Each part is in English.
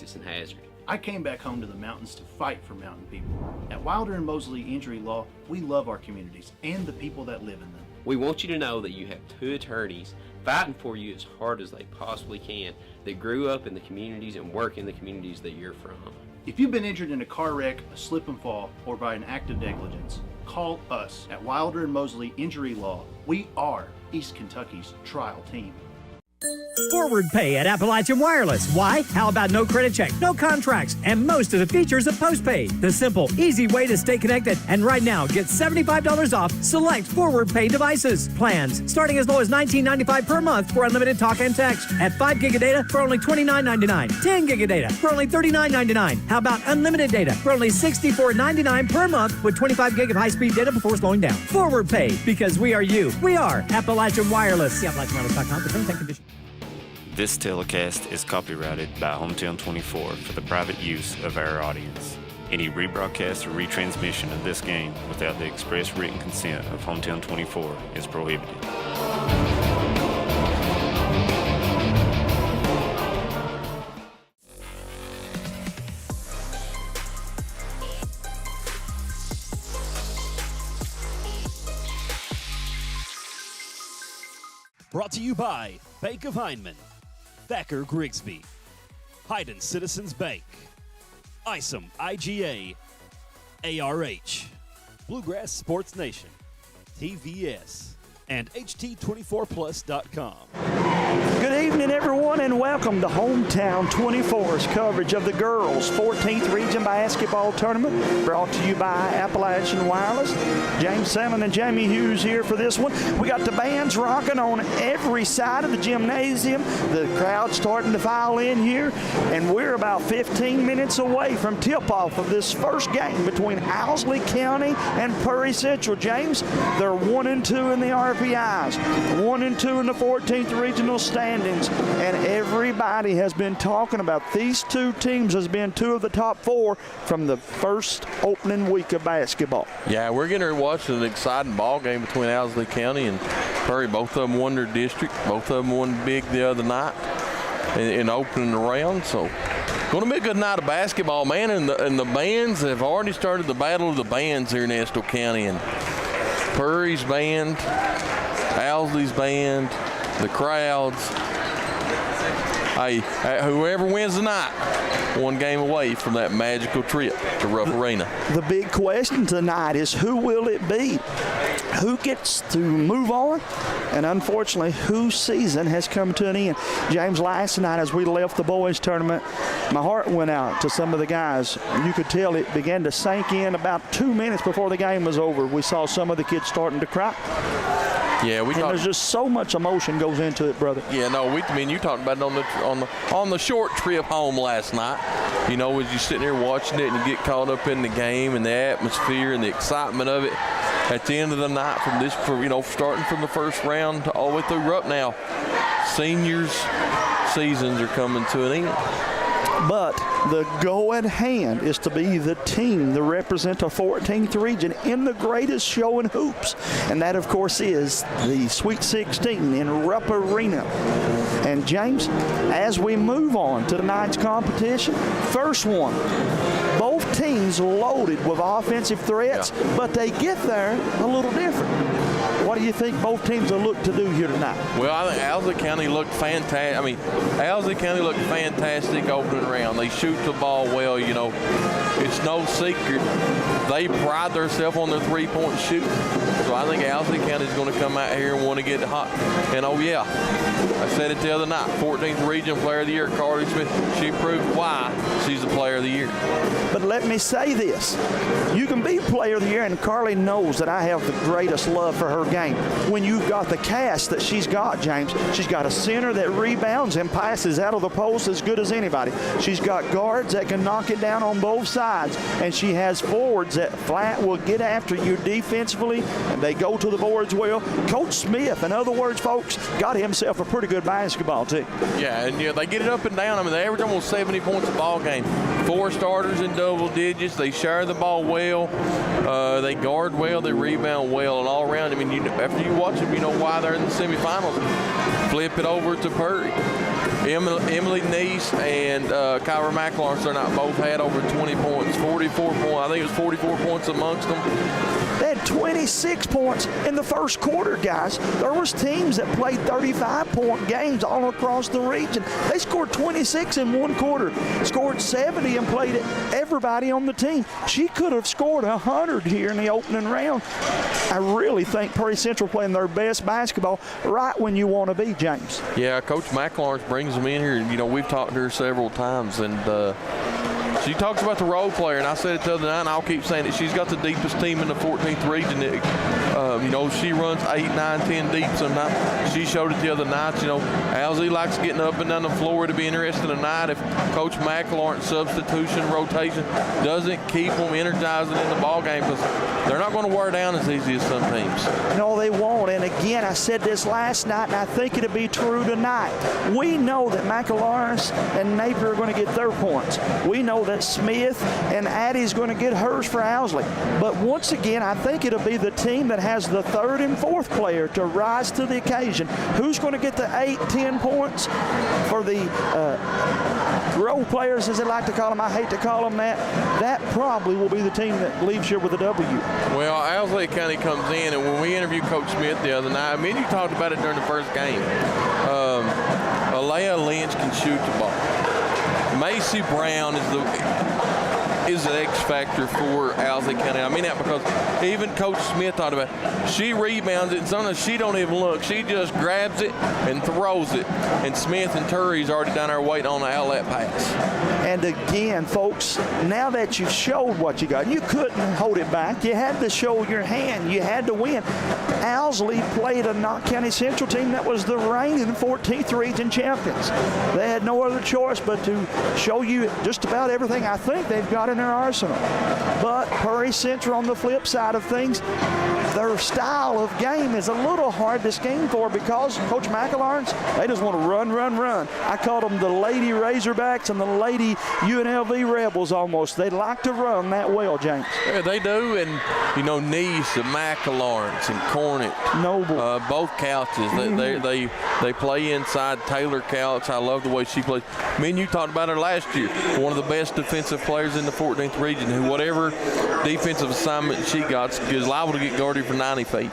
practice and hazard. I came back home to the mountains to fight for mountain people. At Wilder and Mosley Injury Law, we love our communities and the people that live in them. We want you to know that you have 2 attorneys fighting for you as hard as they possibly can that grew up in the communities and work in the communities that you're from. If you've been injured in a car wreck, a slip and fall, or by an act of negligence, call us at Wilder and Mosley Injury Law. We are East Kentucky's trial team. Forward pay at Appalachian Wireless. Why? How about no credit check, no contracts, and most of the features of postpaid? The simple, easy way to stay connected. And right now, get $75 off select forward pay devices. Plans starting as low as $19.95 per month for unlimited talk and text. At 5 gig of data for only $29.99. 10 gig of data for only $39.99. How about unlimited data for only $64.99 per month with 25 gig of high-speed data before slowing down? Forward pay, because we are you. We are Appalachian Wireless. See AppalachianWireless.com for terms and conditions. This telecast is copyrighted by Hometown 24 for the private use of our audience. Any rebroadcast or retransmission of this game without the express written consent of Hometown 24 is prohibited. Brought to you by Bank of Hindman, Thacker Grigsby, Hayden Citizens Bank, ISOM IGA, ARH, Bluegrass Sports Nation, TVS, and HT24plus.com. Good evening, everyone, and welcome to Hometown 24's coverage of the girls' 14th Region Basketball Tournament, brought to you by Appalachian Wireless. James Selling and Jamie Hughes here for this one. We got the bands rocking on every side of the gymnasium. The crowd starting to file in here, and we're about 15 minutes away from tip-off of this first game between Owsley County and Prairie Central. James, they're 1-2 in the RPIs, 1-2 in the 14th Regional standings, and everybody has been talking about these two teams as being 2 of the top 4 from the first opening week of basketball. Yeah, we're getting to watch an exciting ball game between Owsley County and Prairie. Both of them won their district. Both of them won big the other night in opening the round. So going to be a good night of basketball, man. And the bands have already started the battle of the bands here in Estill County. And Prairie's band, Owsley's band, the crowds. Hey, whoever wins tonight, one game away from that magical trip to Rupp Arena. The big question tonight is, who will it be? Who gets to move on? And unfortunately, whose season has come to an end? James, last night as we left the boys tournament, my heart went out to some of the guys. You could tell it began to sink in about 2 minutes before the game was over. We saw some of the kids starting to cry. Yeah, there's just so much emotion goes into it, brother. Yeah, no, you talked about it on the short trip home last night. You know, as you're sitting there watching it and you get caught up in the game and the atmosphere and the excitement of it. At the end of the night, starting from the first round all the way through Rupp now, seniors' seasons are coming to an end. But the goal at hand is to be the team to represent a 14th region in the greatest show in hoops. And that, of course, is the Sweet 16 in Rupp Arena. And, James, as we move on to tonight's competition, first one, both teams loaded with offensive threats, but they get there a little different. What do you think both teams will look to do here tonight? Well, I think Owsley County looked fantastic. Owsley County looked fantastic opening round. They shoot the ball well, you know. It's no secret. They pride themselves on their three-point shooting. So I think Owsley County is going to come out here and want to get hot. And, oh, yeah, I said it the other night, 14th Region Player of the Year, Carly Smith. She proved why she's the Player of the Year. But let me say this. You can be Player of the Year, and Carly knows that I have the greatest love for her game. When you've got the cast that she's got, James, she's got a center that rebounds and passes out of the post as good as anybody. She's got guards that can knock it down on both sides, and she has forwards that flat will get after you defensively, and they go to the boards well. Coach Smith, in other words, folks, got himself a pretty good basketball team. Yeah, and they get it up and down. They average almost 70 points a ball game. 4 starters in double digits. They share the ball well. They guard well. They rebound well. And all around, after you watch them, you know why they're in the semifinals. Flip it over to Prairie. Emily Neese and Kyra McLaurin not both had over 20 points, 44 points. I think it was 44 points amongst them. They had 26 points in the first quarter, guys. There was teams that played 35-point games all across the region. They scored 26 in one quarter, scored 70 and played everybody on the team. She could have scored 100 here in the opening round. I really think Prairie Central playing their best basketball right when you want to be, James. Yeah, Coach McLaurin brings them in here. You know, we've talked to her several times, and she talks about the role player, and I said it the other night, and I'll keep saying it. She's got the deepest team in the 14th region. You know, she runs 8, 9, 10 deep sometimes. She showed it the other night. You know, Alzy likes getting up and down the floor. It'll be interesting tonight if Coach McLaurin's substitution rotation doesn't keep them energizing in the ball game, because they're not going to wear down as easy as some teams. No, they won't. And again, I said this last night, and I think it'll be true tonight. We know that McLaurin and Napier are going to get their points. We know that Smith and Addie's going to get hers for Owsley. But once again, I think it'll be the team that has the third and fourth player to rise to the occasion. Who's going to get the 8, 10 points for the role players, as they like to call them? I hate to call them that. That probably will be the team that leaves here with a W. Well, Owsley County comes in, and when we interviewed Coach Smith the other night, I mean, you talked about it during the first game. Alea Lynch can shoot the ball. Macy Brown is the X factor for Owsley County. I mean that because even Coach Smith thought about it. She rebounds it, and sometimes she don't even look. She just grabs it and throws it. And Smith and Turry's already down there waiting on the outlet pass. And again, folks, now that you've showed what you got, and you couldn't hold it back. You had to show your hand. You had to win. Owsley played a Knott County Central team that was the reigning 14th region champions. They had no other choice but to show you just about everything I think they've got in their arsenal. But Prairie Central, on the flip side of things, their style of game is a little hard to scheme for, because Coach McLaurin's, they just want to run, run, run. I called them the Lady Razorbacks and the Lady UNLV Rebels almost. They like to run that well, James. Yeah, they do. And, you know, Nice and McLaurin's and Cornet. Noble. Both Couches. They play inside. Taylor Couch, I love the way she plays. Me and you talked about her last year. One of the best defensive players in the 14th region, who whatever defensive assignment she got is liable to get guarded for 90 feet.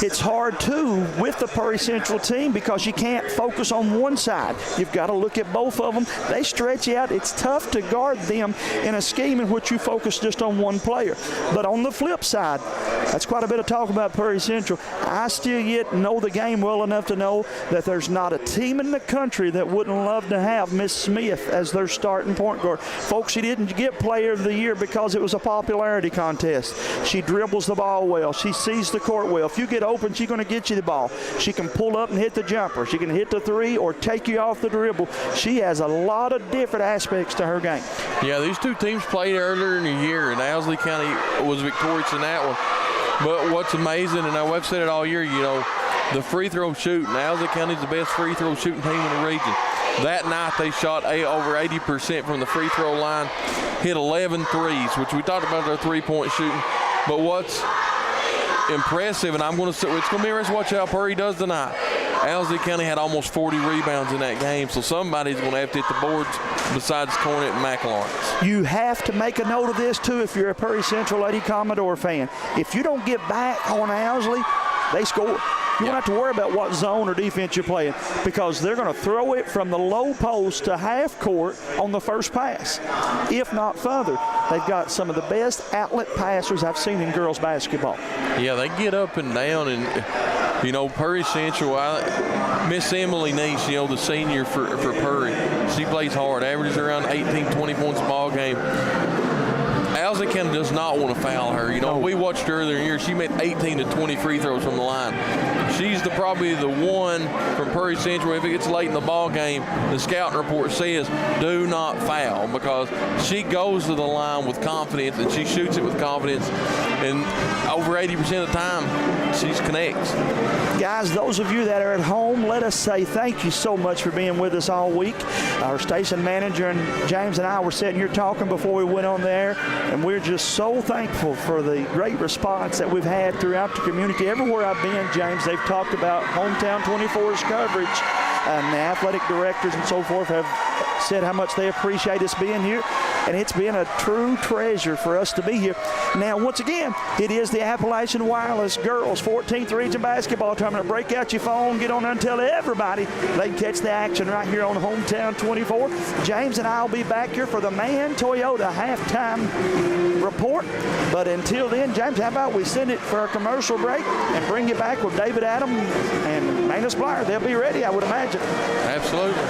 It's hard, too, with the Prairie Central team, because you can't focus on one side. You've got to look at both of them. They stretch out. It's tough to guard them in a scheme in which you focus just on one player. But on the flip side, that's quite a bit of talk about Prairie Central. I still yet know the game well enough to know that there's not a team in the country that wouldn't love to have Miss Smith as their starting point guard. Folks, she didn't get Player of the Year because it was a popularity contest. She dribbles the ball well. She sees the court well. If you get open, she's going to get you the ball. She can pull up and hit the jumper. She can hit the three or take you off the dribble. She has a lot of different aspects to her game. Yeah, these two teams played earlier in the year, and Owsley County was victorious in that one. But what's amazing, and I've said it all year, you know, the free throw shooting. Owsley County's the best free throw shooting team in the region. That night they shot over 80% from the free throw line, hit 11 threes, which we talked about their three-point shooting. But what's impressive, and it's going to be interesting to watch how Prairie does tonight. Owsley County had almost 40 rebounds in that game, so somebody's going to have to hit the boards besides Cornet and McLaurin. You have to make a note of this, too, if you're a Prairie Central Lady Commodore fan. If you don't get back on Owsley, they score. You won't have to worry about what zone or defense you're playing, because they're going to throw it from the low post to half court on the first pass, if not further. They've got some of the best outlet passers I've seen in girls basketball. Yeah, they get up and down, and, you know, Prairie Central, Miss Emily Neese, you know, the senior for Prairie, she plays hard, averages around 18, 20 points a ball game. Owsley County does not want to foul her. You know, we watched her earlier in the year. She made 18 to 20 free throws from the line. She's probably the one from Prairie Central. If it gets late in the ball game, the scouting report says do not foul, because she goes to the line with confidence and she shoots it with confidence. And over 80% of the time, she connects. Guys, those of you that are at home, let us say thank you so much for being with us all week. Our station manager and James and I were sitting here talking before we went on there, and we're just so thankful for the great response that we've had throughout the community. Everywhere I've been, James, they've talked about Hometown 24's coverage. and the athletic directors and so forth have said how much they appreciate us being here, and it's been a true treasure for us to be here. Now, once again, it is the Appalachian Wireless Girls 14th Region Basketball Tournament. Break out your phone, get on there and tell everybody they can catch the action right here on Hometown 24. James and I will be back here for the Man Toyota halftime report. But until then, James, how about we send it for a commercial break and bring you back with David Adams and Manus Blyer. They'll be ready, I would imagine. Absolutely.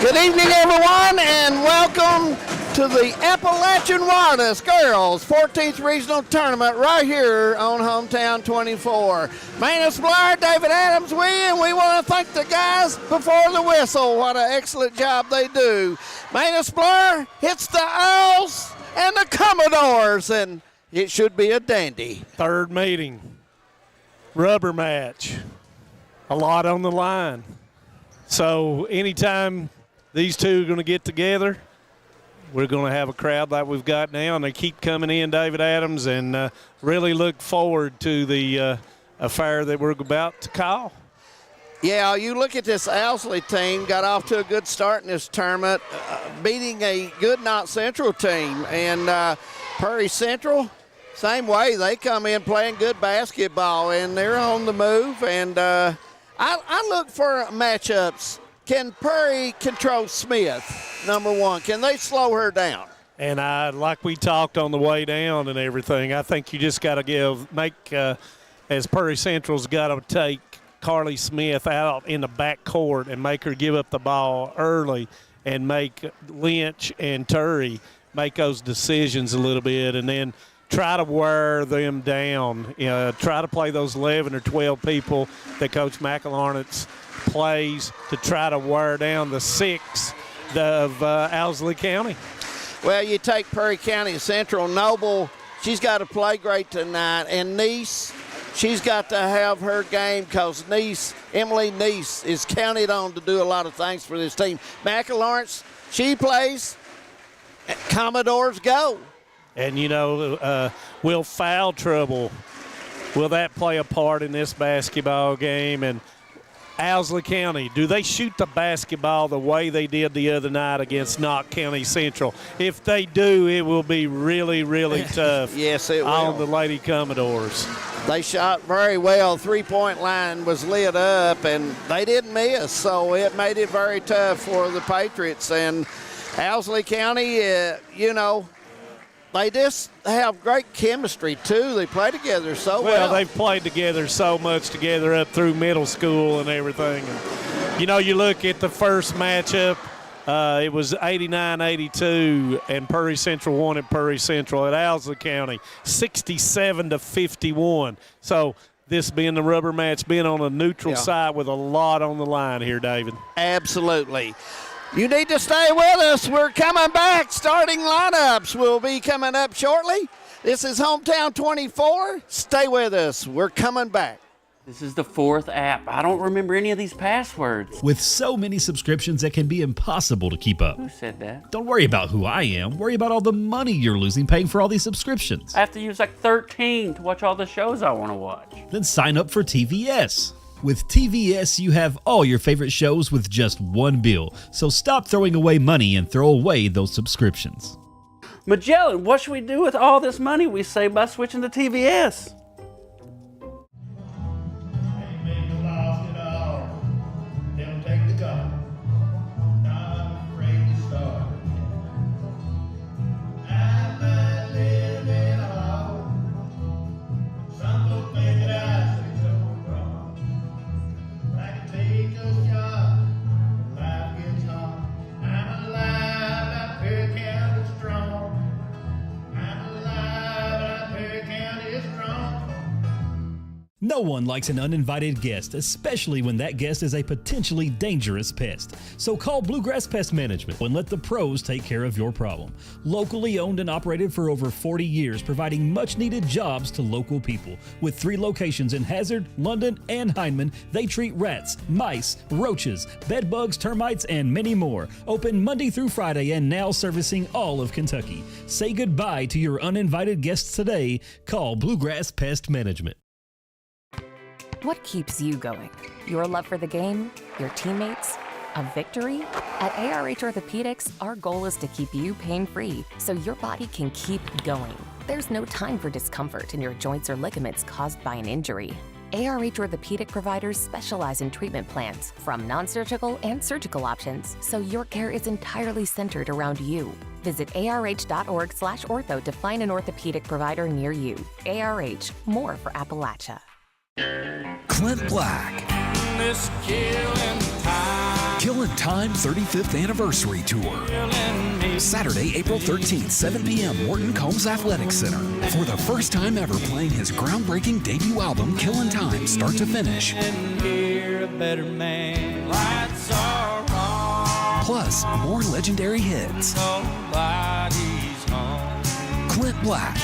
Good evening, everyone, and welcome to the Appalachian Wireless Girls 14th Regional Tournament right here on Hometown 24. Manus Blyer, David Adams, and we want to thank the guys before the whistle. What an excellent job they do. Manus Blyer hits the Owls and the Commodores, and it should be a dandy. Third meeting, rubber match, a lot on the line. So anytime these two are going to get together, we're going to have a crowd like we've got now, and they keep coming in, David Adams, and really look forward to the affair that we're about to call. Yeah, you look at this Owsley team, got off to a good start in this tournament, beating a good Knott Central team. And Prairie Central, same way. They come in playing good basketball, and they're on the move. And I look for matchups. Can Prairie control Smith, number one? Can they slow her down? And like we talked on the way down and everything, I think you just got to as Prairie Central's got to take Carly Smith out in the back court and make her give up the ball early and make Lynch and Turry make those decisions a little bit, and then try to wear them down. Try to play those 11 or 12 people that Coach McElharnitz plays to try to wear down the 6 of Owsley County. Well, you take Prairie County Central. Noble, she's got to play great tonight. And Neese, she's got to have her game because Emily Neese is counted on to do a lot of things for this team. McElharnitz, she plays. Commodores go. And, will foul trouble, will that play a part in this basketball game? And Owsley County, do they shoot the basketball the way they did the other night against Knott County Central? If they do, it will be really, really tough. Yes, it will. On the Lady Commodores. They shot very well. Three-point line was lit up, and they didn't miss, so it made it very tough for the Patriots. And Owsley County, they just have great chemistry, too. They play together so well. Well, they've played together so much together up through middle school and everything. And, you look at the first matchup, it was 89-82, and Prairie Central won at Prairie Central at Owsley County, 67-51. So this being the rubber match, being on a neutral side with a lot on the line here, David. Absolutely. You need to stay with us. We're coming back. Starting lineups will be coming up shortly. This is Hometown 24. Stay with us. We're coming back. This is the 4th app. I don't remember any of these passwords. With so many subscriptions, it can be impossible to keep up. Who said that? Don't worry about who I am. Worry about all the money you're losing paying for all these subscriptions. I have to use like 13 to watch all the shows I want to watch. Then sign up for TVS. With TVS, you have all your favorite shows with just one bill. So stop throwing away money and throw away those subscriptions. Magellan, what should we do with all this money we save by switching to TVS? Strong. No one likes an uninvited guest, especially when that guest is a potentially dangerous pest. So call Bluegrass Pest Management and let the pros take care of your problem. Locally owned and operated for over 40 years, providing much-needed jobs to local people. With 3 locations in Hazard, London, and Hindman, they treat rats, mice, roaches, bed bugs, termites, and many more. Open Monday through Friday and now servicing all of Kentucky. Say goodbye to your uninvited guests today. Call Bluegrass Pest Management. What keeps you going? Your love for the game? Your teammates? A victory? At ARH Orthopedics, our goal is to keep you pain-free so your body can keep going. There's no time for discomfort in your joints or ligaments caused by an injury. ARH Orthopedic providers specialize in treatment plans, from non-surgical and surgical options, so your care is entirely centered around you. Visit arh.org/ortho to find an orthopedic provider near you. ARH, more for Appalachia. Clint Black. Killin' Time 35th Anniversary Tour. Saturday, April 13th, 7 p.m., Morton Combs Athletic Center. For the first time ever playing his groundbreaking debut album, Killin' Time, start to finish. Plus, more legendary hits. Clint Black,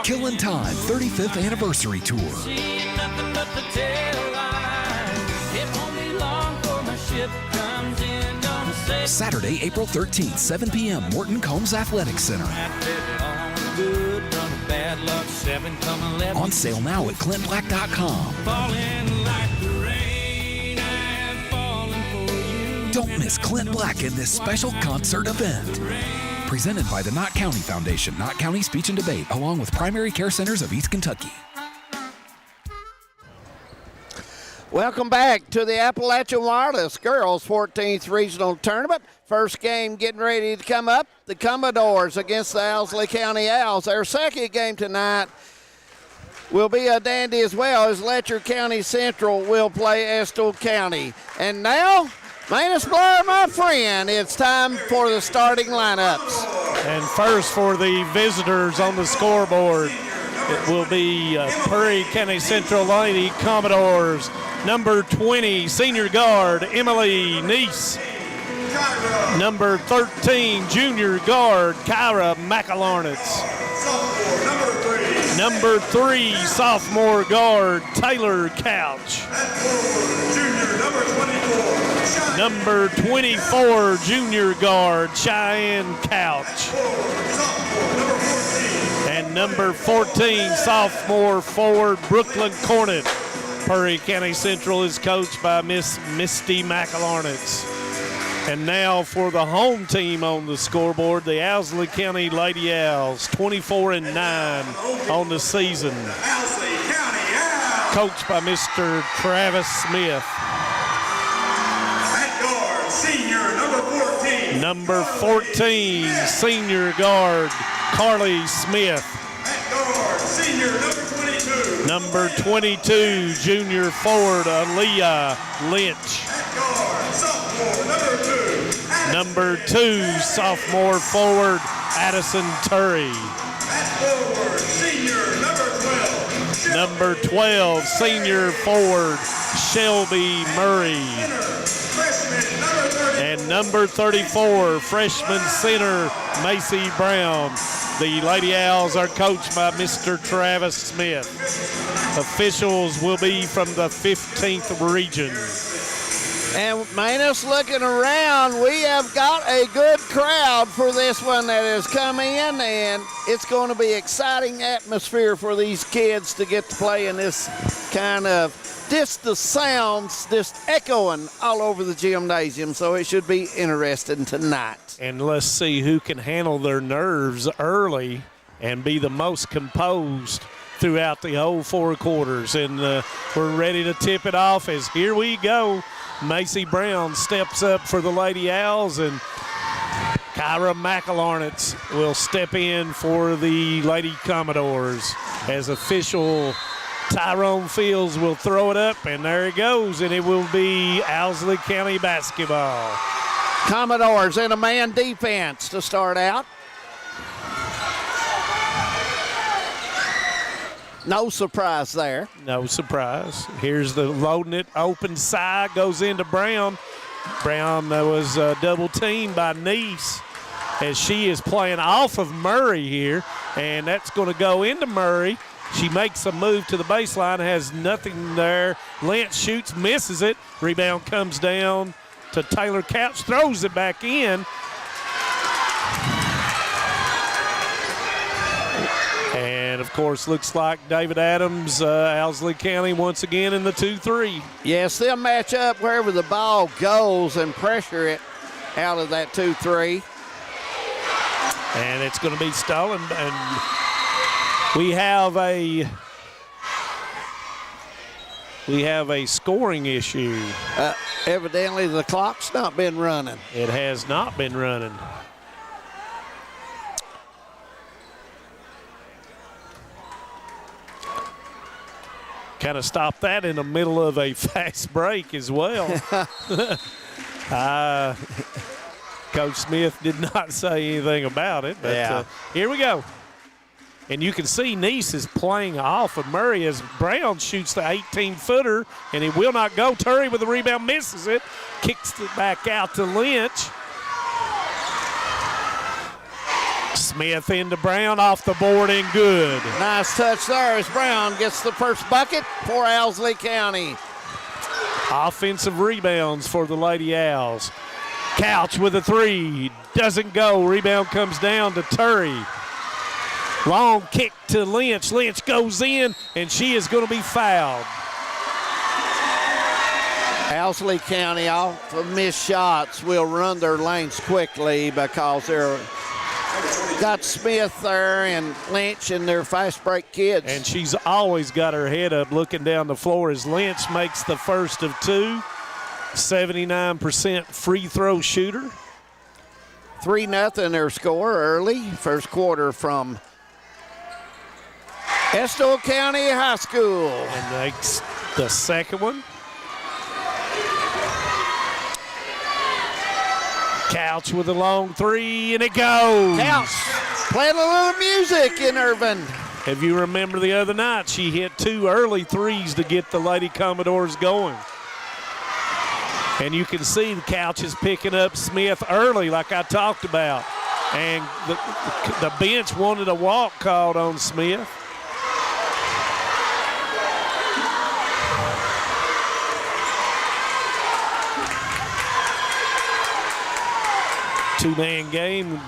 Killin' Time 35th Anniversary Tour. Saturday, April 13th, 7 p.m., Morton Combs Athletic Center. On sale now at clintblack.com. Don't miss Clint Black in this special concert event. Presented by the Knott County Foundation, Knott County Speech and Debate, along with Primary Care Centers of East Kentucky. Welcome back to the Appalachian Wireless Girls 14th Regional Tournament. First game getting ready to come up. The Commodores against the Owsley County Owls. Their second game tonight will be a dandy as well, as Letcher County Central will play Estill County. And now, Manus Blair, my friend, it's time for the starting lineups. And first for the visitors on the scoreboard, it will be Prairie County Central Lady Commodores. Number 20, senior guard, Emily Neese. Number 13, junior guard, Kyra McAlarnitz. Number 3, sophomore guard, Taylor Couch. Number 24, junior guard, Cheyenne Couch. And number 14, sophomore forward, Brooklyn Cornett. Prairie County Central is coached by Miss Misty McAlarnitz. And now for the home team on the scoreboard, the Owsley County Lady Owls, 24-9 on the season. Coached by Mr. Travis Smith. At guard, senior number 14. Number 14, senior guard, Carly Smith. At guard, senior number 22. Number 22, junior forward, Aaliyah Lynch. At guard, sophomore number 2. Number 2, sophomore forward, Addison Turry. At forward, senior number 12. Number 12, senior forward, Shelby Murray. Freshman number 34. And number 34, freshman center, Macy Brown. The Lady Owls are coached by Mr. Travis Smith. Officials will be from the 15th region. And Manus, looking around, we have got a good crowd for this one that has come in, and it's going to be exciting atmosphere for these kids to get to play in this kind of, just the sounds just echoing all over the gymnasium, so it should be interesting tonight. And let's see who can handle their nerves early and be the most composed throughout the whole 4 quarters. And we're ready to tip it off as here we go. Macy Brown steps up for the Lady Owls, and Kyra McAlarnitz will step in for the Lady Commodores as official Tyrone Fields will throw it up, and there it goes, and it will be Owsley County basketball. Commodores in a man defense to start out. No surprise there. No surprise. Here's the loading it, open side, goes into Brown. Brown was double teamed by Nice as she is playing off of Murray here, and that's going to go into Murray. She makes a move to the baseline, has nothing there. Lynch shoots, misses it. Rebound comes down to Taylor Couch, throws it back in. And, of course, looks like David Adams, Owsley County once again in the 2-3. Yes, they'll match up wherever the ball goes and pressure it out of that 2-3. And it's going to be stolen. And we have a scoring issue. Evidently the clock's not been running. It has not been running. Kind of stopped that in the middle of a fast break as well. Coach Smith did not say anything about it, but here we go. And you can see Nice is playing off of Murray as Brown shoots the 18-footer, and he will not go. Turry with the rebound, misses it, kicks it back out to Lynch. Smith into Brown, off the board and good. Nice touch there as Brown gets the first bucket for Owsley County. Offensive rebounds for the Lady Owls. Couch with a three, doesn't go. Rebound comes down to Turry. Long kick to Lynch. Lynch goes in, and she is going to be fouled. Owsley County, off of missed shots, will run their lanes quickly because they're got Smith there and Lynch and their fast break kids. And she's always got her head up looking down the floor as Lynch makes the first of two. 79% free throw shooter. 3-0 their score early. First quarter from Estill County High School. And makes the second one. Couch with a long three, and it goes. Couch playing a little music in Irvin. If you remember the other night, she hit 2 early threes to get the Lady Commodores going. And you can see the Couch is picking up Smith early like I talked about. And the bench wanted a walk called on Smith. Two-man game,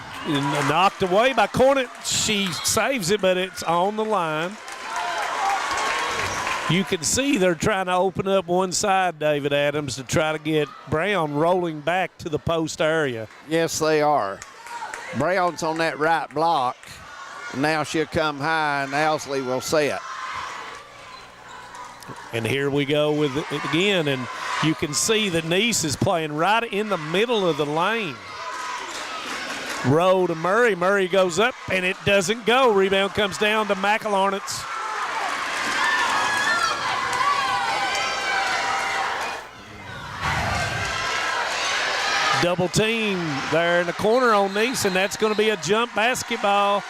knocked away by Cornet. She saves it, but it's on the line. You can see they're trying to open up one side, David Adams, to try to get Brown rolling back to the post area. Yes, they are. Brown's on that right block. Now she'll come high, and Owsley will set. And here we go with it again, and you can see that Nice is playing right in the middle of the lane. Row to Murray. Murray goes up, and it doesn't go. Rebound comes down to McElharnitz. Double team there in the corner on Nice, and that's going to be a jump basketball,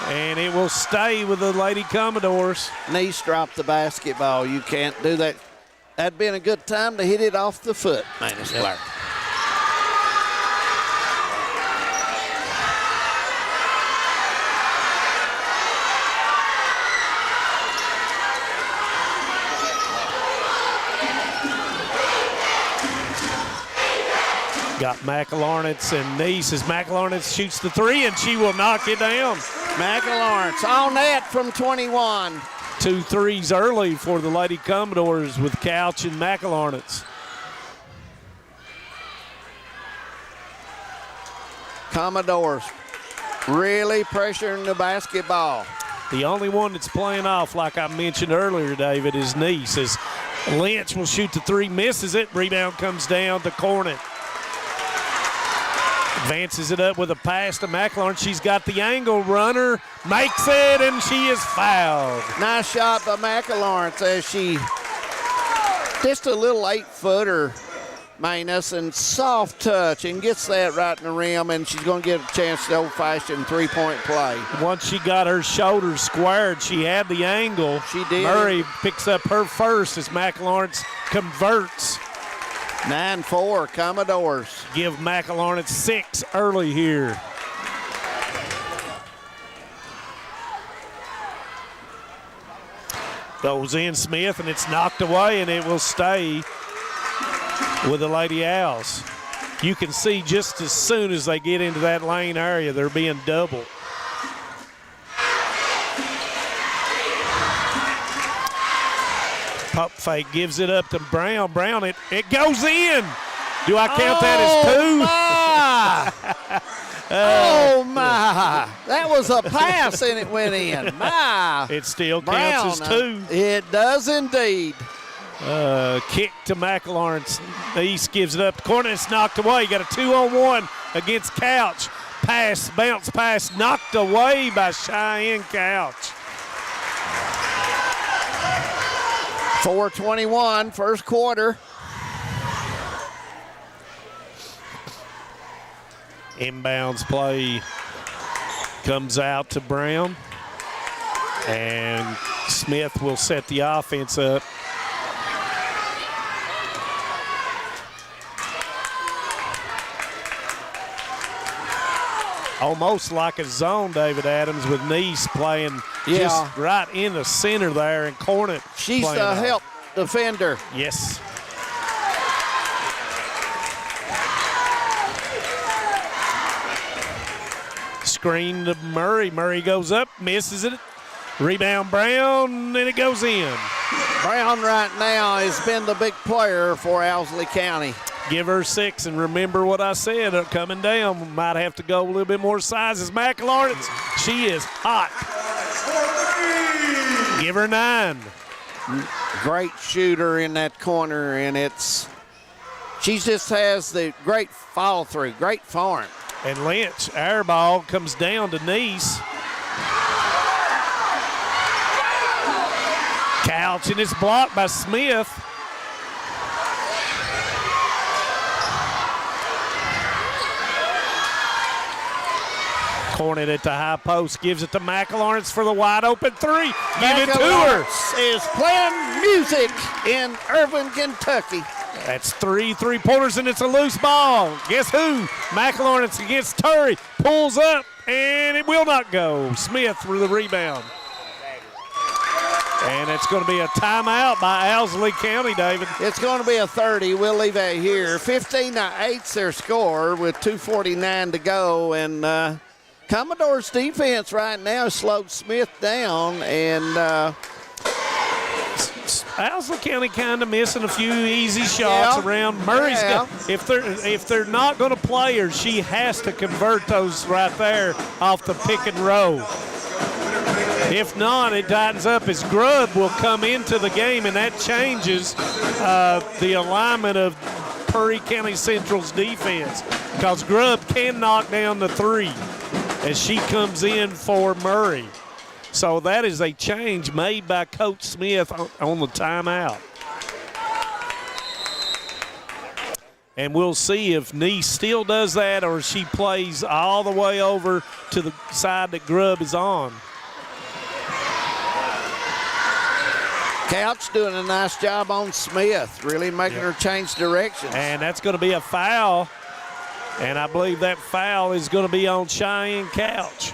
and it will stay with the Lady Commodores. Nice dropped the basketball. You can't do that. That'd been a good time to hit it off the foot, Manus Blair. Got McElharnitz and Nice as McElharnitz shoots the three, and she will knock it down. McElharnitz on net from 21. 2 threes early for the Lady Commodores with Couch and McElharnitz. Commodores really pressuring the basketball. The only one that's playing off, like I mentioned earlier, David, is Nice. As Lynch will shoot the three, misses it. Rebound comes down to Cornet. Advances it up with a pass to McElharnitz. She's got the angle, runner, makes it, and she is fouled. Nice shot by McElharnitz as she, just a little 8-footer Manus, and soft touch, and gets that right in the rim, and she's going to get a chance to old-fashioned three-point play. Once she got her shoulders squared, she had the angle. She did. Murray picks up her first as McLawrence converts. 9-4 Commodores. Give McLawrence 6 early here. Goes in Smith, and it's knocked away, and it will stay with the Lady Owls. You can see just as soon as they get into that lane area, they're being doubled. Pump fake gives it up to Brown. Brown, it goes in. Do I count that as 2? Oh, my. That was a pass, and it went in. My. It still counts as 2. It does indeed. Kick to McLawrence. East gives it up the corner. It's knocked away. You got a 2-on-1 against Couch. Bounce pass knocked away by Cheyenne Couch. 4:21, first quarter. Inbounds play comes out to Brown, and Smith will set the offense up. Almost like a zone, David Adams, with Nice playing just right in the center there, and Cornet. She's the help defender. Yes. Screen to Murray. Murray goes up, misses it. Rebound Brown, and it goes in. Brown right now has been the big player for Owsley County. Give her 6, and remember what I said, coming down, might have to go a little bit more size as McLawrence. She is hot. Give her 9. Great shooter in that corner, and she just has the great follow through, great form. And Lynch, air ball comes down to Nice. Couch, and it's blocked by Smith. Cornet at the high post, gives it to McLawrence for the wide open 3. Give it to her. Is playing music in Irvine, Kentucky. That's 3 3-pointers, and it's a loose ball. Guess who? McLawrence against Turry. Pulls up, and it will not go. Smith for the rebound. And it's going to be a timeout by Owsley County, David. It's going to be a 30. We'll leave that here. 15-8's their score with 2:49 to go. And Commodore's defense right now slowed Smith down, and Owsley County kind of missing a few easy shots around. Murray's got, if they're not going to play her, she has to convert those right there off the pick and roll. If not, it tightens up as Grubb will come into the game, and that changes the alignment of Perry County Central's defense, because Grubb can knock down the 3 as she comes in for Murray. So that is a change made by Coach Smith on the timeout. And we'll see if Nice still does that or she plays all the way over to the side that Grubb is on. Couch doing a nice job on Smith, really making her change directions. And that's going to be a foul. And I believe that foul is going to be on Cheyenne Couch.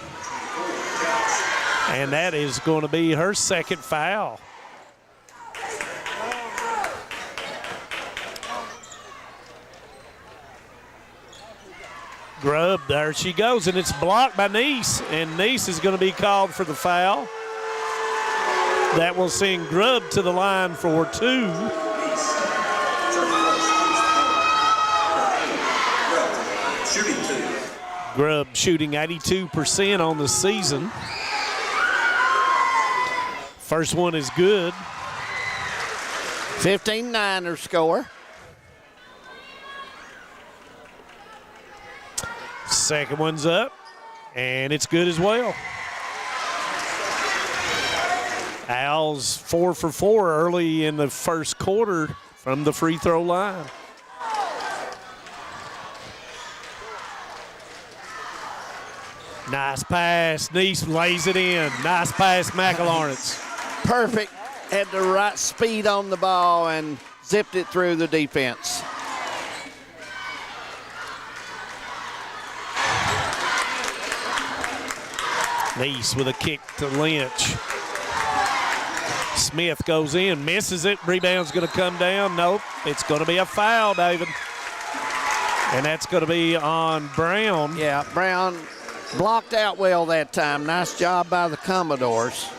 And that is going to be her second foul. Grubb, there she goes, and it's blocked by Nice. And Nice is going to be called for the foul. That will send Grubb to the line for 2. Grubb shooting 82% on the season. First one is good. 15-9 her score. Second one's up, and it's good as well. Owls 4 for 4 early in the first quarter from the free throw line. Nice pass. Neese lays it in. Nice pass, McElharnitz. Perfect. Had the right speed on the ball and zipped it through the defense. Neese with a kick to Lynch. Smith goes in, misses it. Rebound's going to come down. Nope. It's going to be a foul, David. And that's going to be on Brown. Yeah, Brown blocked out well that time. Nice job by the Commodores.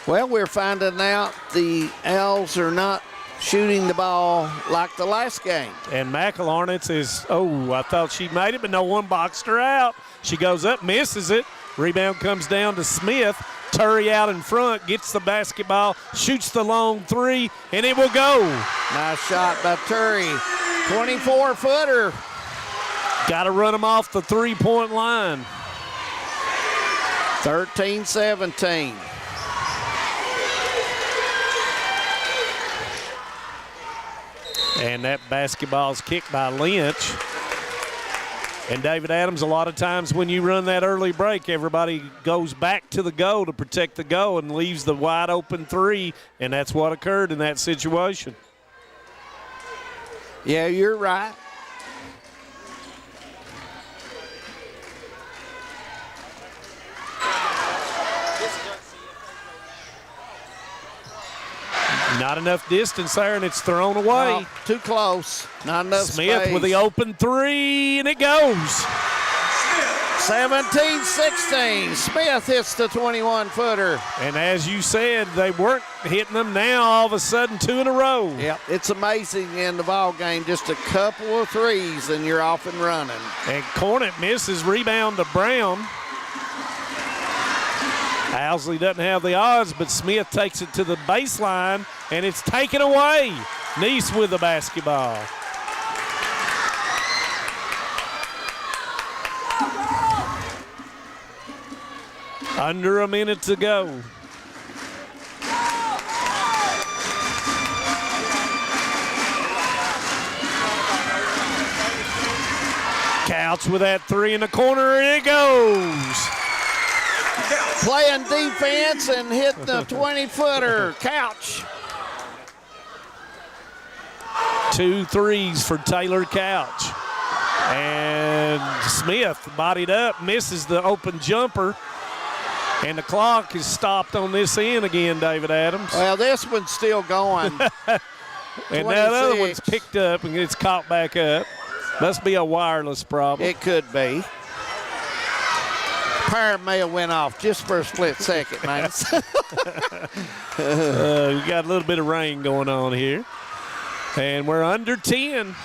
Well, we're finding out the Owls are not shooting the ball like the last game. And McElharnitz is, I thought she made it, but no one boxed her out. She goes up, misses it. Rebound comes down to Smith. Turry out in front, gets the basketball, shoots the long three, and it will go. Nice shot by Turry. 24-footer. Got to run them off the three-point line. 13-17. And that basketball's kicked by Lynch. And David Adams, a lot of times when you run that early break, everybody goes back to the goal to protect the goal and leaves the wide open three, and that's what occurred in that situation. Yeah, you're right. Not enough distance there, and it's thrown away. No, too close. Not enough Smith space. with the open three, and it goes. 17-16. Smith hits the 21-footer. And as you said, they weren't hitting them. Now, all of a sudden, two in a row. Yep, it's amazing in the ball game. Just a couple of threes, and you're off and running. And Cornett misses. Rebound to Brown. Owsley doesn't have the odds, but Smith takes it to the baseline, and it's taken away. Neese with the basketball. Under a minute to go. Couch with that three in the corner, and it goes. Playing defense and hitting the 20-footer. Couch. 2 threes for Taylor Couch. And Smith bodied up, misses the open jumper. And the clock is stopped on this end again, David Adams. Well, this one's still going. And that other one's picked up and gets caught back up. Must be a wireless problem. It could be. Power may have went off just for a split second, man. We got a little bit of rain going on here. And we're under 10.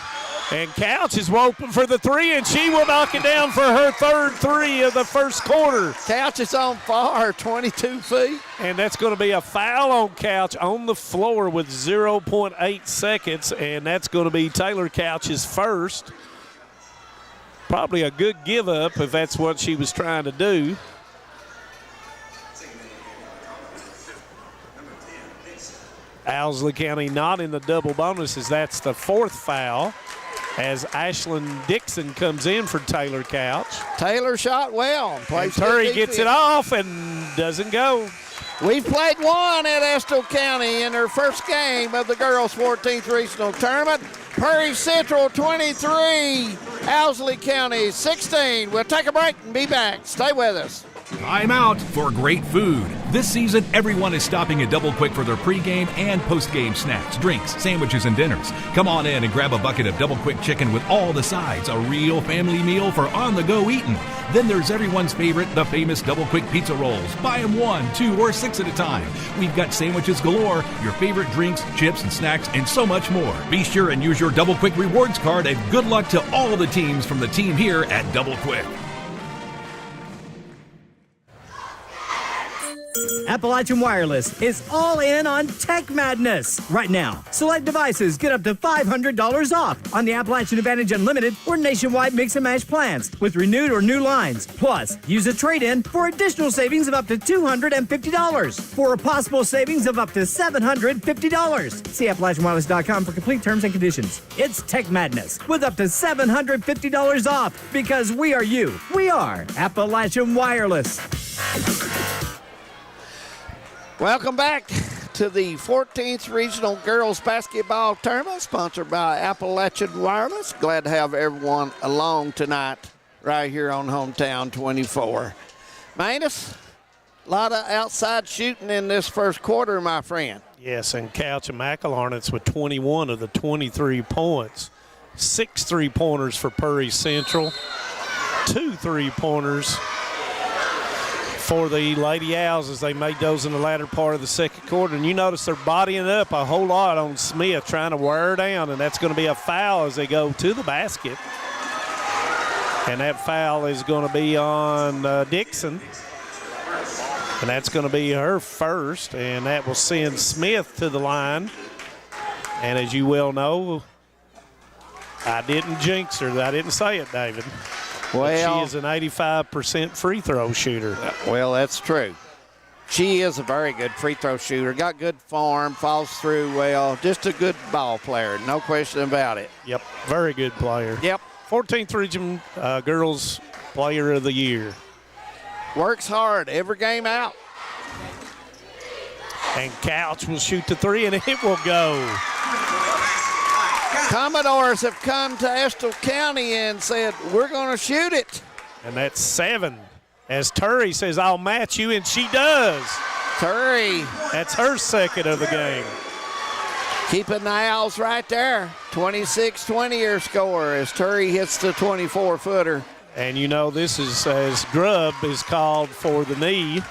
And Couch is open for the three, and she will knock it down for her third three of the first quarter. Couch is on fire, 22 feet. And that's going to be a foul on Couch on the floor with 0.8 seconds, and that's going to be Taylor Couch's first. Probably a good give up if that's what she was trying to do. Owsley County not in the double bonuses. That's the fourth foul as Ashlyn Dixon comes in for Taylor Couch. Taylor shot well. And Turry gets it off and doesn't go. We've played one at Estill County in their first game of the girls' 14th regional tournament. Prairie Central 23, Owsley County 16. We'll take a break and be back. Stay with us. Time out for great food. This season, everyone is stopping at Double Quick for their pregame and postgame snacks, drinks, sandwiches, and dinners. Come on in and grab a bucket of Double Quick chicken with all the sides, a real family meal for on-the-go eating. Then there's everyone's favorite, the famous Double Quick pizza rolls. Buy them 1, 2, or 6 at a time. We've got sandwiches galore, your favorite drinks, chips, and snacks, and so much more. Be sure and use your Double Quick rewards card, and good luck to all the teams from the team here at Double Quick. Appalachian Wireless is all in on Tech Madness. Right now, select devices get up to $500 off on the Appalachian Advantage Unlimited or nationwide mix and match plans with renewed or new lines. Plus, use a trade-in for additional savings of up to $250 for a possible savings of up to $750. See AppalachianWireless.com for complete terms and conditions. It's Tech Madness with up to $750 off because we are you. We are Appalachian Wireless. Welcome back to the 14th Regional Girls Basketball Tournament, sponsored by Appalachian Wireless. Glad to have everyone along tonight right here on Hometown 24. Manus, a lot of outside shooting in this first quarter, my friend. Yes, and Couch and McElharnitz with 21 of the 23 points. 6 3-pointers for Prairie Central, 2 3-pointers for the Lady Owls as they made those in the latter part of the second quarter. And you notice they're bodying up a whole lot on Smith, trying to wear her down, and that's going to be a foul as they go to the basket. And that foul is going to be on Dixon. And that's going to be her first, and that will send Smith to the line. And as you well know, I didn't jinx her. I didn't say it, David. Well, she is an 85% free throw shooter. Well, that's true. She is a very good free throw shooter. Got good form, falls through well. Just a good ball player, no question about it. Yep, very good player. Yep. 14th Region Girls Player of the Year. Works hard every game out. And Couch will shoot the three, and it will go. Commodores have come to Estill County and said, we're going to shoot it. And that's 7. As Turry says, I'll match you, and she does. Turry. That's her second of the game. Keeping the Owls right there. 26-20 your score as Turry hits the 24-footer. And you know this is as Grubb is called for the knee.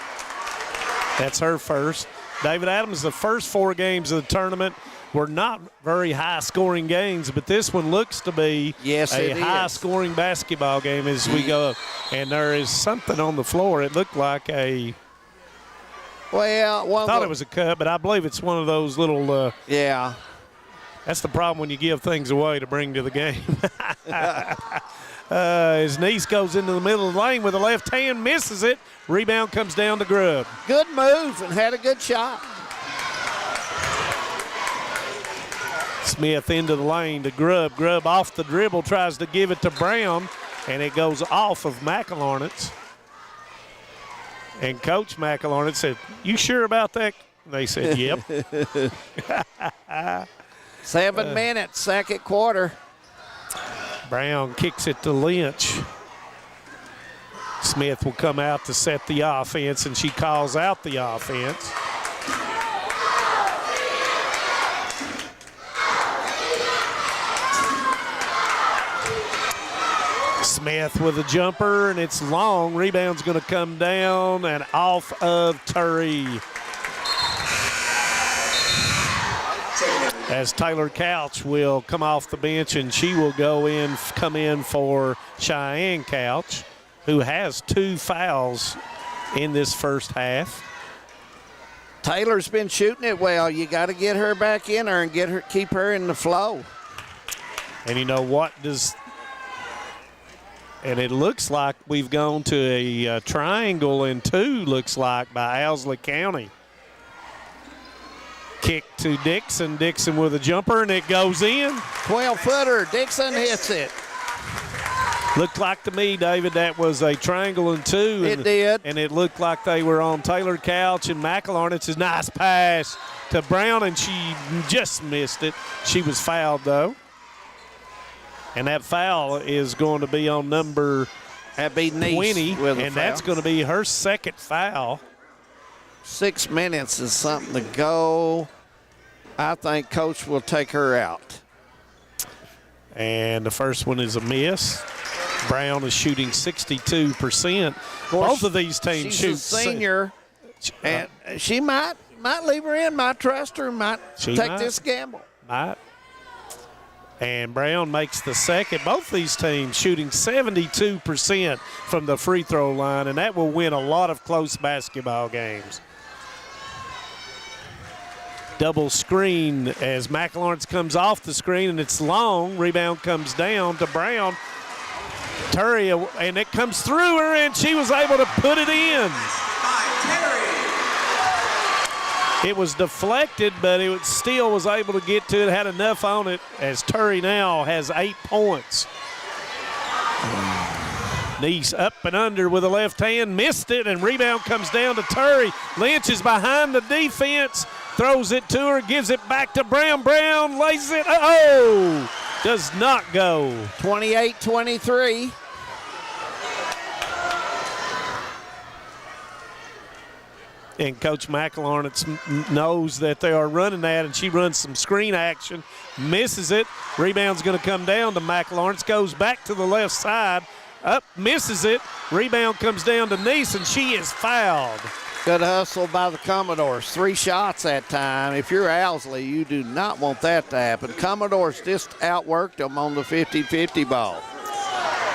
That's her first. David Adams, the first 4 games of the tournament were not very high-scoring games, but this one looks to be a high-scoring basketball game as we go. And there is something on the floor. It looked like a Well, I thought it was a cut, but I believe it's one of those little yeah. That's the problem when you give things away to bring to the game. His niece goes into the middle of the lane with the left hand, misses it. Rebound comes down to Grubb. Good move and had a good shot. Smith into the lane to Grubb. Grubb off the dribble, tries to give it to Brown, and it goes off of McElharnitz. And Coach McElharnitz said, "You sure about that?" They said, "Yep." 7 minutes, second quarter. Brown kicks it to Lynch. Smith will come out to set the offense, and she calls out the offense. Smith with a jumper, and it's long. Rebound's going to come down and off of Turry. As Taylor Couch will come off the bench, and she will come in for Cheyenne Couch, who has 2 fouls in this first half. Taylor's been shooting it well. You got to get her back in there and keep her in the flow. And you know what and it looks like we've gone to a triangle in 2, looks like, by Owsley County. Kick to Dixon. Dixon with a jumper, and it goes in. 12-footer. Dixon hits it. Looked like to me, David, that was a triangle in 2. It did. And it looked like they were on Taylor Couch and McElharnitz's nice pass to Brown, and she just missed it. She was fouled, though. And that foul is going to be on number 20, and that's going to be her second foul. 6 minutes is something to go. I think Coach will take her out. And the first one is a miss. Brown is shooting 62%. Both of these teams shoot. She's a senior, and she might leave her in, might trust her, might take this gamble. Might. And Brown makes the second. Both these teams shooting 72% from the free throw line, and that will win a lot of close basketball games. double screen as McLawrence comes off the screen, and it's long. Rebound comes down to Brown. Terry, and it comes through her, and she was able to put it in. It was deflected, but it still was able to get to it, had enough on it, as Terry now has 8 points. Neese up and under with a left hand, missed it, and rebound comes down to Terry. Lynch is behind the defense, throws it to her, gives it back to Brown. Brown lays it, does not go. 28-23. And Coach McLawrence knows that they are running that, and she runs some screen action, misses it. Rebound's going to come down to McLawrence, goes back to the left side, up, misses it. Rebound comes down to Neese, and she is fouled. Good hustle by the Commodores. 3 shots that time. If you're Owsley, you do not want that to happen. Commodores just outworked them on the 50-50 ball.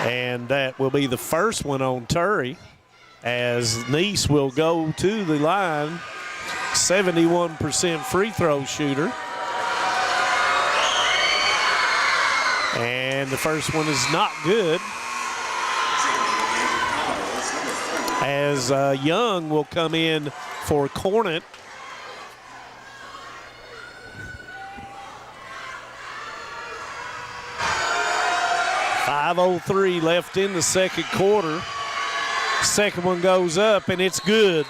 And that will be the first one on Terry, as Neese will go to the line, 71% free throw shooter. And the first one is not good, as Young will come in for Cornet. .503 left in the second quarter. Second one goes up, and it's good.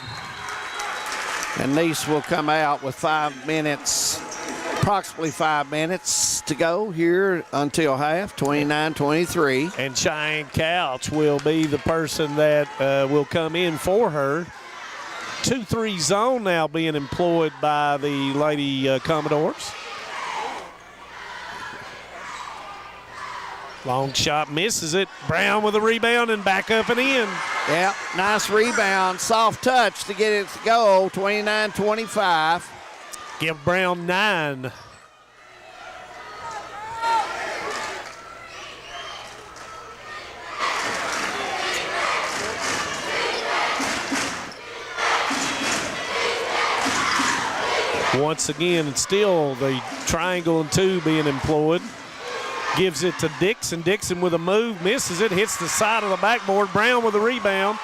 And Neese will come out with 5 minutes, approximately 5 minutes to go here until half, 29-23. And Cheyenne Couch will be the person that will come in for her. 2-3 zone now being employed by the Lady Commodores. Long shot, misses it. Brown with a rebound and back up and in. Yeah, nice rebound. Soft touch to get it to go. 29-25. Give Brown 9. Once again, it's still the triangle and 2 being employed. Gives it to Dixon. Dixon with a move, misses it, hits the side of the backboard. Brown with a rebound.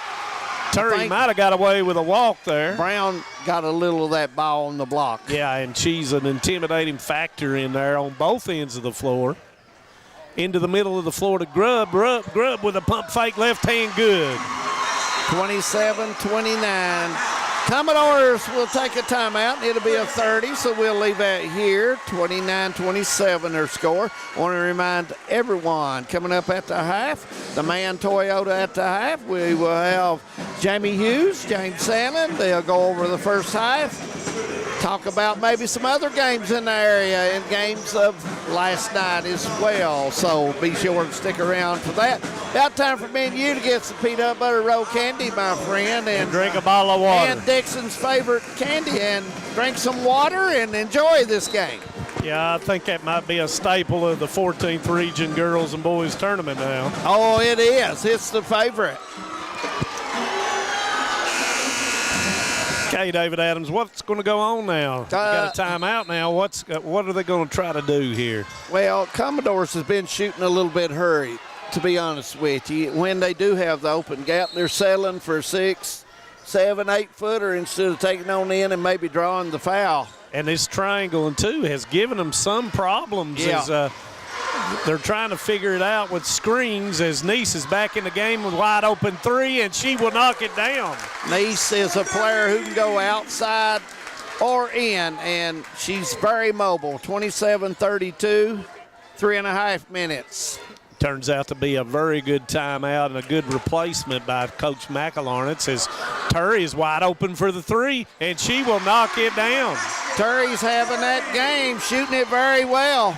Terry might have got away with a walk there. Brown got a little of that ball on the block. Yeah, and she's an intimidating factor in there on both ends of the floor. Into the middle of the floor to Grubb. Grubb with a pump fake, left hand, good. 27-29. Commodores will take a timeout. It'll be a 30, so we'll leave that here. 29-27 their score. Want to remind everyone, coming up at the half, the Man Toyota at the half, we will have Jamie Hughes, James Salmon. They'll go over the first half, talk about maybe some other games in the area and games of last night as well. So be sure to stick around for that. About time for me and you to get some peanut butter roll candy, my friend. And drink a bottle of water. And Dixon's favorite candy, and drink some water and enjoy this game. Yeah, I think that might be a staple of the 14th Region Girls and Boys Tournament now. Oh, it is. It's the favorite. Okay, David Adams, what's going to go on now? You got a timeout now. What are they going to try to do here? Well, Commodores has been shooting a little bit hurried, to be honest with you. When they do have the open gap, they're settling for 6, 7, 8 footer instead of taking on in and maybe drawing the foul. And this triangle and 2 has given them some problems. Yeah. As they're trying to figure it out with screens, as Neese is back in the game with wide open 3, and she will knock it down. Neese is a player who can go outside or in, and she's very mobile. 27-32, 3.5 minutes. Turns out to be a very good timeout and a good replacement by Coach McLawrence, as Terry is wide open for the 3, and she will knock it down. Terry's having that game, shooting it very well.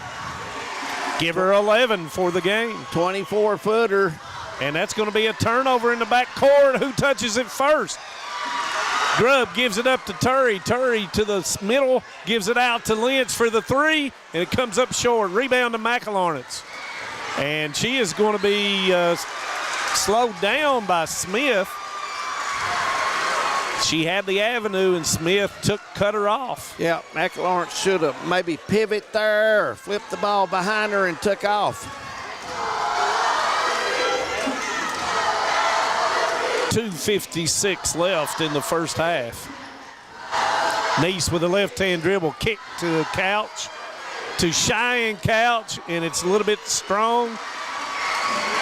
Give her 11 for the game. 24-footer. And that's going to be a turnover in the back court. Who touches it first? Grubb gives it up to Terry. Terry to the middle, gives it out to Lynch for the 3, and it comes up short. Rebound to McLawrence. And she is going to be slowed down by Smith. She had the avenue, and Smith cut her off. Yeah, McLaurin should have maybe pivot there or flipped the ball behind her and took off. 2:56 left in the first half. Nice with a left-hand dribble, kick to the Couch, to Cheyenne Couch, and it's a little bit strong.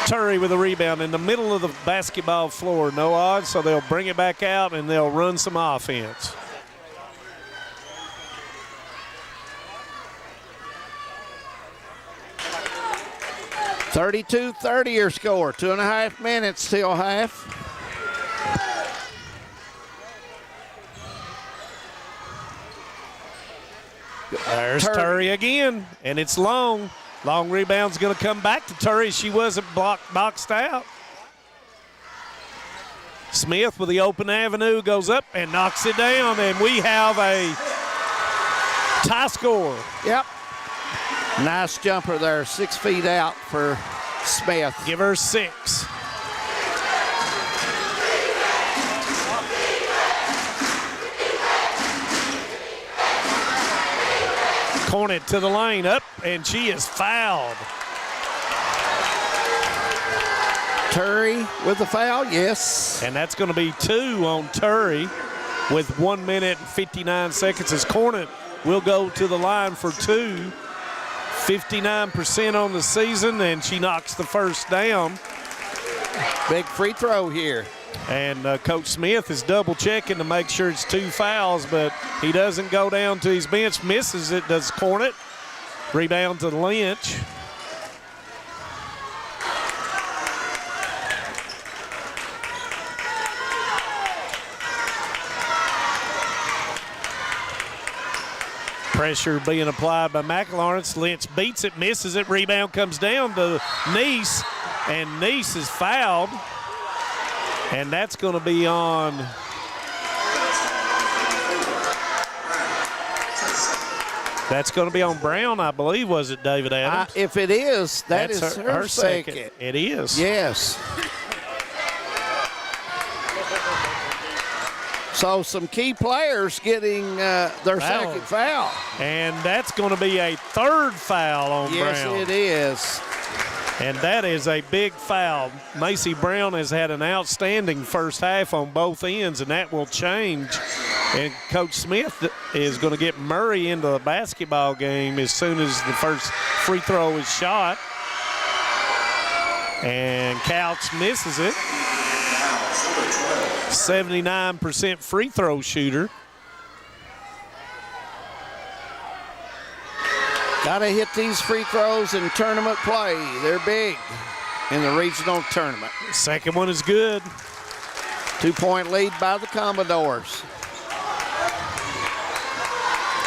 Turry with a rebound in the middle of the basketball floor. No odds, so they'll bring it back out and they'll run some offense. (32-30) your score. 2.5 minutes till half. There's Turry again, and it's long. Long rebound's going to come back to Turry. She wasn't boxed out. Smith with the open avenue goes up and knocks it down, and we have a tie score. Yep. Nice jumper there, 6 feet out for Smith. Give her 6. Cornet to the lane, up, and she is fouled. Turry with the foul, yes. And that's going to be 2 on Turry with 1 minute and 59 seconds as Cornet will go to the line for 2. 59% on the season, and she knocks the first down. Big free throw here. And Coach Smith is double checking to make sure it's 2 fouls, but he doesn't go down to his bench, misses it, does Cornet. Rebound to Lynch. Pressure being applied by McLaurin. Lynch beats it, misses it. Rebound comes down to Nice, and Nice is fouled. And that's going to be on Brown, I believe, was it, David Adams? If it is, that's her second. It is. Yes. So some key players getting their second foul. And that's going to be a 3rd foul on Brown. Yes, it is. And that is a big foul. Macy Brown has had an outstanding first half on both ends, and that will change. And Coach Smith is going to get Murray into the basketball game as soon as the first free throw is shot. And Couch misses it. 79% free throw shooter. Got to hit these free throws in tournament play. They're big in the regional tournament. Second one is good. 2-point lead by the Commodores.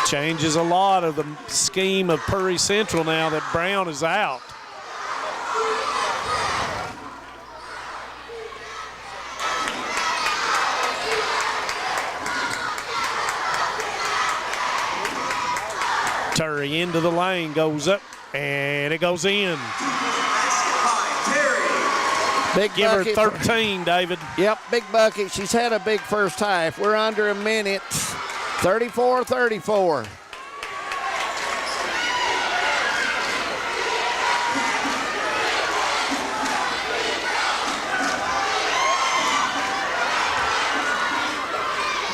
Changes a lot of the scheme of Prairie Central now that Brown is out. Turry into the lane, goes up, and it goes in. Big Give her bucket 13, David. Yep, big bucket. She's had a big first half. We're under a minute. 34-34.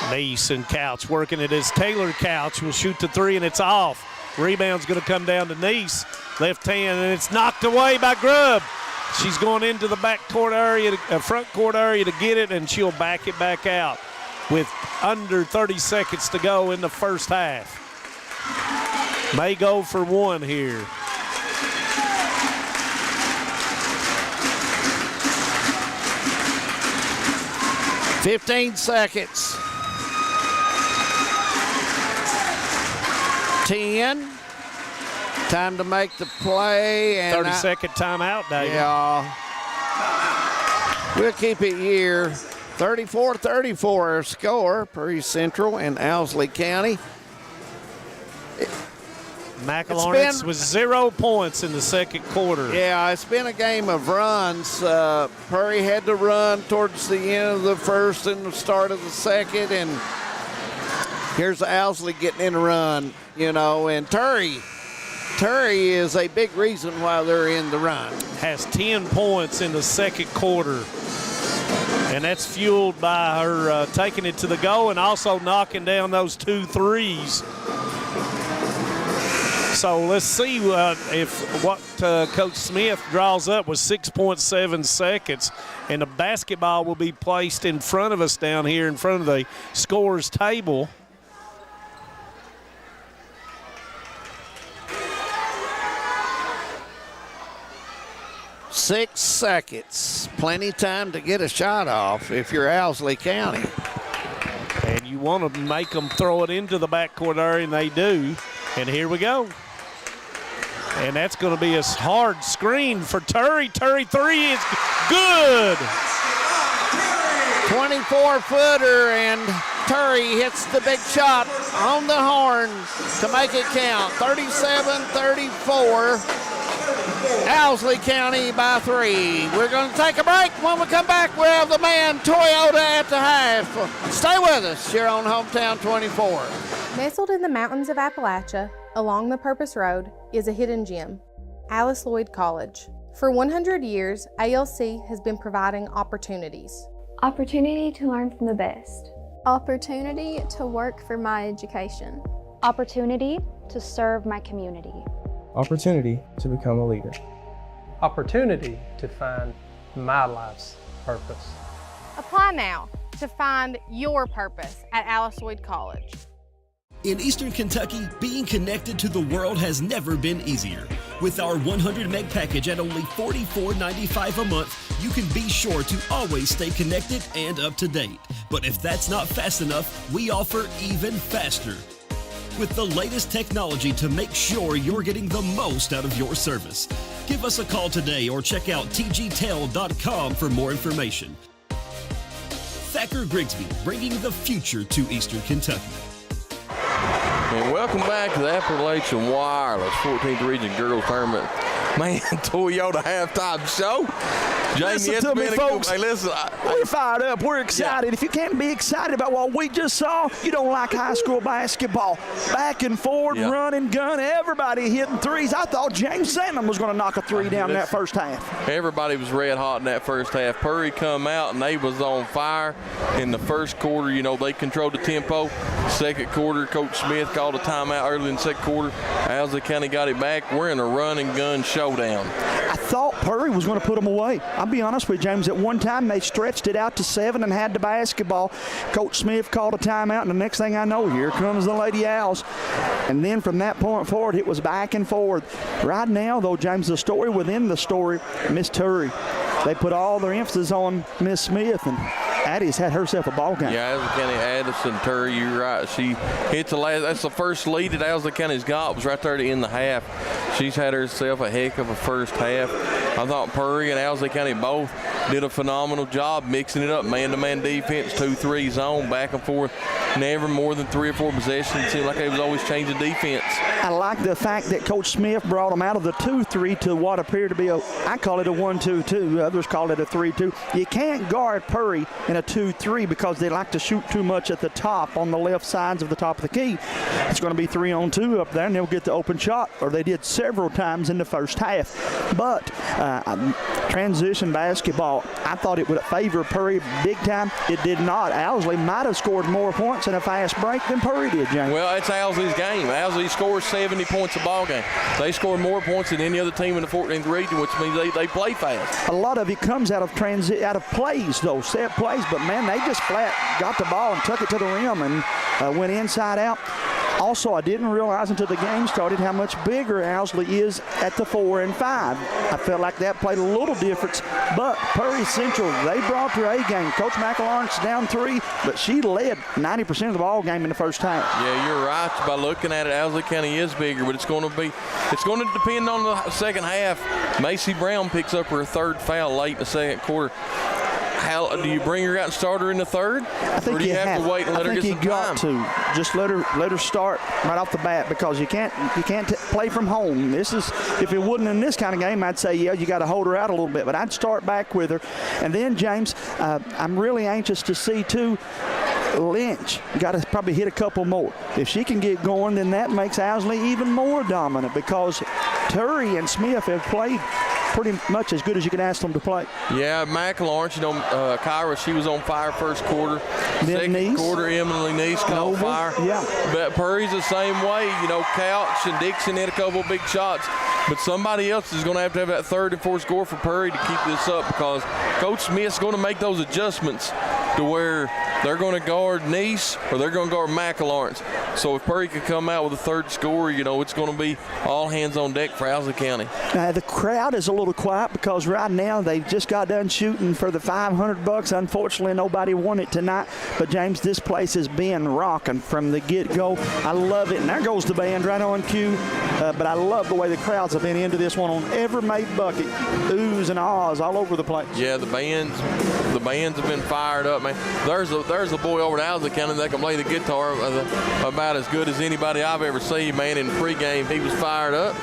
Nice and Couch working it as Taylor Couch will shoot the 3, and it's off. Rebound's going to come down to Nice. Left hand, and it's knocked away by Grubb. She's going into the back court area, front court area to get it, and she'll back it back out with under 30 seconds to go in the first half. May go for 1 here. $15 seconds. 10. Time to make the play. And 30-second timeout, David. Yeah. We'll keep it here. 34-34 our score. Prairie Central and Owsley County. McElawrence with 0 points in the second quarter. Yeah, it's been a game of runs. Purry had to run towards the end of the first and the start of the second, and here's Owsley getting in a run, and Turry is a big reason why they're in the run. Has 10 points in the second quarter. And that's fueled by her taking it to the goal and also knocking down those 2 threes. So let's see if what Coach Smith draws up with 6.7 seconds. And the basketball will be placed in front of us down here in front of the scorer's table. Six seconds. Plenty time to get a shot off if you're Owsley County. And you want to make them throw it into the backcourt area, and they do. And here we go. And that's going to be a hard screen for Turry. Turry three is good. 24-footer, and Turry hits the big shot on the horn to make it count. 37-34. Owsley County by 3. We're going to take a break. When we come back, we'll have the man Toyota at the half. Stay with us here on Hometown 24. Nestled in the mountains of Appalachia, along the Purpose Road, is a hidden gem, Alice Lloyd College. For 100 years, ALC has been providing opportunities. Opportunity to learn from the best. Opportunity to work for my education. Opportunity to serve my community. Opportunity to become a leader. Opportunity to find my life's purpose. Apply now to find your purpose at Alice Lloyd College. In Eastern Kentucky, being connected to the world has never been easier. With our 100 meg package at only $44.95 a month, you can be sure to always stay connected and up to date. But if that's not fast enough, we offer even faster. With the layest technology to make sure you're getting the most out of your service. Give us a call today or check out tgtel.com for more information. Thacker Grigsby, bringing the future to Eastern Kentucky. And welcome back to the Appalachian Wireless 14th Region Girls Tournament. Man, Toyota halftime show. Jamie, Listen to me, folks. Hey, listen, we're fired up. We're excited. Yeah. If you can't be excited about what we just saw, you don't like high school basketball. Back and forward, run and gun, everybody hitting threes. I thought James Santam was going to knock a three down in that first half. Everybody was red hot in that first half. Purry come out, and they was on fire. In the first quarter, they controlled the tempo. Second quarter, Coach Smith called a timeout early in the second quarter. Owsley County got it back. We're in a run and gun showdown. I thought Purry was going to put them away. I'll be honest with you, James. At one time, they stretched it out to 7 and had the basketball. Coach Smith called a timeout, and the next thing I know, here comes the Lady Owls. And then from that point forward, it was back and forth. Right now, though, James, the story within the story, Miss Turry, they put all their emphasis on Miss Smith, and Addie's had herself a ball game. Yeah, Owsley County Addison Turry, you're right. She hit the last. That's the first lead that Owsley County's got, was right there to end the half. She's had herself a heck of a first half. I thought Purry and Owsley County both did a phenomenal job mixing it up. Man-to-man defense, 2-3 zone, back and forth. Never more than 3 or 4 possessions. It seemed like they was always changing defense. I like the fact that Coach Smith brought them out of the 2-3 to what appeared to be I call it a 1-2-2. Others call it a 3-2. You can't guard Purry in a 2-3 because they like to shoot too much at the top on the left sides of the top of the key. It's going to be 3-on-2 up there, and they'll get the open shot, or they did several times in the first half. But transition basketball, I thought it would favor Purry big time. It did not. Owsley might have scored more points in a fast break than Purry did, James. Well, it's Owsley's game. Owsley scores 70 points a ball game. They score more points than any other team in the 14th region, which means they play fast. A lot of it comes out of plays, though, set plays. But, man, they just flat got the ball and took it to the rim and went inside out. Also, I didn't realize until the game started how much bigger Owsley is at the 4 and 5. I felt like that played a little difference. But Purry Central, they brought their A game. Coach McElawrence down 3, but she led 90% of the ball game in the first half. Yeah, you're right. By looking at it, Owsley County is bigger, but it's going to depend on the second half. Macy Brown picks up her 3rd foul late in the second quarter. How do you bring her out and start her in the third? I think or do you have to wait and let her get some time? I think you got to just let her start right off the bat, because you can't play from home. This is, if it wasn't in this kind of game, I'd say yeah, you got to hold her out a little bit, but I'd start back with her. And then James, I'm really anxious to see too. Lynch got to probably hit a couple more. If she can get going, then that makes Owsley even more dominant, because Turry and Smith have played pretty much as good as you can ask them to play. Yeah, McLaurin, Kyra, she was on fire first quarter. Second quarter, Emily Neese caught fire. Yeah. But Purry's the same way. Couch and Dixon hit a couple of big shots. But somebody else is going to have that third and fourth score for Purry to keep this up, because Coach Smith's going to make those adjustments to where they're going to guard Neese or they're going to guard McLaurin. So if Purry could come out with a third score, it's going to be all hands on deck for Owsley County. Now, the crowd is a little quiet because right now they just got done shooting for the $500. Unfortunately, nobody won it tonight. But, James, this place has been rocking from the get-go. I love it. And there goes the band right on cue. But I love the way the crowds have been into this one on every made bucket. Oohs and ahs all over the place. Yeah, the bands have been fired up, man. There's a boy over at Owsley County that can play the guitar about as good as anybody I've ever seen, man. In pregame, he was fired up.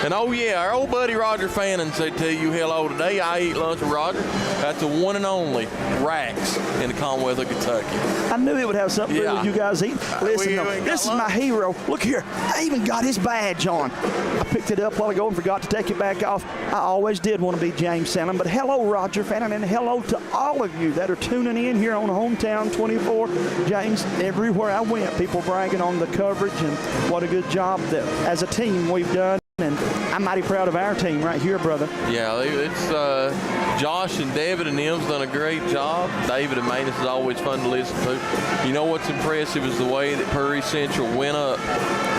And, oh, yeah, our old buddy Roger Fannin said to you hello today. I eat lunch with Roger. That's the one and only Rax in the Commonwealth of Kentucky. I knew it would have something to do with you guys eating. Listen, this is my hero. Look here. I even got his badge on. I picked it up while ago and forgot to take it back off. I always did want to be James Salmon. But hello, Roger Fannin, and hello to all of you that are tuning in here on Hometown 24. James, everywhere I went, people bragging on the coverage and what a good job that as a team we've done. And I'm mighty proud of our team right here, brother. Yeah, it's Josh and David and them's done a great job. David and Manus is always fun to listen to. You know what's impressive is the way that Prairie Central went up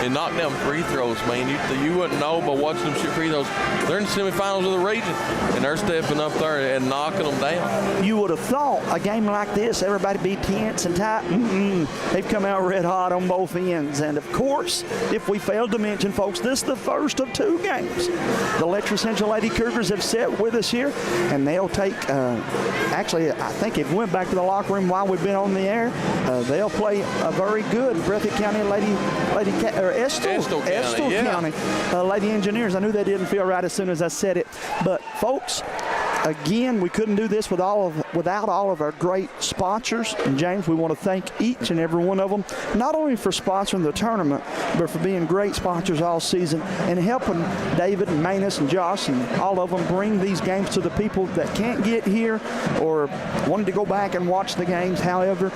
and knocked down free throws, man. You wouldn't know by watching them shoot free throws. They're in the semifinals of the region, and they're stepping up there and knocking them down. You would have thought a game like this, everybody be tense and tight. They've come out red hot on both ends. And, of course, if we failed to mention, folks, this is the first of 2 games. The Letcher Central Lady Cougars have sat with us here, and they'll take, actually, I think if we went back to the locker room while we've been on the air, they'll play a very good Breathitt County Estill County Lady Engineers. I knew they didn't feel right as soon as I said it. But, folks, again, we couldn't do this without all of our great sponsors. And, James, we want to thank each and every one of them, not only for sponsoring the tournament, but for being great sponsors all season and helping David and Manus and Josh and all of them bring these games to the people that can't get here or wanted to go back and watch the games. However,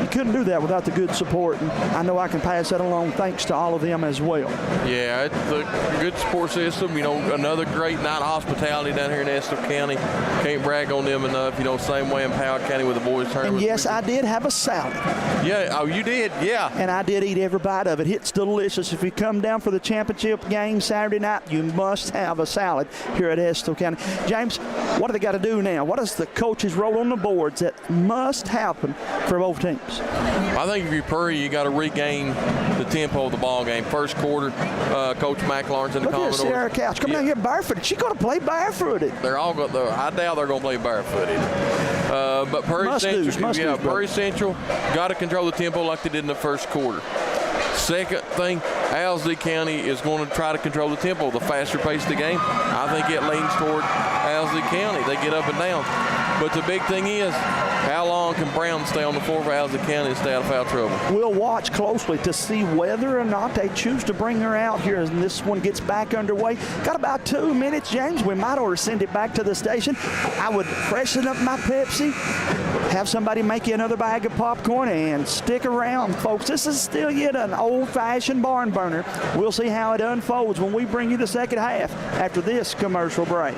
you couldn't do that without the good support. And I know I can pass that along thanks to all of them as well. Yeah, it's a good support system. Another great night of hospitality down here in Estill County. Can't brag on them enough. Same way in Powell County with the boys tournament. And yes, I did have a salad. Yeah, oh, you did, yeah. And I did eat every bite of it. It's delicious. If you come down for the championship game Saturday night, you must have a salad here at Estill County. James, what do they got to do now? What is the coach's role on the boards that must happen for both teams? I think if you're Purry, you got to regain the tempo of the ball game. First quarter, Coach McLaurin's in the Commodore. Look at Sarah Couch coming out here barefooted. She's going to play barefooted. They're all going. I doubt they're going to play barefooted. But Purry Central got to control the tempo like they did in the first quarter. Second thing, Owsley County is going to try to control the tempo. The faster pace of the game, I think it leans toward Owsley County. They get up and down. But the big thing is, how long can Brown stay on the floor for Owsley County and stay out of foul trouble? We'll watch closely to see whether or not they choose to bring her out here as this one gets back underway. Got about 2 minutes, James. We might ought to send it back to the station. I would freshen up my Pepsi, have somebody make you another bag of popcorn, and stick around, folks. This is still yet an old-fashioned barn burner. We'll see how it unfolds when we bring you the second half after this commercial break.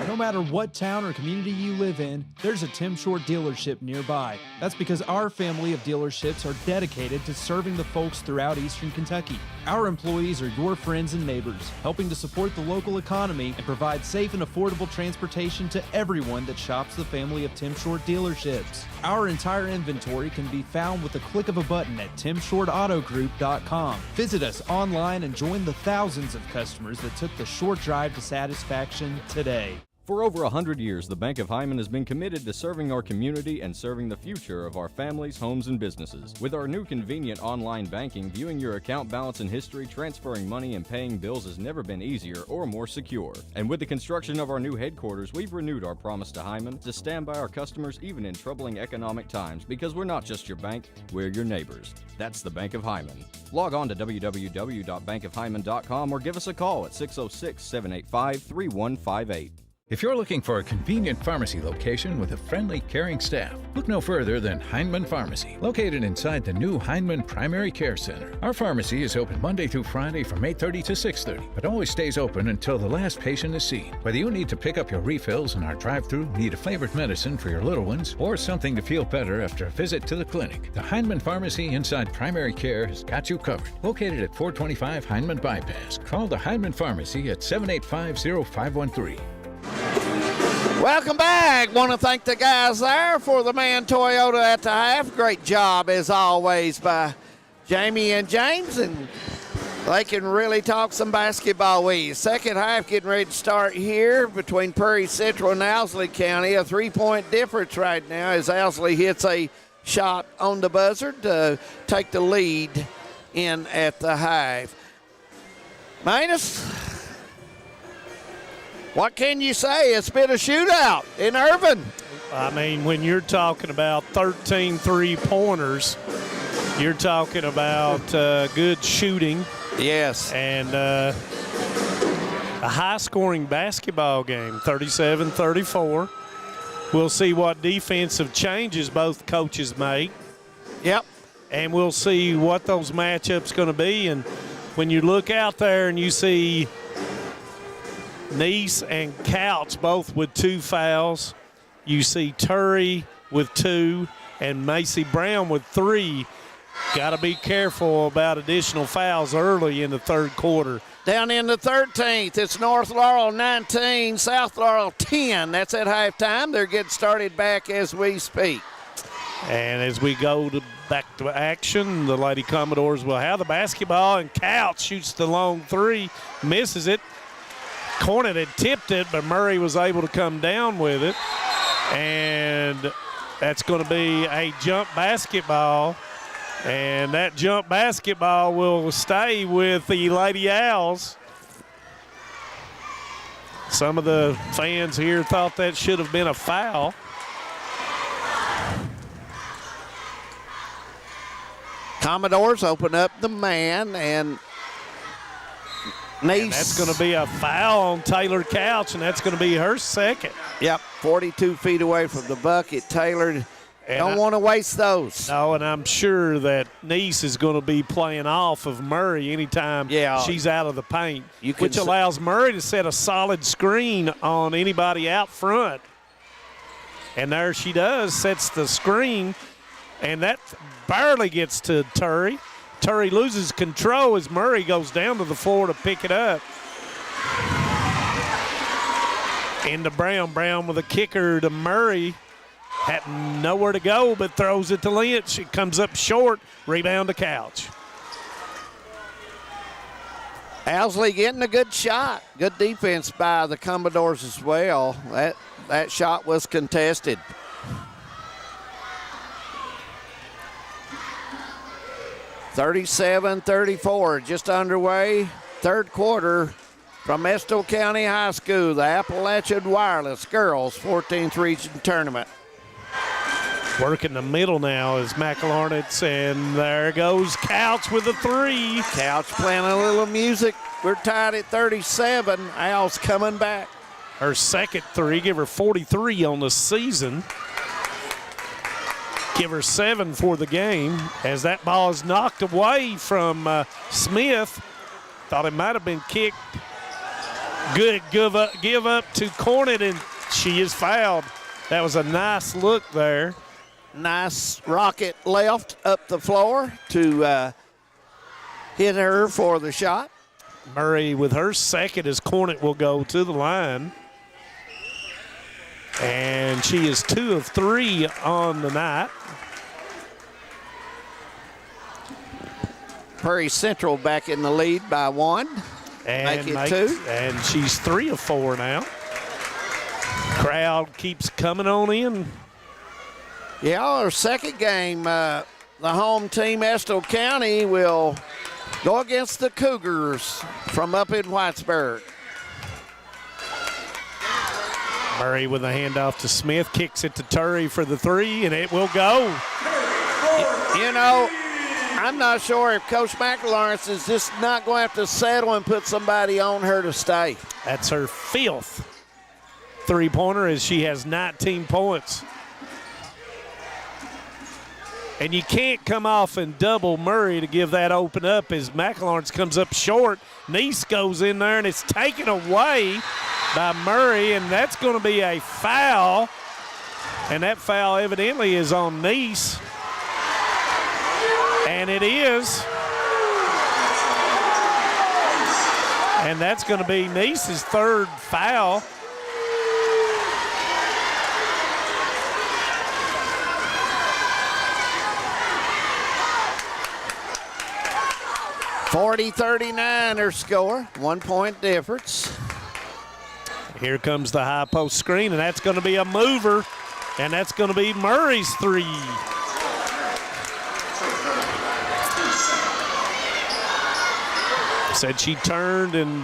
No matter what town or community you live in, there's a Tim Short dealership nearby. That's because our family of dealerships are dedicated to serving the folks throughout Eastern Kentucky. Our employees are your friends and neighbors, helping to support the local economy and provide safe and affordable transportation to everyone that shops the family of Tim Short dealerships. Our entire inventory can be found with the click of a button at timshortautogroup.com. Visit us online and join the thousands of customers that took the short drive to satisfaction today. For over 100 years, the Bank of Hyman has been committed to serving our community and serving the future of our families, homes, and businesses. With our new convenient online banking, viewing your account balance and history, transferring money, and paying bills has never been easier or more secure. And with the construction of our new headquarters, we've renewed our promise to Hyman to stand by our customers even in troubling economic times, because we're not just your bank, we're your neighbors. That's the Bank of Hyman. Log on to www.bankofhyman.com or give us a call at 606-785-3158. If you're looking for a convenient pharmacy location with a friendly, caring staff, look no further than Heinemann Pharmacy, located inside the new Heinemann Primary Care Center. Our pharmacy is open Monday through Friday from 8:30 to 6:30, but always stays open until the last patient is seen. Whether you need to pick up your refills in our drive-thru, need a flavored medicine for your little ones, or something to feel better after a visit to the clinic, the Heinemann Pharmacy inside Primary Care has got you covered. Located at 425 Heinemann Bypass. Call the Heinemann Pharmacy at 785-0513. Welcome back. Want to thank the guys there for the Man Toyota at the half. Great job, as always, by Jamie and James, and they can really talk some basketball with you. Second half getting ready to start here between Prairie Central and Owsley County. A 3-point difference right now as Owsley hits a shot on the buzzer to take the lead in at the half. Manus, what can you say? It's been a shootout in Irvin. I mean, when you're talking about 13 three-pointers, you're talking about good shooting. Yes. And a high-scoring basketball game, 37-34. We'll see what defensive changes both coaches make. Yep. And we'll see what those matchups going to be. And when you look out there and you see Neese and Couch both with 2 fouls. You see Turry with 2 and Macy Brown with 3. Got to be careful about additional fouls early in the third quarter. Down in the 13th, it's North Laurel 19, South Laurel 10. That's at halftime. They're getting started back as we speak. And as we go back to action, the Lady Commodores will have the basketball, and Couch shoots the long 3, misses it. Cornet had tipped it, but Murray was able to come down with it. And that's going to be a jump basketball. And that jump basketball will stay with the Lady Owls. Some of the fans here thought that should have been a foul. Commodores open up the man, and And that's going to be a foul on Taylor Couch, and that's going to be her second. Yep, 42 feet away from the bucket. Taylor don't want to waste those. No, and I'm sure that Neese is going to be playing off of Murray anytime she's out of the paint, which allows Murray to set a solid screen on anybody out front. And there she does, sets the screen, and that barely gets to Turry. Turry loses control as Murray goes down to the floor to pick it up. Into Brown. Brown with a kicker to Murray. Had nowhere to go but throws it to Lynch. It comes up short. Rebound to Couch. Owsley getting a good shot. Good defense by the Commodores as well. That shot was contested. (37-34), just underway. Third quarter from Estill County High School, the Appalachian Wireless Girls 14th Region Tournament. Working the middle now is McElharnitz, and there goes Couch with a 3. Couch playing a little music. We're tied at 37. Owls coming back. Her second 3, give her 43 on the season. Give her 7 for the game as that ball is knocked away from Smith. Thought it might have been kicked. Good give up to Cornet, and she is fouled. That was a nice look there. Nice rocket left up the floor to hit her for the shot. Murray with her second as Cornet will go to the line. And she is 2 of 3 on the night. Prairie Central back in the lead by 1. And make it 2. And she's 3 of 4 now. Crowd keeps coming on in. Yeah, our second game, the home team, Estill County, will go against the Cougars from up in Whitesburg. Murray with a handoff to Smith, kicks it to Turry for the three, and it will go. You know, I'm not sure if Coach McLawrence is just not going to have to settle and put somebody on her to stay. That's her 5th three-pointer as she has 19 points. And you can't come off and double Murray to give that open up as McLawrence comes up short. Nice goes in there, and it's taken away by Murray, and that's going to be a foul. And that foul evidently is on Nice. And it is. And that's going to be Nice's 3rd foul. .40-39 their score, 1 point difference. Here comes the high post screen, and that's going to be a mover, and that's going to be Murray's 3. Said she turned and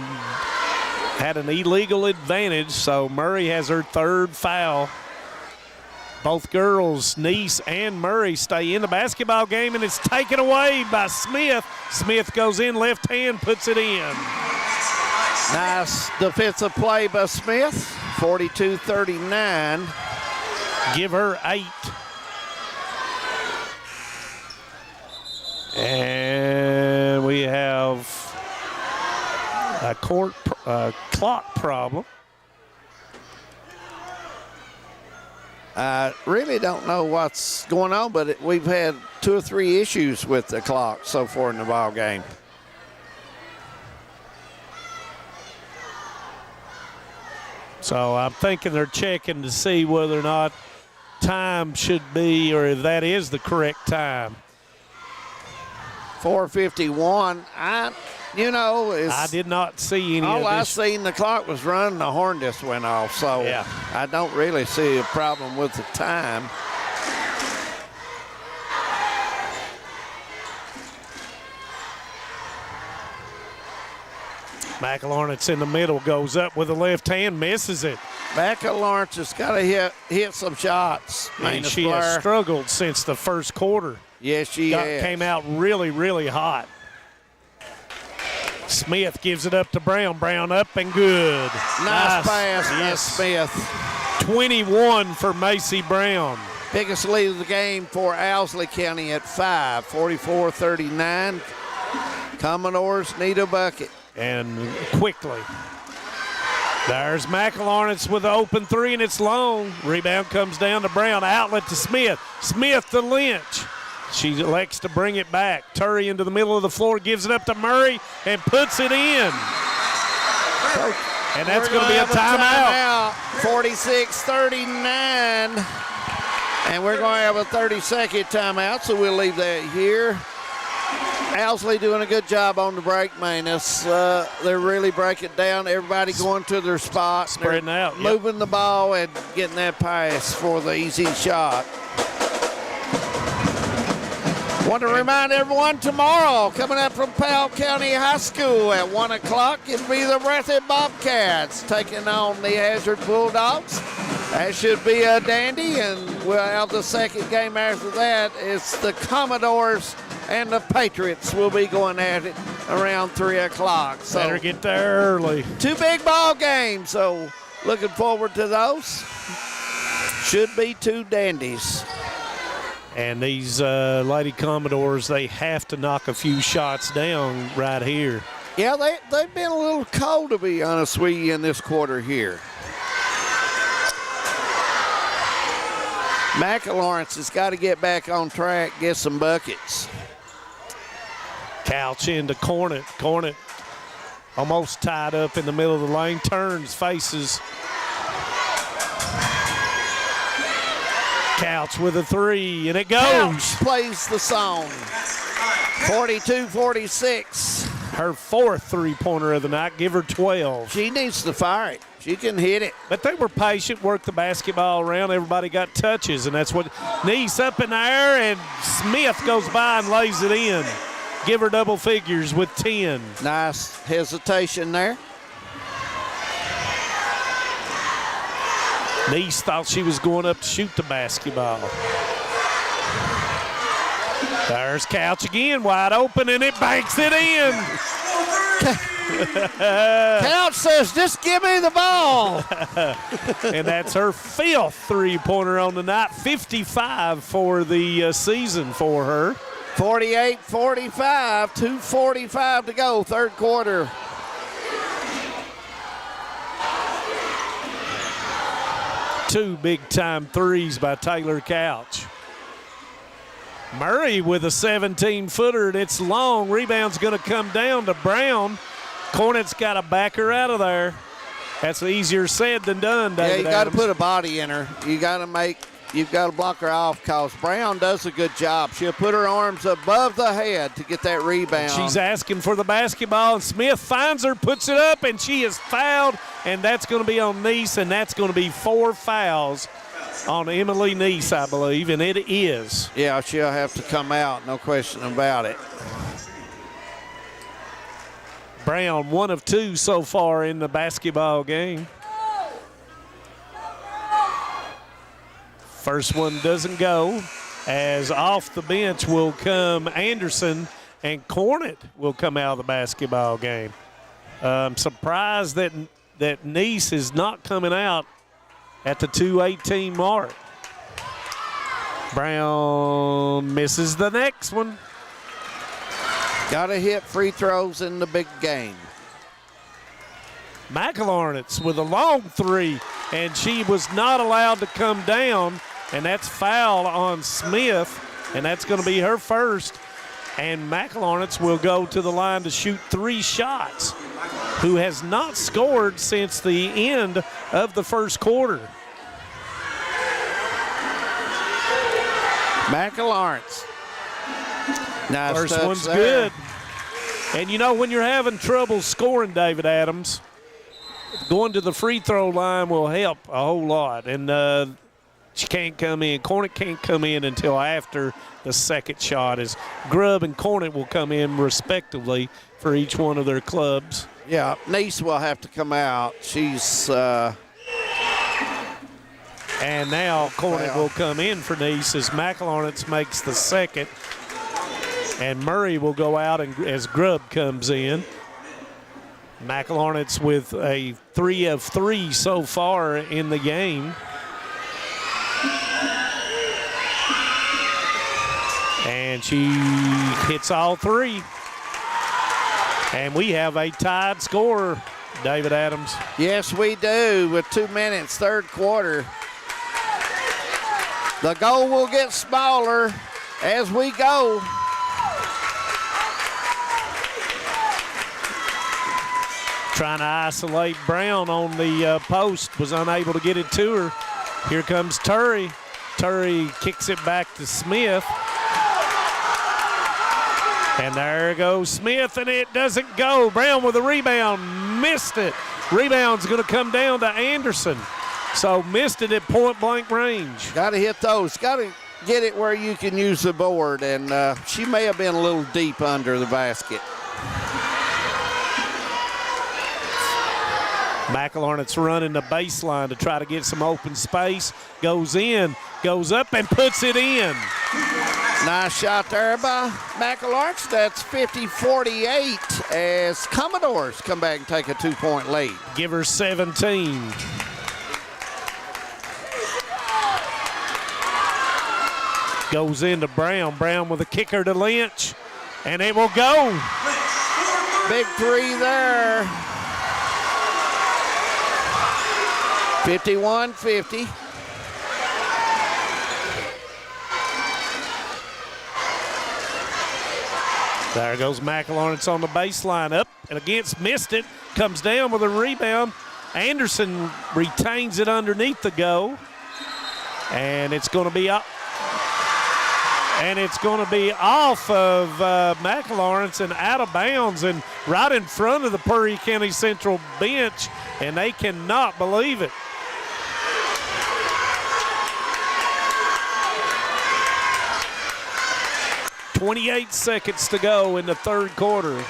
had an illegal advantage, so Murray has her 3rd foul. Both girls, Nice and Murray, stay in the basketball game, and it's taken away by Smith. Smith goes in, left hand, puts it in. Nice defensive play by Smith, 42-39. Give her 8. And we have a clock problem. I really don't know what's going on, but we've had 2 or 3 issues with the clock so far in the ball game. So I'm thinking they're checking to see whether or not time should be, or if that is the correct time. 4:51. I did not see any of this. All I seen, the clock was running, the horn just went off. So yeah. I don't really see a problem with the time. McLawrence in the middle, goes up with the left hand, misses it. McLawrence has got to hit some shots. And she has struggled since the first quarter. Yes, she has. Came out really, really hot. Smith gives it up to Brown. Brown up and good. Nice pass by Smith. 21 for Macy Brown. Biggest lead of the game for Owsley County at 5, 44-39. Commodores need a bucket. And quickly. There's McLawrence with the open 3, and it's long. Rebound comes down to Brown. Outlet to Smith. Smith to Lynch. She elects to bring it back. Turry into the middle of the floor, gives it up to Murray, and puts it in. And that's going to be a timeout. 46-39. And we're going to have a 30-second timeout, so we'll leave that here. Owsley doing a good job on the break, man. They're really breaking down. Everybody going to their spot. Spreading out. Moving the ball and getting that pass for the easy shot. Want to remind everyone, tomorrow, coming up from Powell County High School at 1 o'clock, it'll be the Breathitt Bobcats taking on the Hazard Bulldogs. That should be a dandy, and we'll have the second game after that. It's the Commodores and the Patriots will be going at it around 3 o'clock. So better get there early. 2 big ball games, so looking forward to those. Should be 2 dandies. And these Lady Commodores, they have to knock a few shots down right here. Yeah, they've been a little cold, to be honest with you, in this quarter here. McLawrence has got to get back on track, get some buckets. Couch into Cornett. Cornett almost tied up in the middle of the lane, turns, faces. Couch with a 3, and it goes. Couch plays the song. 42-46. Her 4th three-pointer of the night. Give her 12. She needs to fire it. She can hit it. But they were patient, worked the basketball around. Everybody got touches, and that's what Neese up in the air, and Smith goes by and lays it in. Give her double figures with 10. Nice hesitation there. Neese thought she was going up to shoot the basketball. There's Couch again, wide open, and it banks it in. Couch says, just give me the ball. And that's her 5th three-pointer on the night, 55 for the season for her. 48-45, 2:45 to go, third quarter. Two big-time threes by Taylor Couch. Murray with a 17-footer, and it's long. Rebound's going to come down to Brown. Cornet's got to back her out of there. That's easier said than done, David. Yeah, you got to Adams. put a body in her. You've got to block her off because Brown does a good job. She'll put her arms above the head to get that rebound. She's asking for the basketball, and Smith finds her, puts it up, and she is fouled, and that's going to be on Neese, and that's going to be 4 fouls on Emily Neese, I believe, and it is. Yeah, she'll have to come out, no question about it. Brown, 1 of 2 so far in the basketball game. First one doesn't go, as off the bench will come Anderson, and Cornet will come out of the basketball game. I'm surprised that Neese is not coming out at the 2:18 mark. Brown misses the next one. Got to hit free throws in the big game. McElharnitz with a long 3, and she was not allowed to come down, and that's foul on Smith, and that's going to be her first. And McElharnitz will go to the line to shoot 3 shots, who has not scored since the end of the first quarter. McElharnitz. Nice First touch one's there. good. And you know, when you're having trouble scoring, David Adams, going to the free throw line will help a whole lot. And she can't come in. Cornet can't come in until after the second shot, as Grubb and Cornet will come in respectively for each one of their clubs. Yeah, Neese will have to come out. She's and now Cornet will come in for Neese as McElharnitz makes the second. And Murray will go out as Grubb comes in. McElharnitz with a 3 of 3 so far in the game. And she hits all 3. And we have a tied score, David Adams. Yes, we do, with 2 minutes, third quarter. The goal will get smaller as we go. Trying to isolate Brown on the post, was unable to get it to her. Here comes Turry. Turry kicks it back to Smith. And there goes Smith, and it doesn't go. Brown with a rebound, missed it. Rebound's going to come down to Anderson. So missed it at point-blank range. Got to hit those. Got to get it where you can use the board, and she may have been a little deep under the basket. McElharnitz running the baseline to try to get some open space. Goes in, goes up, and puts it in. Nice shot there by McElharnitz. That's 50-48 as Commodores come back and take a 2-point lead. Give her 17. Goes into Brown. Brown with a kicker to Lynch, and it will go. Big 3 there. 51-50. There goes McElharnitz on the baseline, up and against, missed it, comes down with a rebound. Anderson retains it underneath the goal, and it's going to be up. And it's going to be off of McLaurin and out of bounds and right in front of the Prairie County Central bench, and they cannot believe it. .28 seconds to go in the third quarter.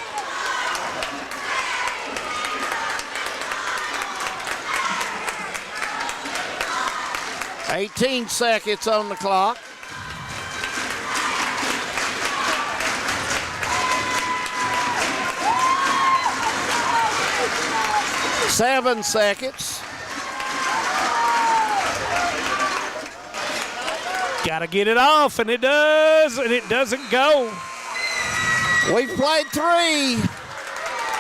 $18 seconds on the clock. Seven seconds. Got to get it off, and it does, and it doesn't go. We've played 3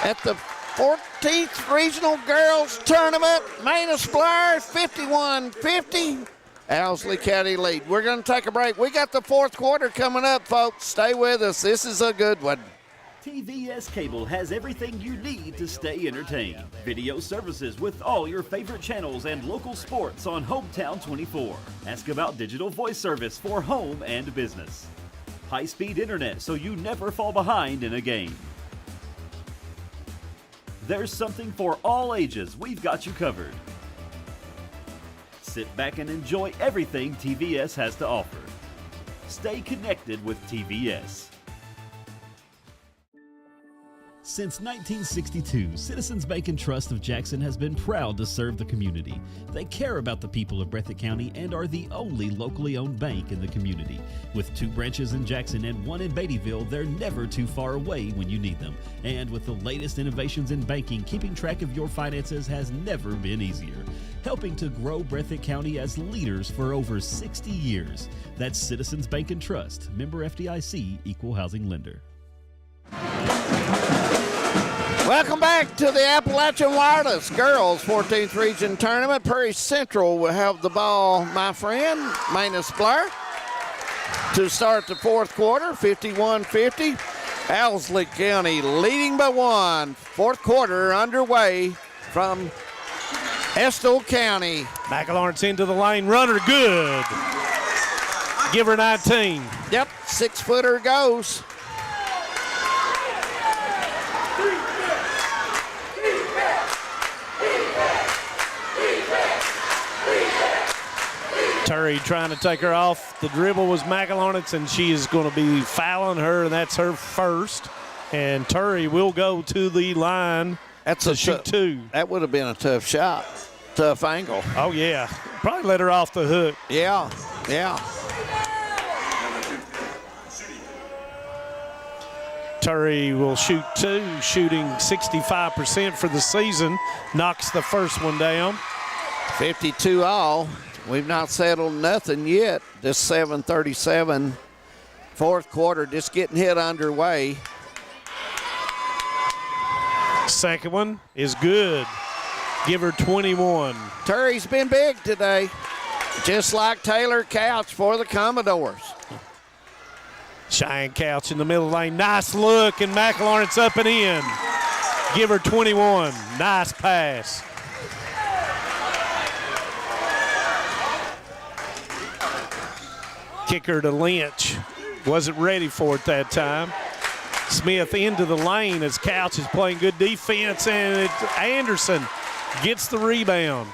at the 14th Regional Girls Tournament. Manus Blair, 51-50. Owsley County lead. We're going to take a break. We got the fourth quarter coming up, folks. Stay with us. This is a good one. TVS Cable has everything you need to stay entertained. Video services with all your favorite channels and local sports on Hometown 24. Ask about digital voice service for home and business. High-speed internet so you never fall behind in a game. There's something for all ages. We've got you covered. Sit back and enjoy everything TVS has to offer. Stay connected with TVS. Since 1962, Citizens Bank and Trust of Jackson has been proud to serve the community. They care about the people of Breathitt County and are the only locally owned bank in the community. With 2 branches in Jackson and 1 in Beattyville, they're never too far away when you need them. And with the latest innovations in banking, keeping track of your finances has never been easier. Helping to grow Breathitt County as leaders for over 60 years. That's Citizens Bank and Trust, member FDIC, equal housing lender. Welcome back to the Appalachian Wireless Girls 14th Region Tournament. Prairie Central will have the ball, my friend, Manus Blair, to start the fourth quarter, 51-50. Owsley County leading by 1. Fourth quarter underway from Estill County. McLaurin's into the lane, runner good. Give her 19. Yep, 6-footer goes. Turry trying to take her off. The dribble was McLaurin, and she is going to be fouling her, and that's her first. And Turry will go to the line to shoot 2. That would have been a tough shot, tough angle. Oh, yeah. Probably let her off the hook. Yeah, yeah. Turry will shoot 2, shooting 65% for the season. Knocks the first one down. 52 all. We've not settled nothing yet. This 7:37 fourth quarter just getting hit underway. Second one is good. Give her 21. Turry's been big today, just like Taylor Couch for the Commodores. Cheyenne Couch in the middle lane. Nice look, and McLaurin's up and in. Give her 21. Nice pass. Kicker to Lynch. Wasn't ready for it that time. Smith into the lane as Couch is playing good defense, and Anderson gets the rebound.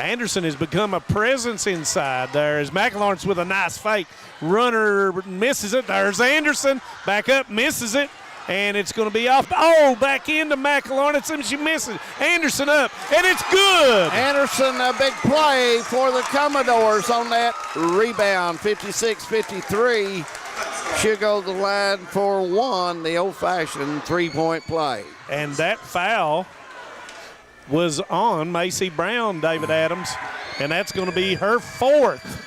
Anderson has become a presence inside there as McLaurin's with a nice fake. Runner misses it. There's Anderson. Back up, misses it. And it's going to be off. Oh, back into McLaurin, and she misses. Anderson up, and it's good. Anderson, a big play for the Commodores on that rebound, 56-53. She'll go to the line for 1, the old-fashioned three-point play. And that foul was on Macy Brown, David Adams, and that's going to be her 4th,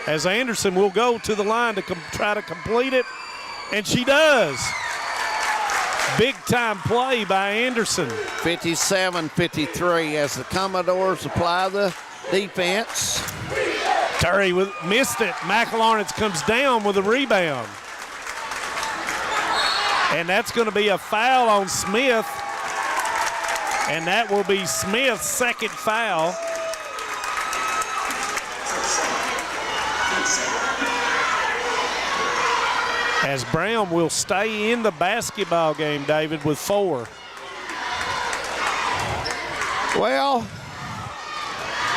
as Anderson will go to the line to try to complete it, and she does. Big-time play by Anderson. 57-53 as the Commodores apply the defense. Turry missed it. McLaurin comes down with a rebound. And that's going to be a foul on Smith. And that will be Smith's second foul. as Brown will stay in the basketball game, David, with 4. Well,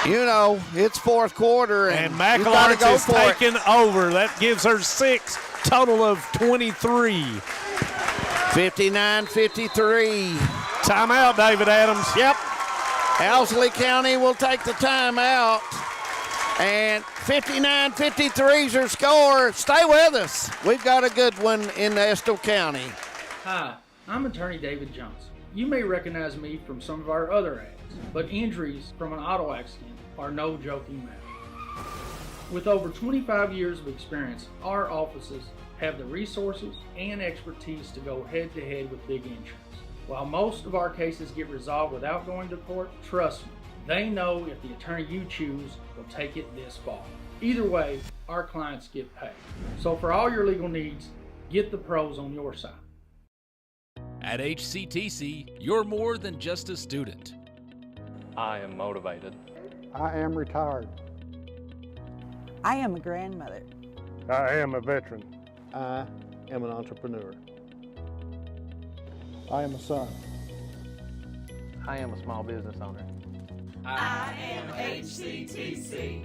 you know, it's fourth quarter, and McElhart's go is for it. taken over. That gives her 6, total of 23. 59-53. Timeout, David Adams. Yep. Owsley County will take the timeout. And 59-53 is your score. Stay with us. We've got a good one in Estill County. Hi, I'm attorney David Johnson. You may recognize me from some of our other ads, but injuries from an auto accident are no joking matter. With over 25 years of experience, our offices have the resources and expertise to go head-to-head with big insurance. While most of our cases get resolved without going to court, trust me, they know if the attorney you choose will take it this far. Either way, our clients get paid. So for all your legal needs, get the pros on your side. At HCTC, you're more than just a student. I am motivated. I am retired. I am a grandmother. I am a veteran. I am an entrepreneur. I am a son. I am a small business owner. I am HCTC.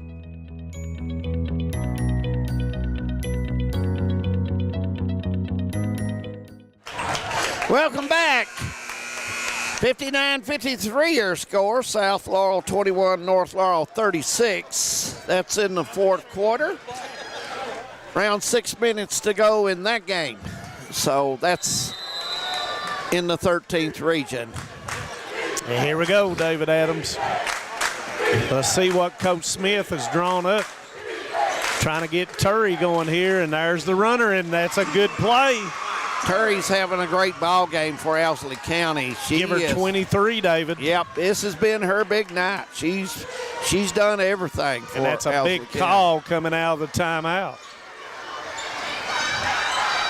Welcome back. 59-53 your score. South Laurel 21, North Laurel 36. That's in the fourth quarter. Around 6 minutes to go in that game. So that's in the 13th region. And here we go, David Adams. Let's see what Coach Smith has drawn up. Trying to get Turry going here, and there's the runner, and that's a good play. Turry's having a great ball game for Owsley County. Give her 23, David. Yep, this has been her big night. She's done everything for And that's a Owsley big County. call coming out of the timeout.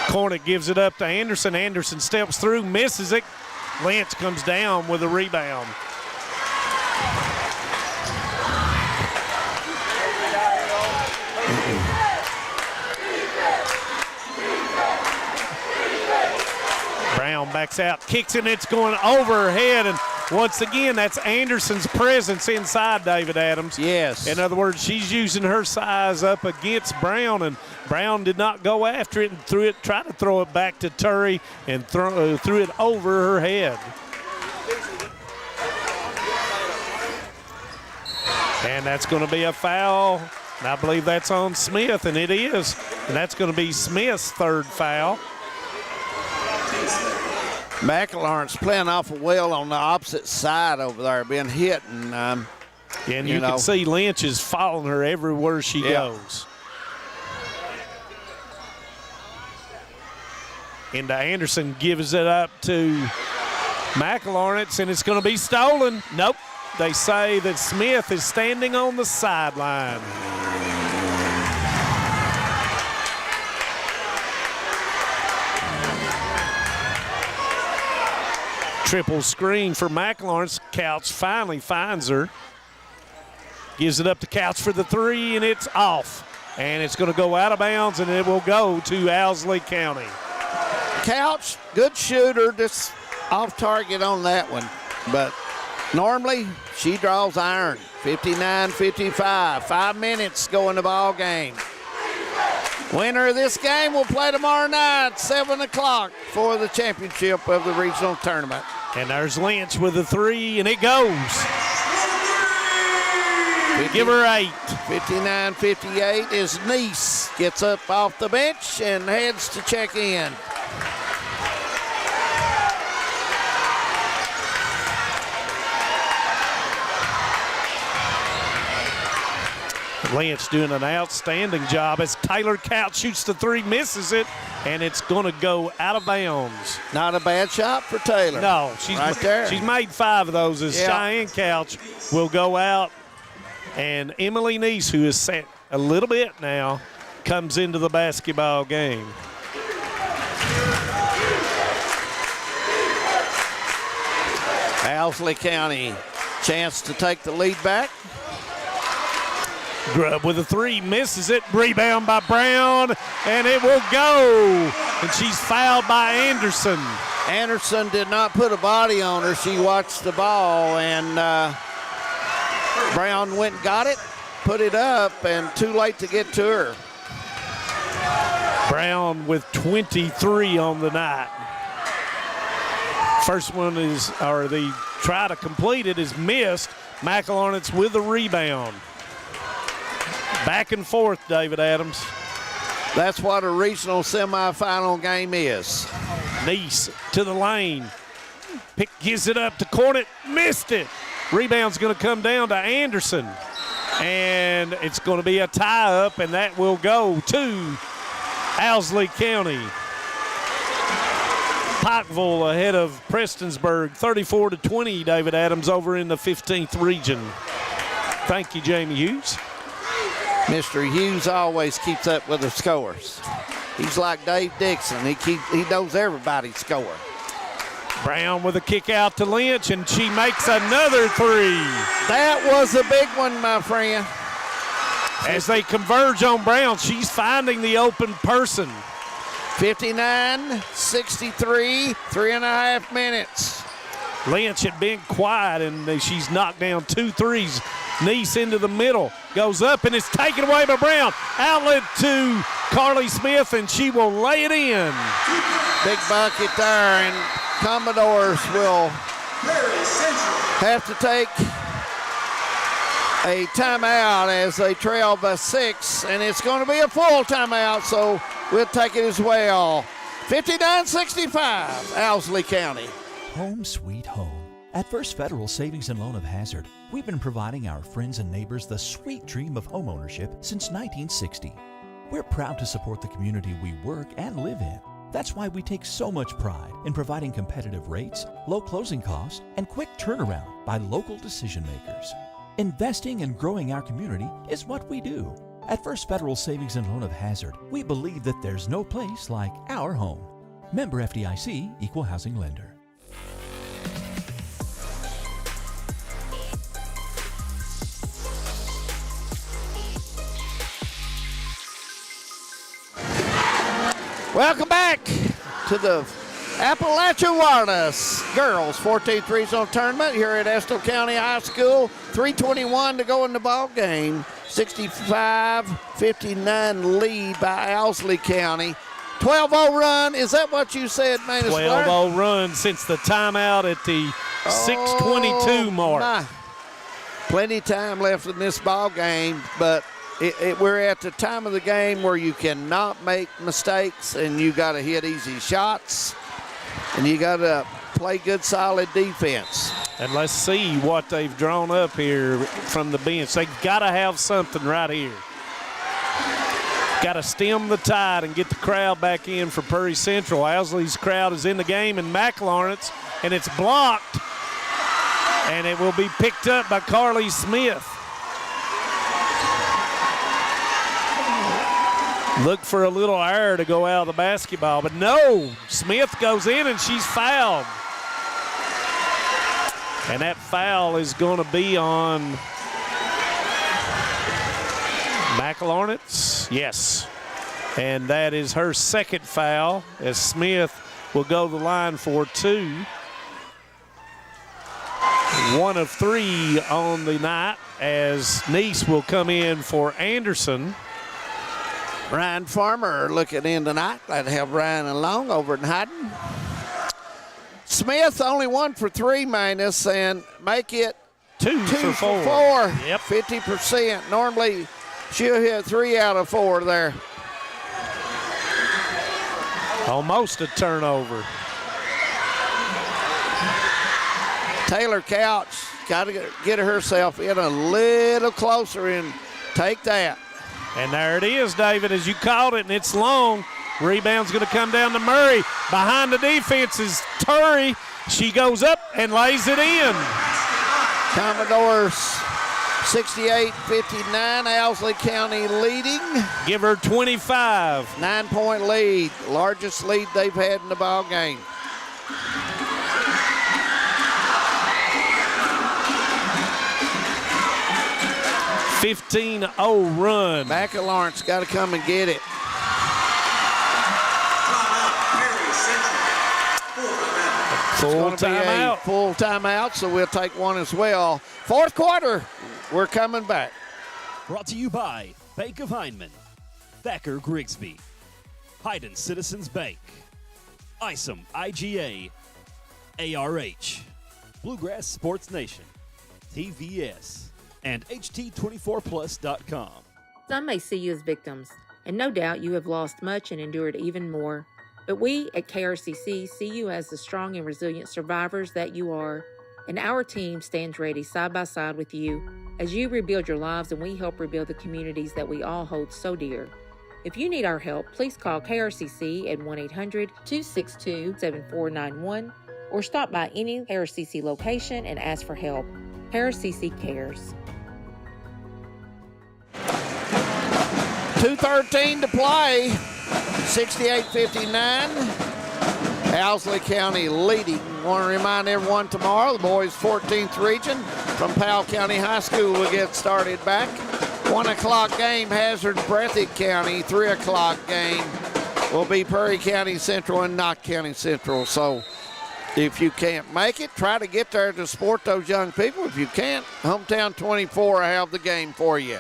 Cornick gives it up to Anderson. Anderson steps through, misses it. Lynch comes down with a rebound. Brown backs out, kicks it, and it's going over her head. And once again, that's Anderson's presence inside, David Adams. Yes. In other words, she's using her size up against Brown, and Brown did not go after it and tried to throw it back to Turry and threw it over her head. And that's going to be a foul. And I believe that's on Smith, and it is. And that's going to be Smith's third foul. McElhart's playing awful well on the opposite side over there, being hit. And you can see Lynch is following her everywhere she goes. And Anderson gives it up to McElhart's, and it's going to be stolen. Nope. They say that Smith is standing on the sideline. Triple screen for McElhart's. Couch finally finds her. Gives it up to Couch for the three, and it's off. And it's going to go out of bounds, and it will go to Owsley County. Couch, good shooter, just off target on that one. But normally, she draws iron. 59-55. 5 minutes go in the ball game. Winner of this game will play tomorrow night, 7 o'clock, for the championship of the regional tournament. And there's Lynch with the three, and it goes. Give her 8. 59-58 is Nice. Gets up off the bench and heads to check in. Lynch doing an outstanding job as Taylor Couch shoots the three, misses it, and it's going to go out of bounds. Not a bad shot for Taylor. No, she's made 5 of those as Cheyenne Couch will go out. And Emily Neese, who is set a little bit now, comes into the basketball game. Owsley County, chance to take the lead back. Grubb with a three, misses it. Rebound by Brown, and it will go and she's fouled by Anderson. Anderson did not put a body on her. She watched the ball, and Brown went and got it, put it up, and too late to get to her. Brown with 23 on the night. First one is, or the try to complete it is missed. McElharnitz with the rebound. Back and forth, David Adams. That's what a regional semifinal game is. Nice to the lane. Pick gives it up to Cornett, missed it. Rebound's going to come down to Anderson. And it's going to be a tie-up, and that will go to Owsley County. Pikeville ahead of Prestonsburg, 34-20, David Adams over in the 15th region. Thank you, Jamie Hughes. Mr. Hughes always keeps up with the scores. He's like Dave Dixon. He knows everybody's score. Brown with a kick out to Lynch, and she makes another three. That was a big one, my friend. As they converge on Brown, she's finding the open person. 59-63, 3.5 minutes. Lynch had been quiet, and she's knocked down 2 threes. Nice into the middle, goes up, and it's taken away by Brown. Outlet to Carly Smith, and she will lay it in. Big bucket there, and Commodores will have to take a timeout as they trail by 6, and it's going to be a full timeout, so we'll take it as well. 59-65, Owsley County. Home sweet home. At First Federal Savings and Loan of Hazard, we've been providing our friends and neighbors the sweet dream of homeownership since 1960. We're proud to support the community we work and live in. That's why we take so much pride in providing competitive rates, low closing costs, and quick turnaround by local decision makers. Investing and growing our community is what we do. At First Federal Savings and Loan of Hazard, we believe that there's no place like our home. Member FDIC, Equal Housing Lender. Welcome back to the Appalachian Wireless Girls 14th Regional Tournament here at Estill County High School. 3:21 to go in the ball game. 65-59 lead by Owsley County. 12-0 run. Is that what you said, Manus? 12-0 run since the timeout at the 6:22 mark. My. Plenty of time left in this ball game, but we're at the time of the game where you cannot make mistakes, and you got to hit easy shots, and you got to play good, solid defense. And let's see what they've drawn up here from the bench. They've got to have something right here. Got to stem the tide and get the crowd back in for Prairie Central. Owsley's crowd is in the game, and McElharnitz, and it's blocked, and it will be picked up by Carly Smith. Look for a little air to go out of the basketball, but no, Smith goes in and she's fouled. And that foul is going to be on McElharnitz. Yes. And that is her second foul as Smith will go to the line for 2. 1 of 3 on the night as Nice will come in for Anderson. Ryan Farmer looking in tonight. Glad to have Ryan along over in Hyden. Smith only 1 for 3, Manus, and make it 2 for 4. Yep. 50%. Normally she'll hit 3 out of 4 there. Almost a turnover. Taylor Couch got to get herself in a little closer and take that. And there it is, David, as you called it, and it's long. Rebound's going to come down to Murray. Behind the defense is Turry. She goes up and lays it in. Commodores 68-59, Owsley County leading. Give her 25. 9-point lead, largest lead they've had in the ball game. A 15-0 run. McElharnitz got to come and get it. Full timeout. Full timeout, so we'll take one as well. Fourth quarter, we're coming back. Brought to you by Bank of Hindman, Thacker Grigsby, Hayden Citizens Bank, ISOM IGA, ARH, Bluegrass Sports Nation, TVS, and HT24plus.com. Some may see you as victims, and no doubt you have lost much and endured even more. But we at KRCC see you as the strong and resilient survivors that you are, and our team stands ready side by side with you as you rebuild your lives and we help rebuild the communities that we all hold so dear. If you need our help, please call KRCC at 1-800-262-7491 or stop by any KRCC location and ask for help. KRCC cares. 2:13 to play, 68-59. Owsley County leading. Want to remind everyone tomorrow, the boys' 14th region from Powell County High School will get started back. 1 o'clock game, Hazard-Breathitt County. 3 o'clock game will be Perry County Central and Knott County Central. So if you can't make it, try to get there to support those young people. If you can't, Hometown 24 will have the game for you.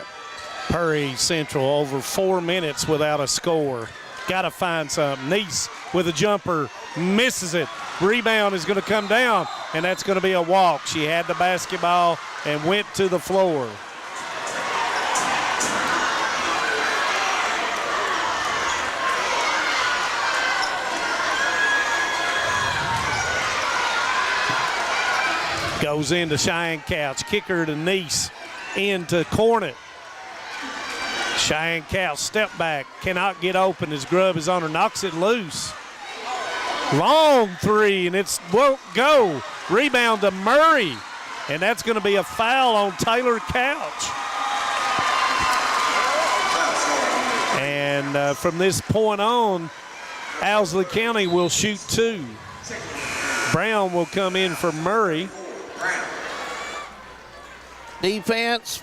Perry Central over 4 minutes without a score. Got to find something. Neese with a jumper, misses it. Rebound is going to come down, and that's going to be a walk. She had the basketball and went to the floor. Goes into Cheyenne Couch. Kicker to Neese. Into Cornet. Cheyenne Couch, step back, cannot get open. His grub is on her, knocks it loose. Long three, and it won't go. Rebound to Murray, and that's going to be a foul on Taylor Couch. And from this point on, Owsley County will shoot 2. Brown will come in for Murray. Defense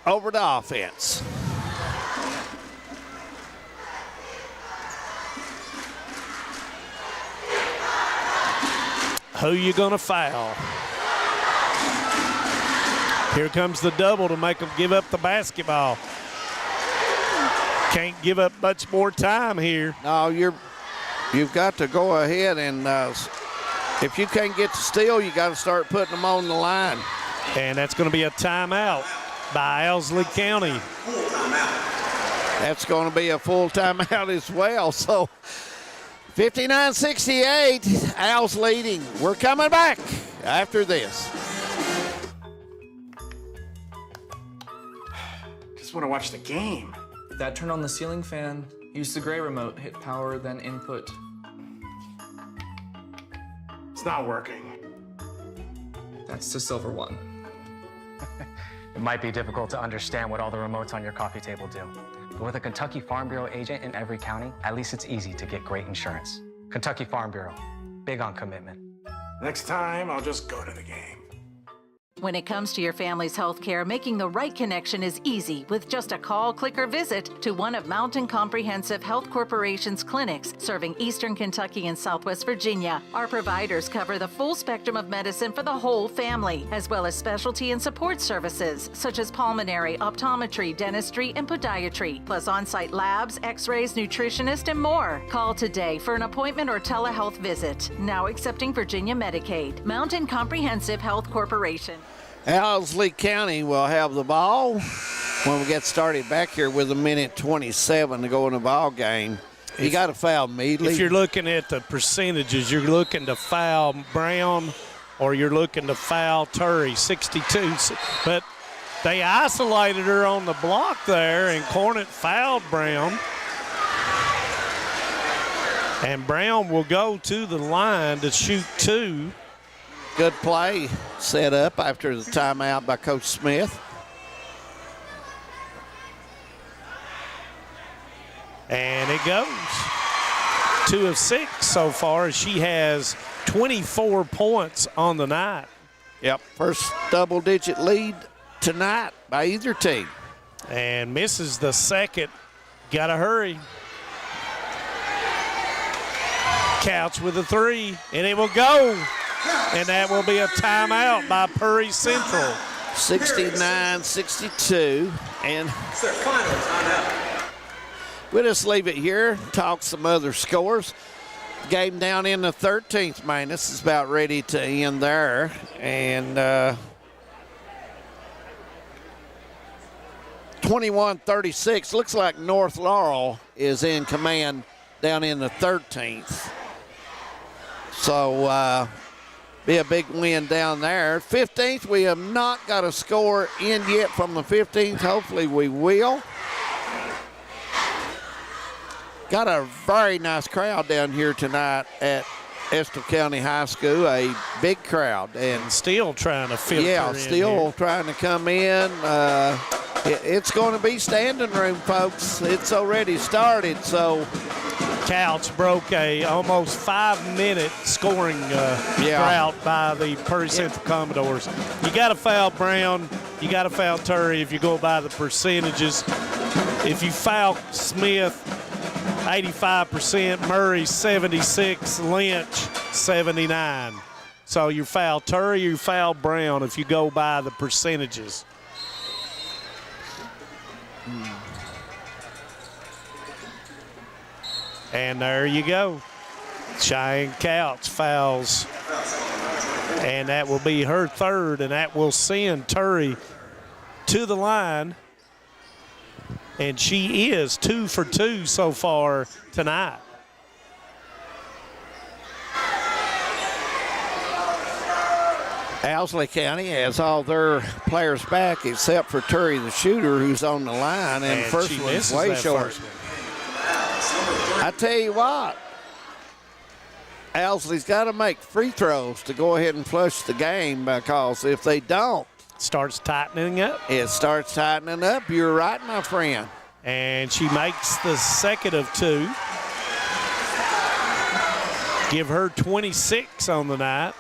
over the offense. Who you gonna foul? Here comes the double to make them give up the basketball. Can't give up much more time here. No, you've got to go ahead and if you can't get the steal, you got to start putting them on the line. And that's going to be a timeout by Owsley County. That's going to be a full timeout as well. So 59-68, Owls leading. We're coming back after this. Just want to watch the game. That turned on the ceiling fan. Use the gray remote. Hit power, then input. It's not working. That's the silver one. It might be difficult to understand what all the remotes on your coffee table do. But with a Kentucky Farm Bureau agent in every county, at least it's easy to get great insurance. Kentucky Farm Bureau, big on commitment. Next time, I'll just go to the game. When it comes to your family's health care, making the right connection is easy with just a call, click, or visit to one of Mountain Comprehensive Health Corporation's clinics serving Eastern Kentucky and Southwest Virginia. Our providers cover the full spectrum of medicine for the whole family, as well as specialty and support services such as pulmonary, optometry, dentistry, and podiatry, plus on-site labs, x-rays, nutritionist, and more. Call today for an appointment or telehealth visit. Now accepting Virginia Medicaid. Mountain Comprehensive Health Corporation. Owsley County will have the ball when we get started back here with 1:27 to go in the ball game. You got to foul immediately. If you're looking at the percentages, you're looking to foul Brown or you're looking to foul Turry, 62. But they isolated her on the block there, and Cornet fouled Brown. And Brown will go to the line to shoot 2. Good play set up after the timeout by Coach Smith. And it goes. 2 of 6 so far. She has 24 points on the night. Yep, first double-digit lead tonight by either team. And misses the second. Got to hurry. Couch with a 3, and it will go. and that will be a timeout by Purry Central. 69-62, and we'll just leave it here, talk some other scores. Game down in the 13th, man. This is about ready to end there, and 21-36. Looks like North Laurel is in command down in the 13th. So, be a big win down there. 15th, we have not got a score in yet from the 15th. Hopefully we will. Got a very nice crowd down here tonight at Estill County High School, a big crowd. And still trying to filter in still here. Trying to come in. It's going to be standing room, folks. It's already started, so. Couch broke a almost 5-minute scoring drought by the Purry Central Commodores. You got to foul Brown, you got to foul Turry if you go by the percentages. If you foul Smith, 85%, Murray 76, Lynch 79. So you foul Turry, you foul Brown if you go by the percentages. And there you go. Cheyenne Couch fouls. And that will be her third, and that will send Turry to the line. And she is 2 for 2 so far tonight. Owsley County has all their players back except for Turry the shooter, who's on the line, and first one's way short. I tell you what, Owsley's got to make free throws to go ahead and flush the game, because if they don't, starts tightening up. It starts tightening up. You're right, my friend. And she makes the second of 2. Give her 26 on the night.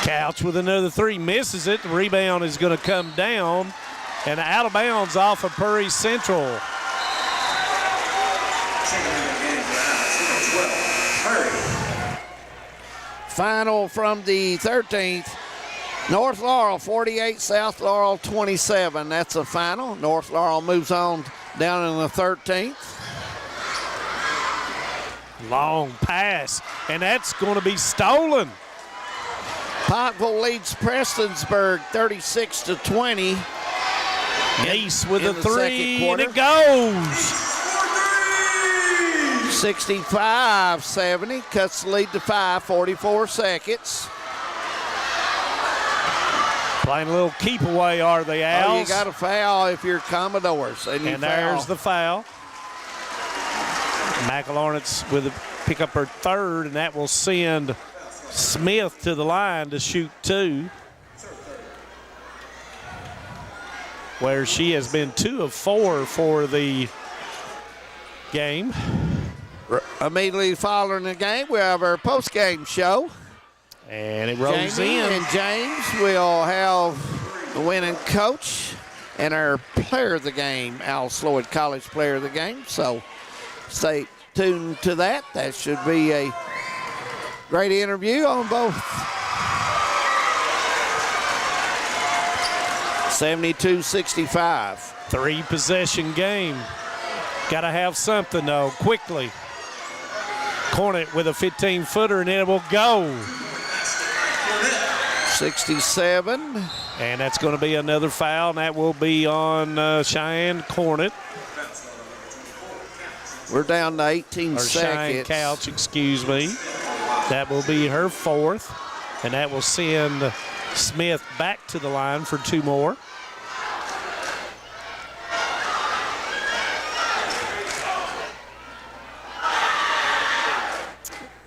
Couch with another 3, misses it. The rebound is going to come down and out of bounds off of Purry Central. Final from the 13th. North Laurel 48, South Laurel 27. That's a final. North Laurel moves on down in the 13th. Long pass, and that's going to be stolen. Pikeville leads Prestonsburg 36-20. Ace with a 3, and it goes. 65-70, cuts the lead to 5, 44 seconds. Playing a little keep away, are they, Owls? Oh, you got to foul if you're Commodores. And there's the foul. McElornitz with pick up her third, and that will send Smith to the line to shoot 2. Where she has been 2 of 4 for the game. Immediately following the game, we have our post-game show. And it rolls Jamie in. And James will have the winning coach and our player of the game, Al Sloyd College player of the game. So stay tuned to that. That should be a great interview on both. 72-65. 3-possession game. Got to have something, though, quickly. Cornet with a 15-footer, and it will go. 67. And that's going to be another foul, and that will be on Cheyenne Cornet. We're down to 18 seconds. Cheyenne Couch, excuse me. That will be her 4th, and that will send Smith back to the line for 2 more.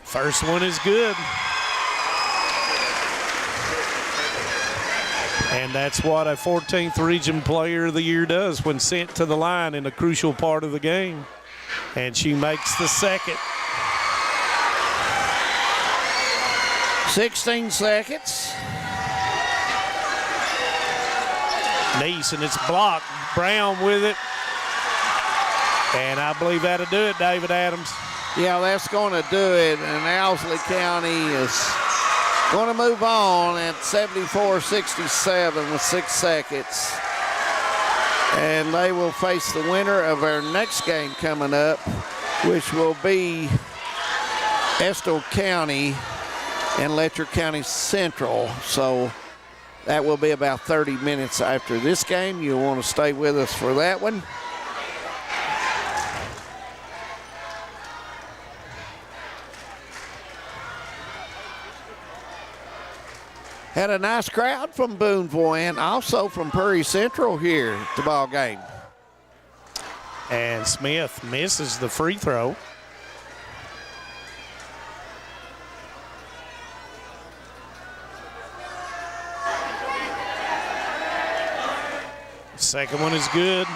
First one is good. And that's what a 14th Region Player of the Year does when sent to the line in a crucial part of the game. And she makes the second. 16 seconds. Neese, and it's blocked. Brown with it. And I believe that'll do it, David Adams. Yeah, that's going to do it. And Owsley County is going to move on at 74-67 with 6 seconds. And they will face the winner of our next game coming up, which will be Estill County and Letcher County Central. So that will be about 30 minutes after this game. You'll want to stay with us for that one. Had a nice crowd from Booneville and also from Prairie Central here at the ball game. And Smith misses the free throw. Second one is good.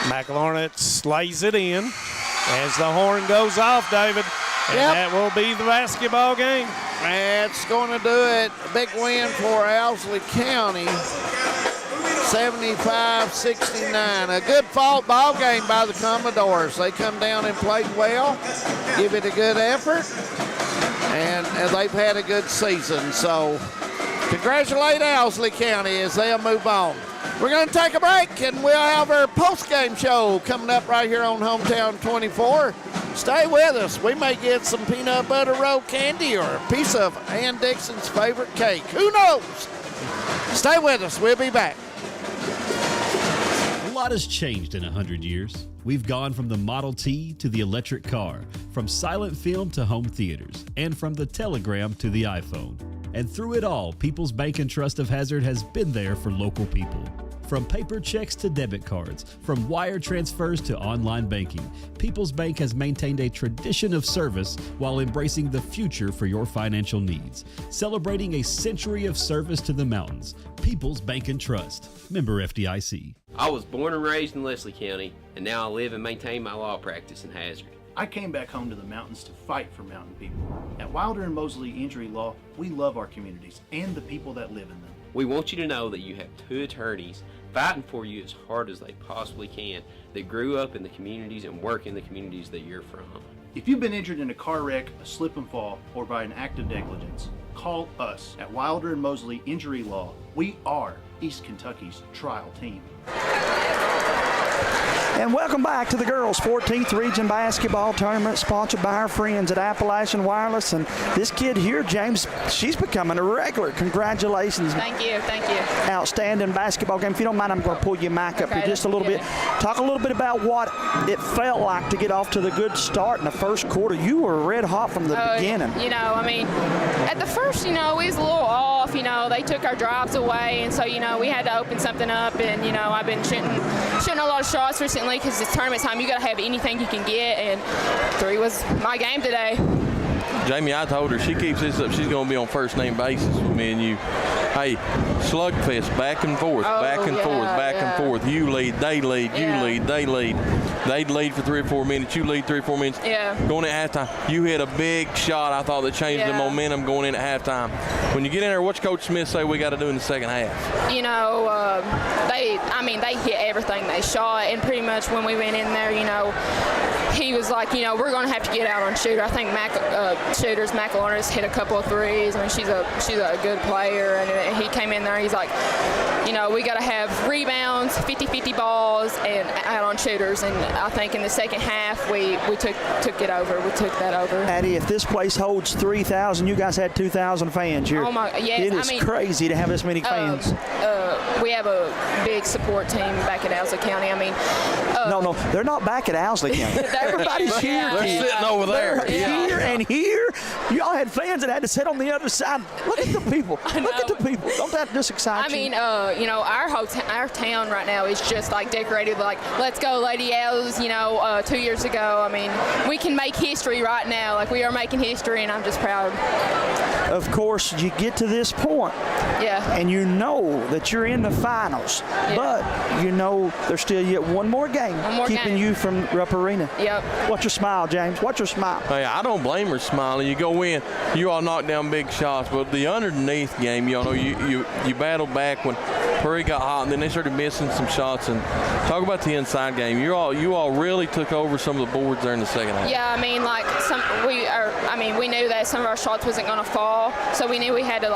McLaurin lays it in as the horn goes off, David. And that will be the basketball game. That's going to do it. A big win for Owsley County, 75-69. A good fall ball game by the Commodores. They come down and played well, give it a good effort, and they've had a good season. So congratulate Owsley County as they'll move on. We're going to take a break, and we'll have our post-game show coming up right here on Hometown 24. Stay with us. We may get some peanut butter roll candy or a piece of Ann Dixon's favorite cake. Who knows? Stay with us. We'll be back. A lot has changed in 100 years. We've gone from the Model T to the electric car, from silent film to home theaters, and from the telegram to the iPhone. And through it all, People's Bank and Trust of Hazard has been there for local people. From paper checks to debit cards, from wire transfers to online banking, People's Bank has maintained a tradition of service while embracing the future for your financial needs. Celebrating a century of service to the mountains. People's Bank and Trust. Member FDIC. I was born and raised in Leslie County, and now I live and maintain my law practice in Hazard. I came back home to the mountains to fight for mountain people. At Wilder and Mosley Injury Law, we love our communities and the people that live in them. We want you to know that you have 2 attorneys fighting for you as hard as they possibly can that grew up in the communities and work in the communities that you're from. If you've been injured in a car wreck, a slip and fall, or by an act of negligence, call us at Wilder and Mosley Injury Law. We are East Kentucky's trial team. And welcome back to the girls' 14th Region Basketball Tournament, sponsored by our friends at Appalachian Wireless. And this kid here, James, she's becoming a regular. Congratulations. Thank you, thank you. Outstanding basketball game. If you don't mind, I'm going to pull your mic up here just a little bit. Talk a little bit about what it felt like to get off to the good start in the first quarter. You were red hot from the beginning. You know, I mean, at the first, you know, we was a little off. You know, they took our drives away, and so, you know, we had to open something up. And, you know, I've been shooting a lot of shots recently because it's tournament time. You got to have anything you can get, and 3 was my game today. Jamie, I told her she keeps this up, she's going to be on first name basis with me and you. Hey, slugfest, back and forth, back and forth. You lead, they lead, you lead, they lead. They'd lead for 3 or 4 minutes. You lead 3 or 4 minutes. Yeah. Going at halftime, you hit a big shot. I thought that changed the momentum going in at halftime. When you get in there, what's Coach Smith say we got to do in the second half? You know, they hit everything they shot, and pretty much when we went in there, you know, he was like, you know, we're going to have to get out on shooter. I think McLaurin hit a couple of threes. I mean, she's a good player, and he came in there. He's like, you know, we got to have rebounds, 50-50 balls, and out on shooters. And I think in the second half we took it over. We took that over. Addie, if this place holds 3,000, you guys had 2,000 fans here. Oh my, yes. It is crazy to have this many fans. We have a big support team back at Owsley County. I mean, no, they're not back at Owsley County. Everybody's here. They're sitting over there. Here and here. Y'all had fans that had to sit on the other side. Look at the people. Look at the people. Don't that just excite you? I mean, our town right now is just like decorated like let's go Lady L's, 2 years ago. I mean, we can make history right now. Like we are making history, and I'm just proud. Of course, you get to this point, and you know that you're in the finals, but you know there's still yet one more game keeping you from Rupp Arena. Yep. What's your smile, James? What's your smile? Hey, I don't blame her smiling. You go in, you all knock down big shots, but the underneath game, you battled back when Prairie got hot, and then they started missing some shots. And talk about the inside game. You all really took over some of the boards there in the second half. Yeah, I mean, we knew that some of our shots wasn't going to fall, so we knew we had to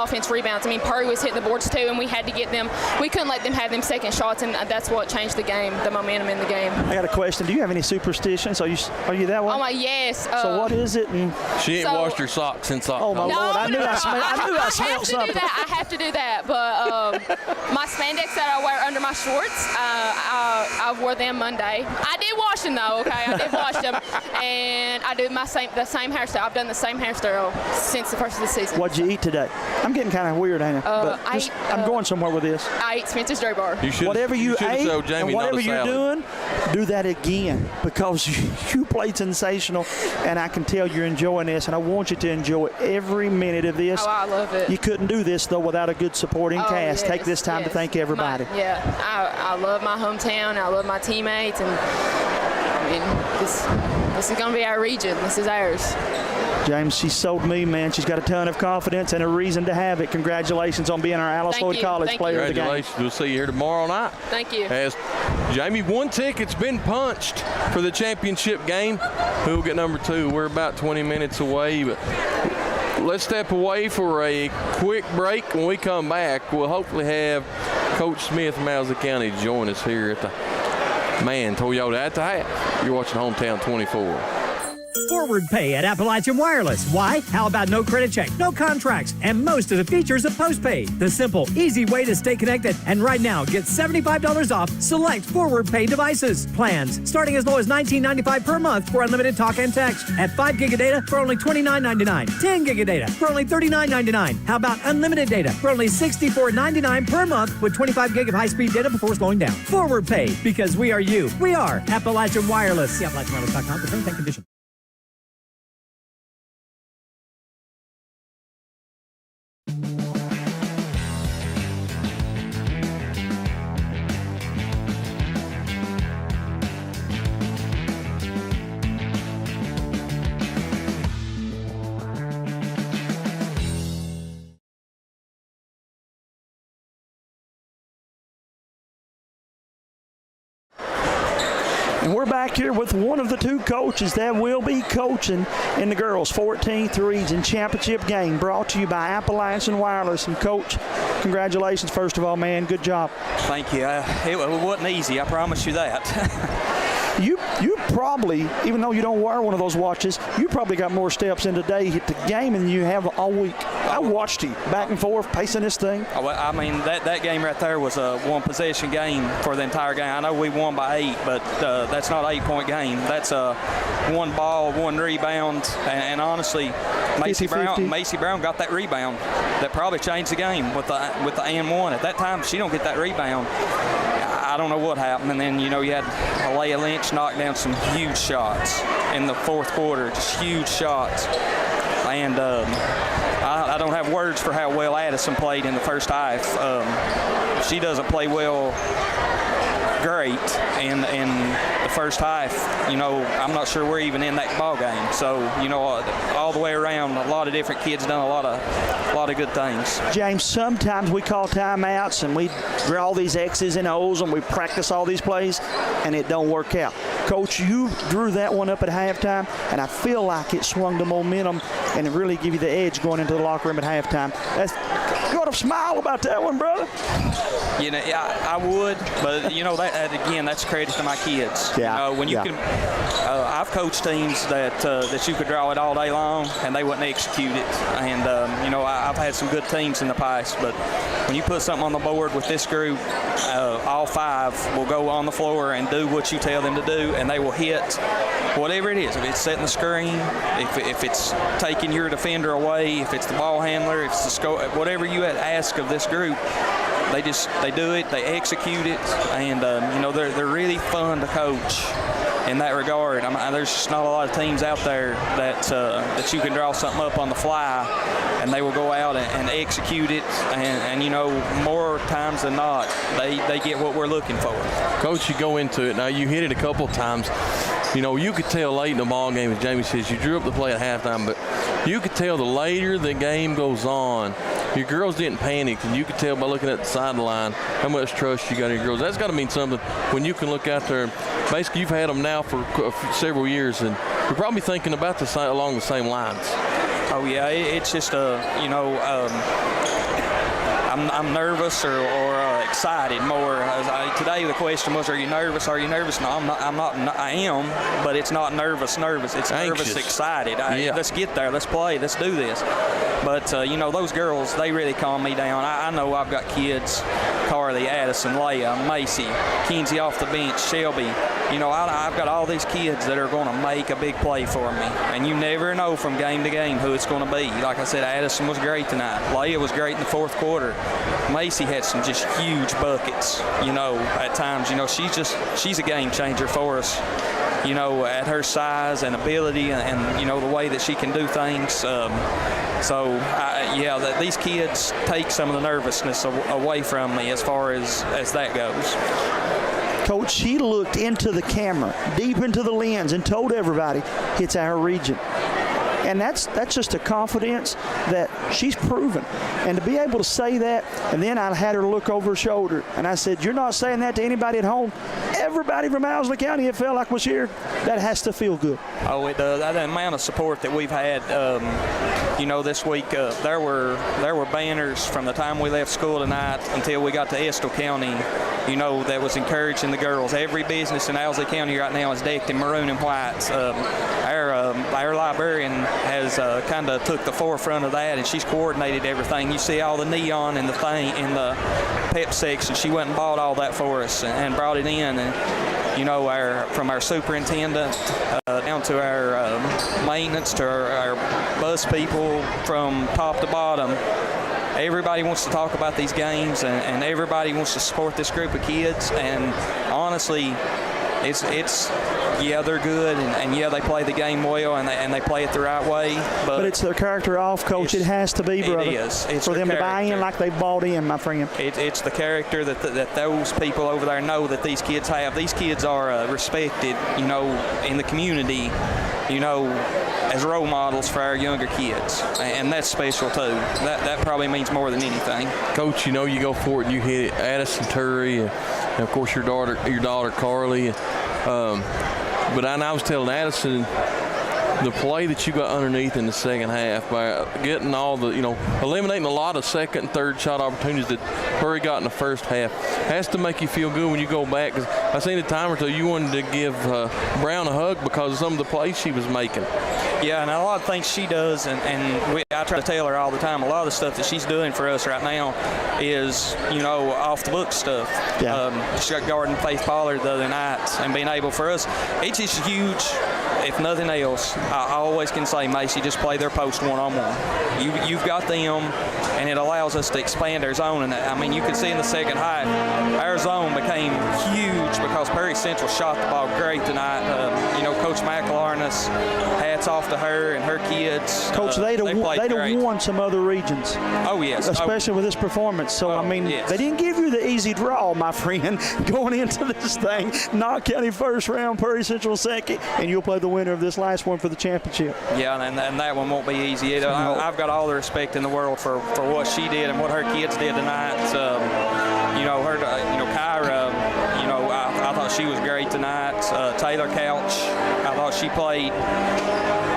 offense rebounds. I mean, Prairie was hitting the boards too, and we had to get them. We couldn't let them have them second shots, and that's what changed the game, the momentum in the game. I got a question. Do you have any superstitions? Are you that way? Oh my, yes. So what is it? She ain't washed her socks since October. Oh my Lord! I knew I smelled something. I have to do that, but my spandex that I wear under my shorts, I wore them Monday. I did wash them though. Okay, I did wash them, and I do the same hairstyle. I've done the same hairstyle since the first of the season. What'd you eat today? I'm getting kind of weird, ain't I? I'm going somewhere with this. I ate Spencer's Dairy Bar. Whatever you ate and whatever you're doing, do that again, because you played sensational, and I can tell you're enjoying this, and I want you to enjoy every minute of this. Oh, I love it. You couldn't do this, though, without a good supporting cast. Yes, Take this time to thank everybody. I love my hometown. I love my teammates, and I mean, this is going to be our region. This is ours. James, she sold me, man. She's got a ton of confidence and a reason to have it. Congratulations on being our Alice Lloyd College Player of the Game. Congratulations. We'll see you here tomorrow night. Thank you. As Jamie, one ticket's been punched for the championship game. Who'll get number 2? We're about 20 minutes away, but let's step away for a quick break. When we come back, we'll hopefully have Coach Smith from Mauser County join us here at the Toyota at the half. You're watching Hometown 24. Forward pay at Appalachian Wireless. Why? How about no credit check, no contracts, and most of the features of postpaid? The simple, easy way to stay connected. And right now, get $75 off select forward pay devices. Plans starting as low as $19.95 per month for unlimited talk and text. At 5 gig of data for only $29.99. 10 gig of data for only $39.99. How about unlimited data for only $64.99 per month with 25 gig of high-speed data before slowing down? Forward pay, because we are you. We are Appalachian Wireless. See AppalachianWireless.com for terms and conditions. And we're back here with one of the two coaches that will be coaching in the girls' 14th region championship game, brought to you by Appalachian Wireless. And Coach, congratulations, first of all, man. Good job. Thank you. It wasn't easy, I promise you that. You probably, even though you don't wear one of those watches, you probably got more steps in today at the game than you have all week. I watched you back and forth, pacing this thing. I mean, that game right there was a one-possession game for the entire game. I know we won by 8, but that's not an 8-point game. That's one ball, one rebound, and honestly, Macy Brown got that rebound. That probably changed the game with the and one. At that time, she don't get that rebound. I don't know what happened, and then you had Alea Lynch knock down some huge shots in the fourth quarter, just huge shots. And I don't have words for how well Addison played in the first half. She doesn't play well, great, in the first half. I'm not sure we're even in that ball game. So all the way around, a lot of different kids done a lot of good things. James, sometimes we call timeouts and we draw these X's and O's and we practice all these plays and it don't work out. Coach, you drew that one up at halftime, and I feel like it swung the momentum and it really give you the edge going into the locker room at halftime. You ought to smile about that one, brother. I would, but that again, that's credit to my kids. Yeah. When you can, I've coached teams that you could draw it all day long and they wouldn't execute it. And I've had some good teams in the past, but when you put something on the board with this group, all 5 will go on the floor and do what you tell them to do, and they will hit whatever it is. If it's setting the screen, if it's taking your defender away, if it's it's the ball handler, if it's the score, whatever you ask of this group, they do it, they execute it, and they're really fun to coach in that regard. There's just not a lot of teams out there that you can draw something up on the fly, and they will go out and execute it, and more times than not, they get what we're looking for. Coach, you go into it now. You hit it a couple of times. You could tell late in the ball game, as Jamie says, you drew up the play at halftime, but you could tell the later the game goes on, your girls didn't panic, and you could tell by looking at the sideline how much trust you got in your girls. That's got to mean something when you can look out there. Basically, you've had them now for several years, and you're probably thinking about along the same lines. Oh yeah, it's just I'm nervous or excited more. Today the question was, are you nervous? Are you nervous? No, I'm not. I am, but it's not nervous. It's nervous, excited. Let's get there. Let's play. Let's do this. But those girls, they really calm me down. I know I've got kids: Carly, Addison, Leah, Macy, Kinsey off the bench, Shelby. I've got all these kids that are going to make a big play for me, and you never know from game to game who it's going to be. Like I said, Addison was great tonight. Leah was great in the fourth quarter. Macy had some just huge buckets. At times, she's a game changer for us. At her size and ability, and the way that she can do things. These kids take some of the nervousness away from me as far as that goes. Coach, she looked into the camera, deep into the lens, and told everybody it's our region. And that's just a confidence that she's proven. And to be able to say that, and then I had her look over her shoulder, and I said, you're not saying that to anybody at home. Everybody from Owsley County, it felt like was here. That has to feel good. Oh, it does. That amount of support that we've had, this week, there were banners from the time we left school tonight until we got to Estill County, that was encouraging the girls. Every business in Owsley County right now is decked in maroon and white. Our librarian has kind of took the forefront of that, and she's coordinated everything. You see all the neon and the thing in the pep section. She went and bought all that for us and brought it in. And from our superintendent down to our maintenance to our bus people, from top to bottom, everybody wants to talk about these games, and everybody wants to support this group of kids. And honestly, they're good, and they play the game well, and they play it the right way. But it's their character off, Coach. It has to be, brother. It is. It's for them to buy in like they bought in, my friend. It's the character that those people over there know that these kids have. These kids are respected, in the community, as role models for our younger kids, and that's special too. That probably means more than anything. Coach, you go for it and you hit it. Addison Turry, and of course your daughter Carly. But I was telling Addison, the play that you got underneath in the second half by getting all the, eliminating a lot of second and third shot opportunities that Perry got in the first half has to make you feel good when you go back. Because I seen a time or two you wanted to give Brown a hug because of some of the plays she was making. Yeah, and a lot of things she does, and I try to tell her all the time, a lot of the stuff that she's doing for us right now is, off the book stuff. Yeah. She got guarding Faith Pollard the other night, and being able for us, it's just huge. If nothing else, I always can say, Macy, just play their post one-on-one. You've got them, and it allows us to expand our zone. And you can see in the second half, our zone became huge because Perry Central shot the ball great tonight. Coach McElarness, hats off to her and her kids. Coach, they'd have won some other regions. Oh, yes. Especially with this performance. So, yes. They didn't give you the easy draw, my friend, going into this thing. Knox County first round, Perry Central second, and you'll play the winner of this last one for the championship. Yeah, and that one won't be easy either. I've got all the respect in the world for what she did and what her kids did tonight. Kyra, I thought she was great tonight. Taylor Couch, I thought she played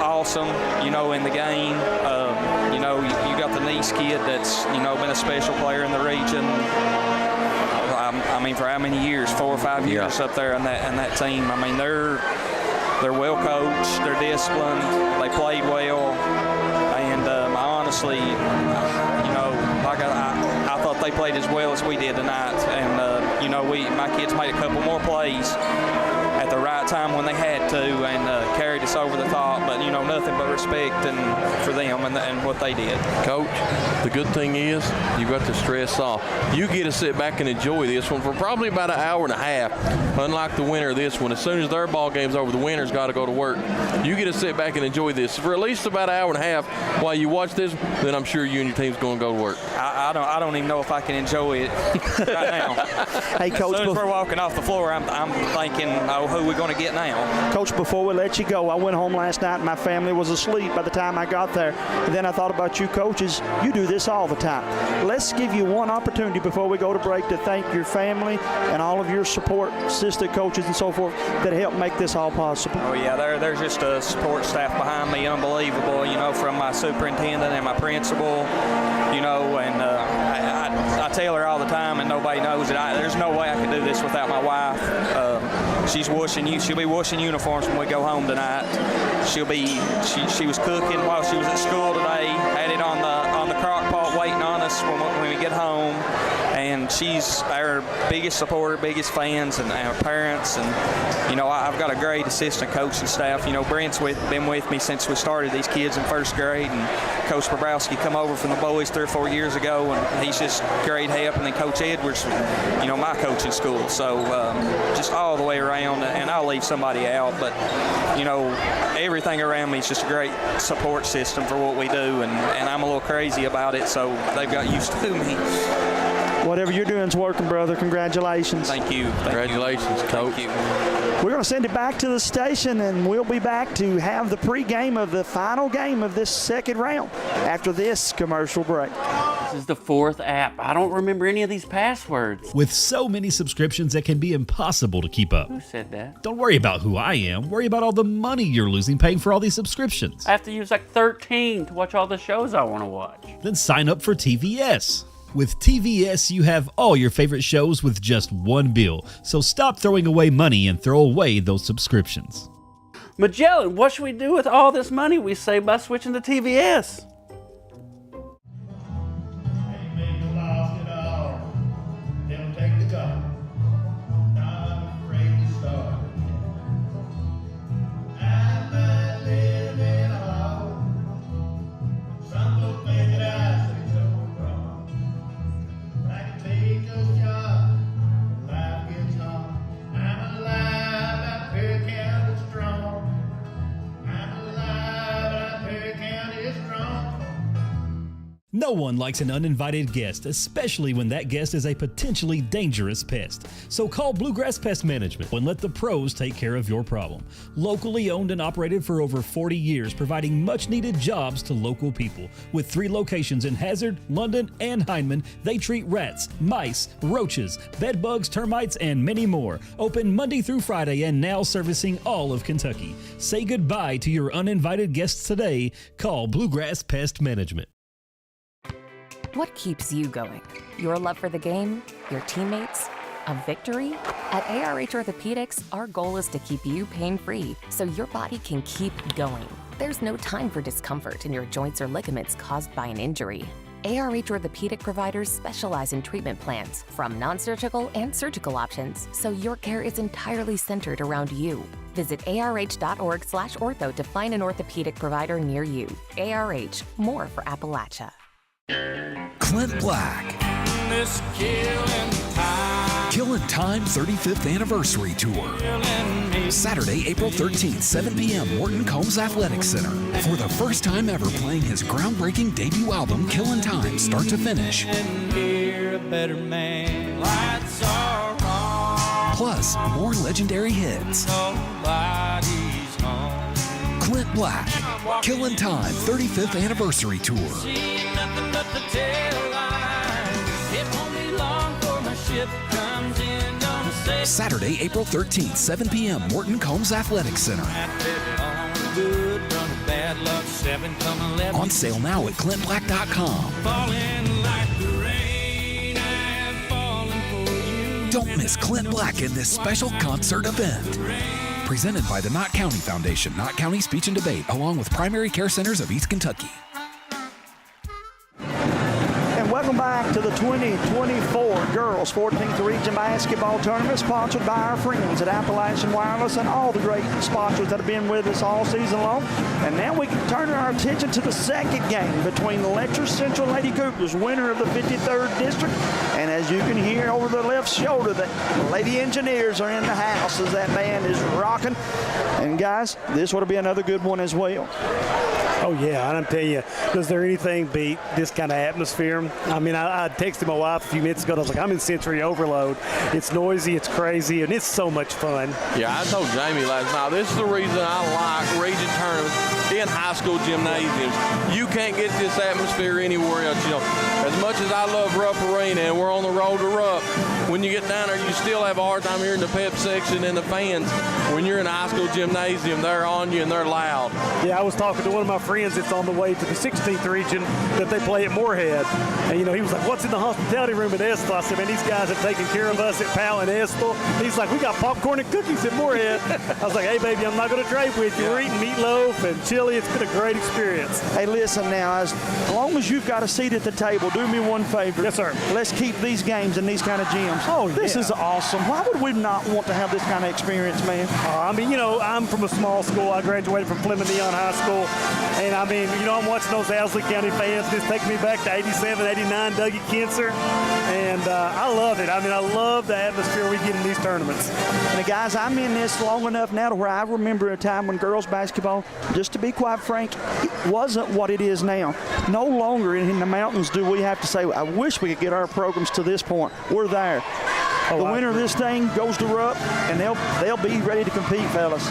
awesome, in the game. You got the Nice kid that's, been a special player in the region. For how many years? 4 or 5 years up there on that team. They're well coached, they're disciplined, they played well, and honestly, I thought they played as well as we did tonight. And my kids made a couple more plays at at the right time when they had to, and carried us over the top. But nothing but respect for them and what they did. Coach, the good thing is you got the stress off. You get to sit back and enjoy this one for probably about an hour and a half. Unlike the winner of this one, as soon as their ball game's over, the winner's got to go to work. You get to sit back and enjoy this for at least about an hour and a half while you watch this. Then I'm sure you and your team's going to go to work. I don't even know if I can enjoy it right now. Hey, Coach, as soon as we're walking off the floor, I'm thinking, who are we going to get now? Coach, before we let you go, I went home last night and my family was asleep by the time I got there. And then I thought about you coaches. You do this all the time. Let's give you one opportunity before we go to break to thank your family and all of your support, assistant coaches and so forth that helped make this all possible. Oh, yeah, there's just a support staff behind me, unbelievable, from my superintendent and my principal, and I tell her all the time, and nobody knows it. There's no way I could do this without my wife. She'll be washing uniforms when we go home tonight. She was cooking while she was at school today, had it on the crock pot waiting on us when we get home. And she's our biggest supporter, biggest fans, and our parents. And, I've got a great assistant coaching staff. Brent's been with me since we started these kids in first grade. And Coach Bobrowski come over from the boys 3 or 4 years ago, and he's just great help. And then Coach Edwards, my coaching school. So just all the way around, and I'll leave somebody out. But, everything around me is just a great support system for what we do. And I'm a little crazy about it, so they've got used to me. Whatever you're doing is working, brother. Congratulations. Thank you. Congratulations, Coach. Thank you. We're going to send it back to the station, and we'll be back to have the pregame of the final game of this second round after this commercial break. This is the 4th app. I don't remember any of these passwords. With so many subscriptions, it can be impossible to keep up. Who said that? Don't worry about who I am. Worry about all the money you're losing paying for all these subscriptions. I have to use like 13 to watch all the shows I want to watch. Then sign up for TVS. With TVS, you have all your favorite shows with just one bill. So stop throwing away money and throw away those subscriptions. Magellan, what should we do with all this money we save by switching to TVS? No one likes an uninvited guest, especially when that guest is a potentially dangerous pest. So call Bluegrass Pest Management and let the pros take care of your problem. Locally owned and operated for over 40 years, providing much-needed jobs to local people. With 3 locations in Hazard, London, and Hindman, they treat rats, mice, roaches, bed bugs, termites, and many more. Open Monday through Friday and now servicing all of Kentucky. Say goodbye to your uninvited guests today. Call Bluegrass Pest Management. What keeps you going? Your love for the game? Your teammates? A victory? At ARH Orthopedics, our goal is to keep you pain-free so your body can keep going. There's no time for discomfort in your joints or ligaments caused by an injury. ARH Orthopedic providers specialize in treatment plans, from non-surgical and surgical options, so your care is entirely centered around you. Visit arh.org/ortho to find an orthopedic provider near you. ARH, more for Appalachia. Clint Black. Killin' Time 35th Anniversary Tour. Saturday, April 13th, 7 p.m., Morton Combs Athletic Center. For the first time ever playing his groundbreaking debut album, Killin' Time, start to finish. Plus, more legendary hits. Clint Black, Killin' Time 35th Anniversary Tour. Saturday, April 13th, 7 p.m., Morton Combs Athletic Center. On sale now at clintblack.com. Don't miss Clint Black in this special concert event. Presented by the Knott County Foundation, Knott County Speech and Debate, along with Primary Care Centers of East Kentucky. And welcome back back to the 2024 Girls 14th Region Basketball Tournament, sponsored by our friends at Appalachian Wireless and all the great sponsors that have been with us all season long. And now we can turn our attention to the second game between the Letcher Central Lady Cougars, winner of the 53rd District. And as you can hear over the left shoulder, the Lady Engineers are in the house as that band is rocking. And guys, this would be another good one as well. Oh, yeah, and I'm telling you, does there anything beat this kind of atmosphere? I mean, I texted my wife a few minutes ago, and I was like, I'm in sensory overload. It's noisy, it's crazy, and it's so much fun. Yeah, I told Jamie last night, this is the reason I like region tournaments in high school gymnasiums. You can't get this atmosphere anywhere else. You know, as much as I love Rupp Arena, and we're on the road to Rupp, when you get down there, you still have a hard time hearing the pep section and the fans. When you're in a high school gymnasium, they're on you and they're loud. Yeah, I was talking to one of my friends that's on the way to the 16th region that they play at Moorhead. And, you know, he was like, what's in the hospitality room at Estill? I said, man, these guys have taken care of us at Powell and Estill. He's like, we got popcorn and cookies at Moorhead. I was like, hey, baby, I'm not going to trade with you. We're eating meatloaf and chili. It's been a great experience. Hey, listen now, as long as you've got a seat at the table, do me one favor. Yes, sir. Let's keep these games in these kind of gyms. Oh, This is awesome. Why would we not want to have this kind of experience, man? I mean, you know, I'm from a small school. I graduated from Fleming Neon High School. And, I mean, you know, I'm watching those Owsley County fans. This takes me back to 87, 89, Dougie Kinser. And I love it. I mean, I love the atmosphere we get in these tournaments. And, guys, I'm in this long enough now to where I remember a time when girls basketball, just to be quite frank, it wasn't what it is now. No longer in the mountains do we have to say, I wish we could get our programs to this point. We're there. The winner of this thing goes to Rupp, and they'll be ready to compete, fellas.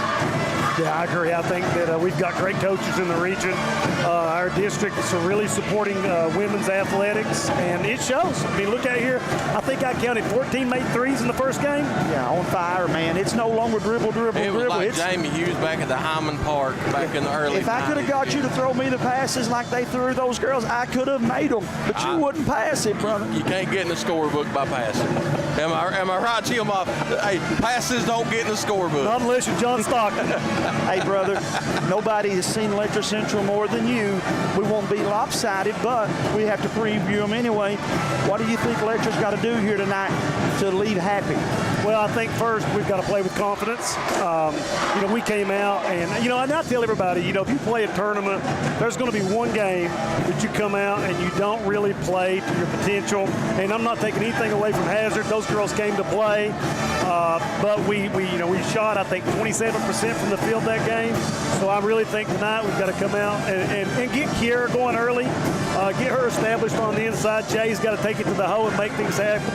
Yeah, I agree. I think that we've got great coaches in the region. Our district is really supporting women's athletics, and it shows. I mean, look out here. I think I counted 14 made threes in the first game. Yeah, on fire, man. It's no longer dribble. It was like Jamie Hughes back at the Hyman Park back in the early 90s. If I could have got you to throw me the passes like they threw those girls, I could have made them. But you wouldn't pass it, brother. You can't get in the scorebook by passing. Am I right, Jim? Hey, passes don't get in the scorebook. Not unless you're John Stockton. Hey, brother, nobody has seen Letcher Central more than you. We won't be lopsided, but we have to preview them anyway. What do you think Letcher's got to do here tonight to leave happy? Well, I think first we've got to play with confidence. You know, we came out and, you know, and I tell everybody, you know, if you play a tournament, there's going to be one game that you come out and you don't really play to your potential. And I'm not taking anything away from Hazard. Those girls came to play. But we shot, I think, 27% from the field that game. So I really think tonight we've got to come out and get Kiera going early, get her established on the inside. Jay's got to take it to the hole and make things happen.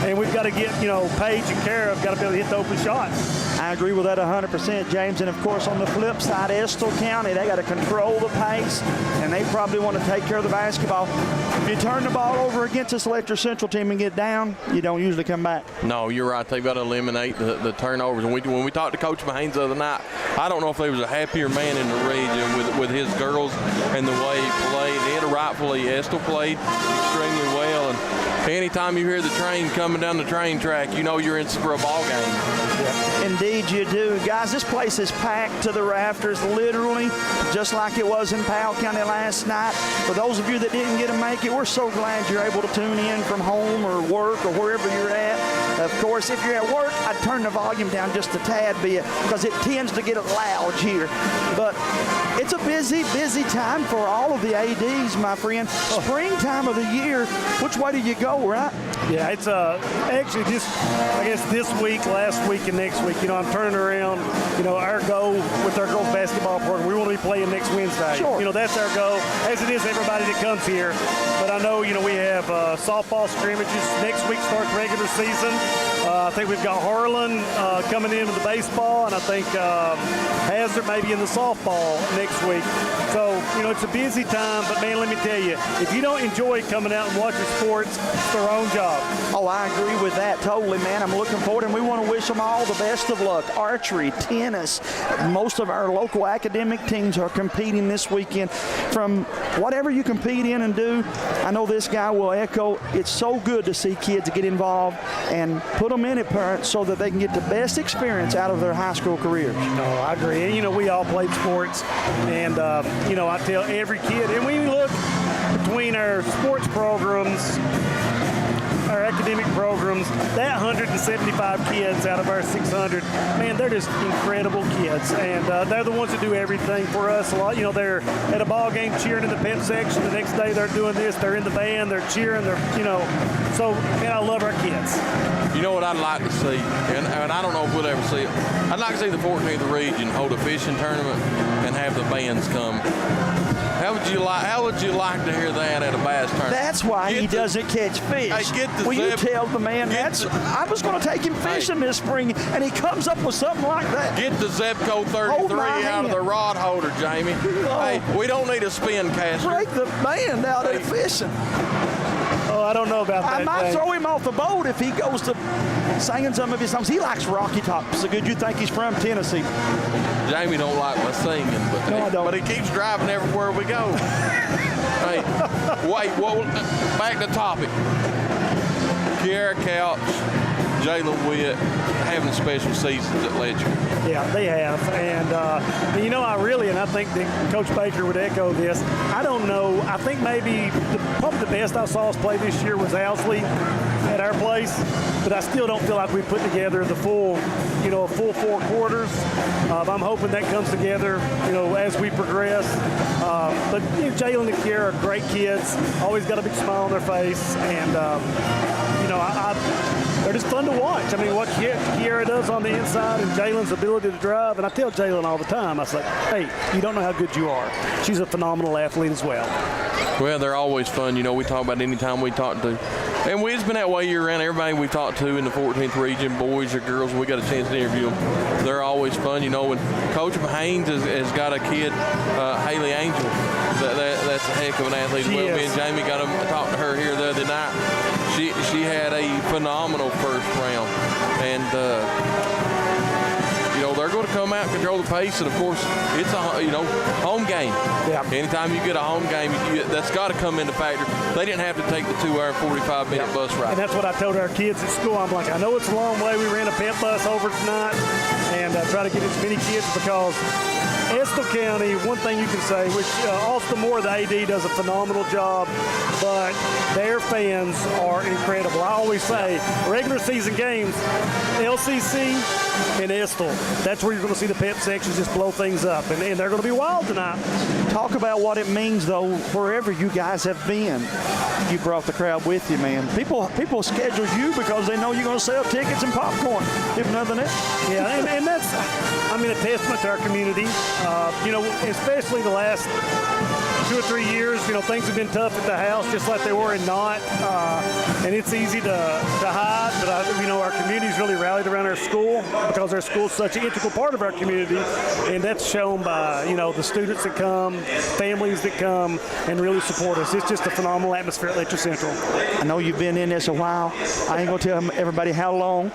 And we've got to get, you know, Paige and Kara have got to be able to hit the open shot. I agree with that 100%, James. And, of course, on the flip side, Estill County, they got to control the pace, and they probably want to take care of the basketball. If you turn the ball over against this Letcher Central team and get down, you don't usually come back. No, you're right. They've got to eliminate the turnovers. And when we talked to Coach Mahanes the other night, I don't know if there was a happier man in the region with his girls and the way he played. Rightfully, Estill played extremely well. And anytime you hear the train coming down the train track, you know you're in for a ball game. Yeah. Indeed you do. Guys, this place is packed to the rafters, literally, just like it was in Powell County last night. For those of you that didn't get to make it, we're so glad you're able to tune in from home or work or wherever you're at. Of course, if you're at work, I'd turn the volume down just a tad bit because it tends to get loud here. But it's a busy, busy time for all of the ADs, my friend. Springtime of the year, which way do you go, right? Yeah, it's actually just, I guess, this week, last week, and next week. You know, I'm turning around. You know, our goal with our girls basketball program, we want to be playing next Wednesday. Sure. You know, that's our goal, as it is everybody that comes here. But I know, you know, we have softball scrimmages. Next week starts regular season. I think we've got Harlan coming in with the baseball, and I think Hazard maybe in the softball next week. So, you know, it's a busy time, but, man, let me tell you, if you don't enjoy coming out and watching sports, it's their own job. Oh, I agree with that totally, man. I'm looking forward, and we want to wish them all the best of luck. Archery, tennis, most of our local academic teams are competing this weekend. From whatever you compete in and do, I know this guy will echo, it's so good to see kids get involved and put them in it, parents, so that they can get the best experience out of their high school careers. No, I agree. And, you know, we all played sports, and, you know, I tell every kid, and we look between our sports programs, our academic programs, that 175 kids out of our 600, man, they're just incredible kids, and they're the ones that do everything for us. A lot, they're at a ball game cheering in the pep section. The next day they're doing this. They're in the band. They're cheering. So, man, I love our kids. You know what I'd like to see, and I don't know if we'll ever see it. I'd like to see the 14th region hold a fishing tournament and have the bands come. How would you like to hear that at a bass tournament? That's why he doesn't catch fish. Hey, Will you tell the man I was going to take him fishing this spring, and he comes up with something like that. Get the Zebco 33 out of the rod holder, Jamie. Hey, we don't need a spin caster. Break the band out at fishing. Oh, I don't know about that. I might throw him off the boat if he goes to singing some of his songs. He likes Rocky Top. So good you think he's from Tennessee. Jamie don't like my singing, but no, I don't. But he keeps driving everywhere we go. Hey, wait, back to topic. Kiara Couch, Jalen Witt having special seasons at Letcher. Yeah, they have. And, I think that Coach Baker would echo this. I don't know. I think maybe probably the best I saw us play this year was Owsley at our place, but I still don't feel like we put together the full 4 quarters. I'm hoping that comes together, as we progress. But Jalen and Kiara are great kids, always got a big smile on their face, and they're just fun to watch. I mean, what Kiara does on the inside and Jalen's ability to drive, and I tell Jalen all the time, I say, hey, you don't know how good you are. She's a phenomenal athlete as well. Well, they're always fun. We talk about any time we talk to. And it's been that way year-round. Everybody we talked to in the 14th region, boys or girls, we got a chance to interview them. They're always fun. When Coach Haynes has got a kid, Haley Angel, that's a heck of an athlete. Me and Jamie got to talk to her here the other night. She had a phenomenal first round. And, they're going to come out and control the pace, and of course, it's a home game. Yeah. Anytime you get a home game, that's got to come into factor. They didn't have to take the 2-hour, 45-minute bus ride. And that's what I told our kids at school. I'm like, I know it's a long way. We ran a pep bus over tonight, and try to get as many kids because Estill County, one thing you can say, which Austin Moore, the AD, does a phenomenal job, but their fans are incredible. I always say, regular season games, LCC and Estill, that's where you're going to see the pep sections just blow things up, and they're going to be wild tonight. Talk about what it means, though, wherever you guys have been. You brought the crowd with you, man. People schedule you because they know you're going to sell tickets and popcorn, if nothing else. Yeah, and that's, a testament to our community. Especially the last 2 or 3 years, things have been tough at the house, just like they were in Knott, and it's easy to hide, but our community's really rallied around our school because our school is such an integral part of our community, and that's shown by, the students that come, families that come, and really support us. It's just a phenomenal atmosphere at Letcher Central. I know you've been in this a while. I ain't going to tell everybody how long,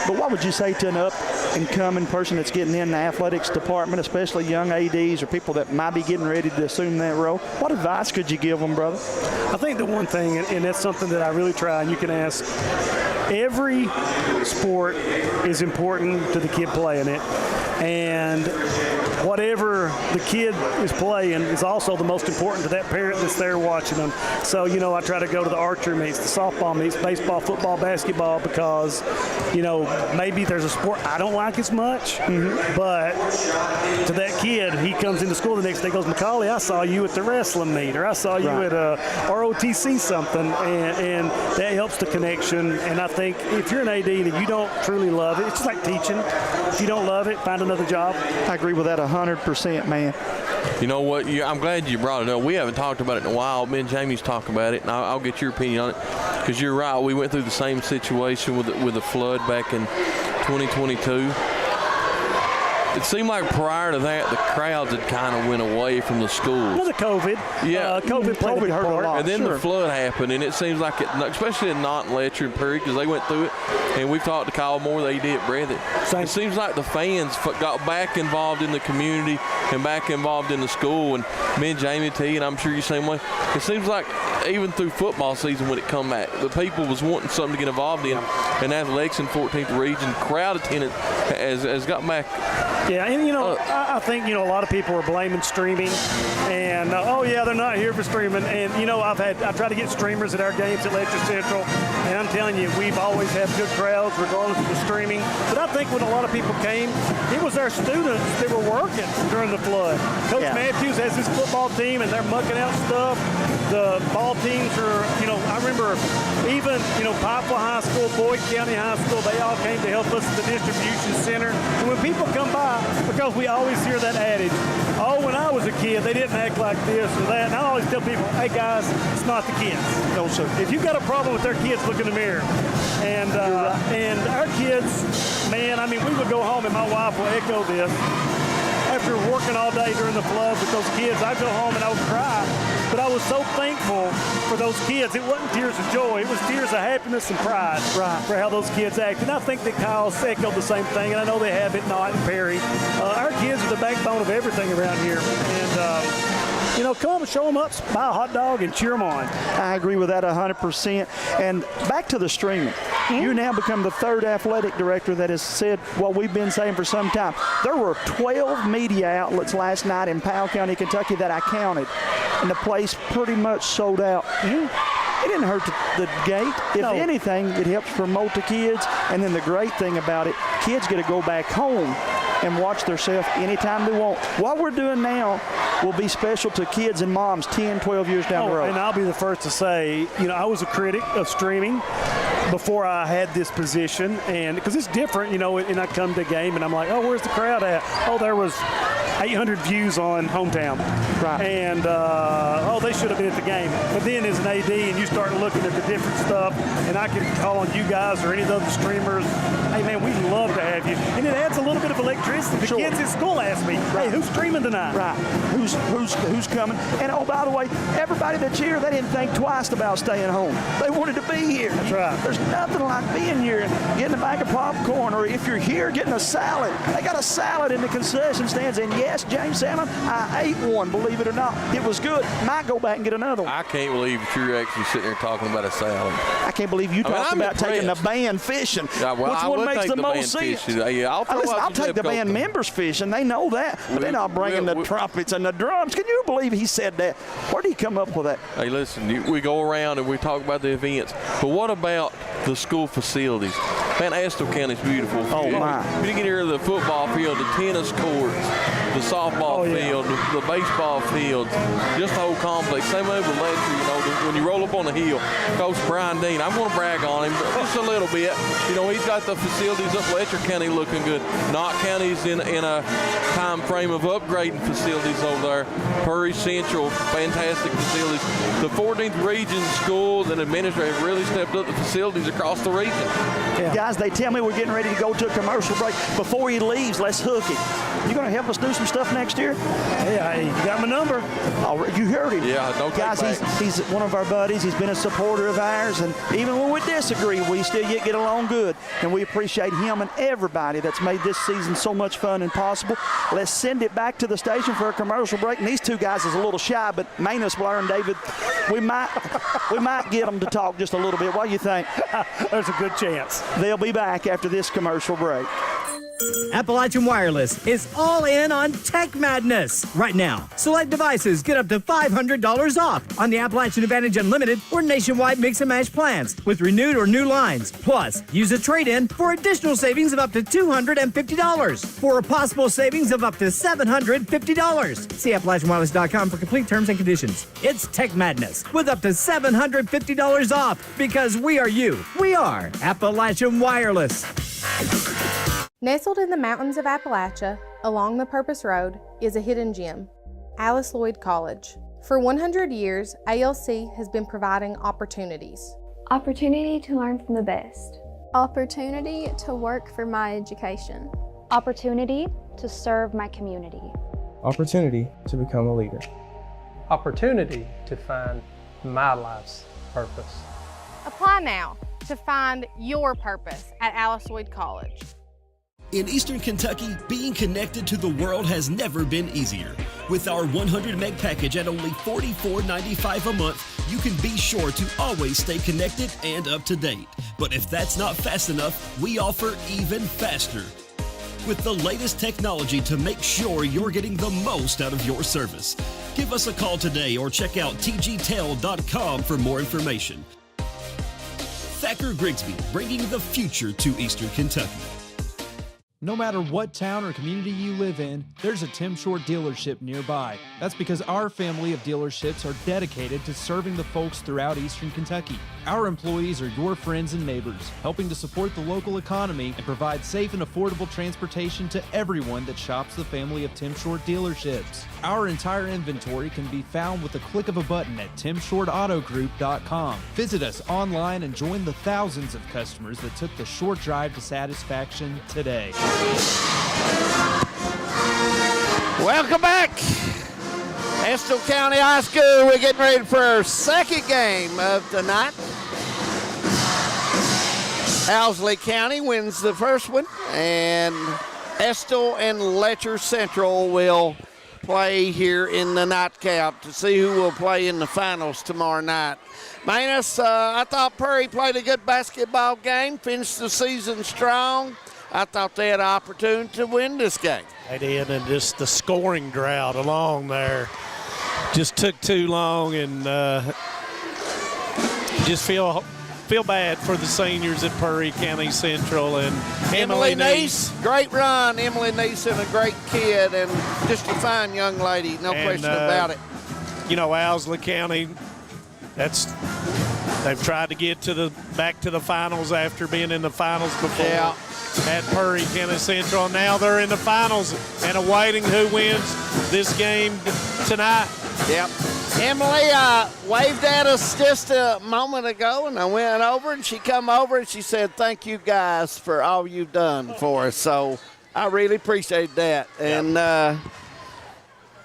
but what would you say to an up-and-coming person that's getting in the athletics department, especially young ADs or people that might be getting ready to assume that role? What advice could you give them, brother? I think the one thing, and that's something that I really try, and you can ask, every sport is important to the kid playing it, and whatever the kid is playing is also the most important to that parent that's there watching them. So, I try to go to the archery meets, the softball meets, baseball, football, basketball, because, maybe there's a sport I don't like as much, but to that kid, he comes into school the next day, goes, Macaulay, I saw you at the wrestling meet, or I saw you at a ROTC something, and that helps the connection. And I think if you're an AD and you don't truly love it, it's just like teaching. If you don't love it, find another job. I agree with that 100%, man. You know what? I'm glad you brought it up. We haven't talked about it in a while. Me and Jamie's talked about it, and I'll get your opinion on it, because you're right. We went through the same situation with the flood back in 2022. It seemed like prior to that, the crowds had kind of went away from the schools. The COVID. Yeah. COVID played a big part. And then the flood happened, and it seems like, especially in Knott and Letcher and Prairie, because they went through it, and we've talked to Kyle Moore, they did at Breathitt. It seems like the fans got back involved in the community and back involved in the school, and me and Jamie T, and I'm sure you're the same way. It seems like even through football season when it come back, the people was wanting something to get involved in, and athletics in 14th region, crowd attendance has got back Yeah, and I think a lot of people are blaming streaming, and they're not here for streaming. And I try to get streamers at our games at Letcher Central, and I'm telling you, we've always had good crowds regardless of the streaming. But I think when a lot of people came, it was our students that were working during the flood. Coach Matthews has his football team, and they're mucking out stuff. The ball teams are, I remember even Pikeville High School, Boyd County High School, they all came to help us at the distribution center. And when people come by, because we always hear that adage, when I was a kid, they didn't act like this or that. And I always tell people, hey guys, it's not the kids. No, sir. If you've got a problem with their kids, look in the mirror. And our kids, man, we would go home, and my wife will echo this. After working all day during the flood with those kids, I'd go home and I would cry. But I was so thankful for those kids. It wasn't tears of joy. It was tears of happiness and pride for how those kids acted. And I think that Kyle echoed the same thing, and I know they have at Knott and Perry. Our kids are the backbone of everything around here. And, come and show them up, buy a hot dog, and cheer them on. I agree with that 100%. And back to the streaming. You now become the third athletic director that has said what we've been saying for some time. There were 12 media outlets last night in Powell County, Kentucky that I counted, and the place pretty much sold out. It didn't hurt the gate. If anything, it helps promote the kids. And then the great thing about it, kids get to go back home and watch themselves anytime they want. What we're doing now will be special to kids and moms 10, 12 years down the road. And I'll be the first to say, I was a critic of streaming before I had this position, and because it's different, and I come to a game and I'm like, where's the crowd at? There was 800 views on Hometown. Right. And, they should have been at the game. But then as an AD and you start looking at the different stuff, and I can call on you guys or any of the other streamers, hey, man, we'd love to have you. And it adds a little bit of electricity. The kids at school ask me, hey, who's streaming tonight? Right. Who's coming? And, by the way, everybody that's here, they didn't think twice about staying home. They wanted to be here. That's right. There's nothing like being here and getting a bag of popcorn, or if you're here, getting a salad. They got a salad in the concession stands, and yes, James Salmon, I ate one, believe it or not. It was good. Might go back and get another one. I can't believe that you're actually sitting there talking about a salad. I can't believe you talked about taking the band fishing. Yeah, well, which one makes the most sense? Yeah, I'll take the band members fishing. They know that. But then I'll bring in the trumpets and the drums. Can you believe he said that? Where did he come up with that? Hey, listen, we go around and we talk about the events, but what about the school facilities? Man, Estill County's beautiful. Oh, my. You get here to the football field, the tennis courts, the softball field, the baseball fields, just the whole complex. Same way with Letcher, when you roll up on the hill, Coach Brian Dean, I'm going to brag on him just a little bit. He's got the facilities up Letcher County looking good. Knott County's in a time frame of upgrading facilities over there. Perry Central, fantastic facilities. The 14th region schools and administrators really stepped up the facilities across the region. Yeah. Guys, they tell me we're getting ready to go to a commercial break. Before he leaves, let's hook it. You going to help us do some stuff next year? Yeah, you got my number. You heard him. Yeah, don't Guys, he's one of our buddies. He's been a supporter of ours, and even when we disagree, we still yet get along good. And we appreciate him and everybody that's made this season so much fun and possible. Let's send it back to the station for a commercial break. And these two guys is a little shy, but Manus, Blair, and David, we might get them to talk just a little bit. What do you think? There's a good chance. They'll be back after this commercial break. Appalachian Wireless is all in on Tech Madness. Right now, select devices get up to $500 off on the Appalachian Advantage Unlimited or nationwide mix and match plans with renewed or new lines. Plus, use a trade-in for additional savings of up to $250 for a possible savings of up to $750. See AppalachianWireless.com for complete terms and conditions. It's Tech Madness with up to $750 off because we are you. We are Appalachian Wireless. Nestled in the mountains of Appalachia, along the Purpose Road, is a hidden gem, Alice Lloyd College. For 100 years, ALC has been providing opportunities. Opportunity to learn from the best. Opportunity to work for my education. Opportunity to serve my community. Opportunity to become a leader. Opportunity to find my life's purpose. Apply now to find your purpose at Alice Lloyd College. In Eastern Kentucky, being connected to the world has never been easier. With our 100 meg package at only $44.95 a month, you can be sure to always stay connected and up to date. But if that's not fast enough, we offer even faster. with the latest technology to make sure you're getting the most out of your service. Give us a call today or check out tgtel.com for more information. Thacker Grigsby, bringing the future to Eastern Kentucky. No matter what town or community you live in, there's a Tim Short dealership nearby. That's because our family of dealerships are dedicated to serving the folks throughout Eastern Kentucky. Our employees are your friends and neighbors, helping to support the local economy and provide safe and affordable transportation to everyone that shops the family of Tim Short dealerships. Our entire inventory can be found with the click of a button at timshortautogroup.com. Visit us online and join the thousands of customers that took the short drive to satisfaction today. Welcome back. Estill County High School, we're getting ready for our second game of the night. Owsley County wins the first one, and Estill and Letcher Central will play here in the nightcap to see who will play in the finals tomorrow night. Manus, I thought Prairie played a good basketball game, finished the season strong. I thought they had an opportunity to win this game. They did, and just the scoring drought along there just took too long, and just feel bad for the seniors at Prairie County Central. And Emily Neese, great run. Emily Neese and a great kid, and just a fine young lady, no question about it. You know, Owsley County, they've tried to get back to the finals after being in the finals before. Yeah. At Prairie County Central. Now they're in the finals and awaiting who wins this game tonight. Yep. Emily waved at us just a moment ago, and I went over, and she come over, and she said, thank you guys for all you've done for us. So I really appreciate that. And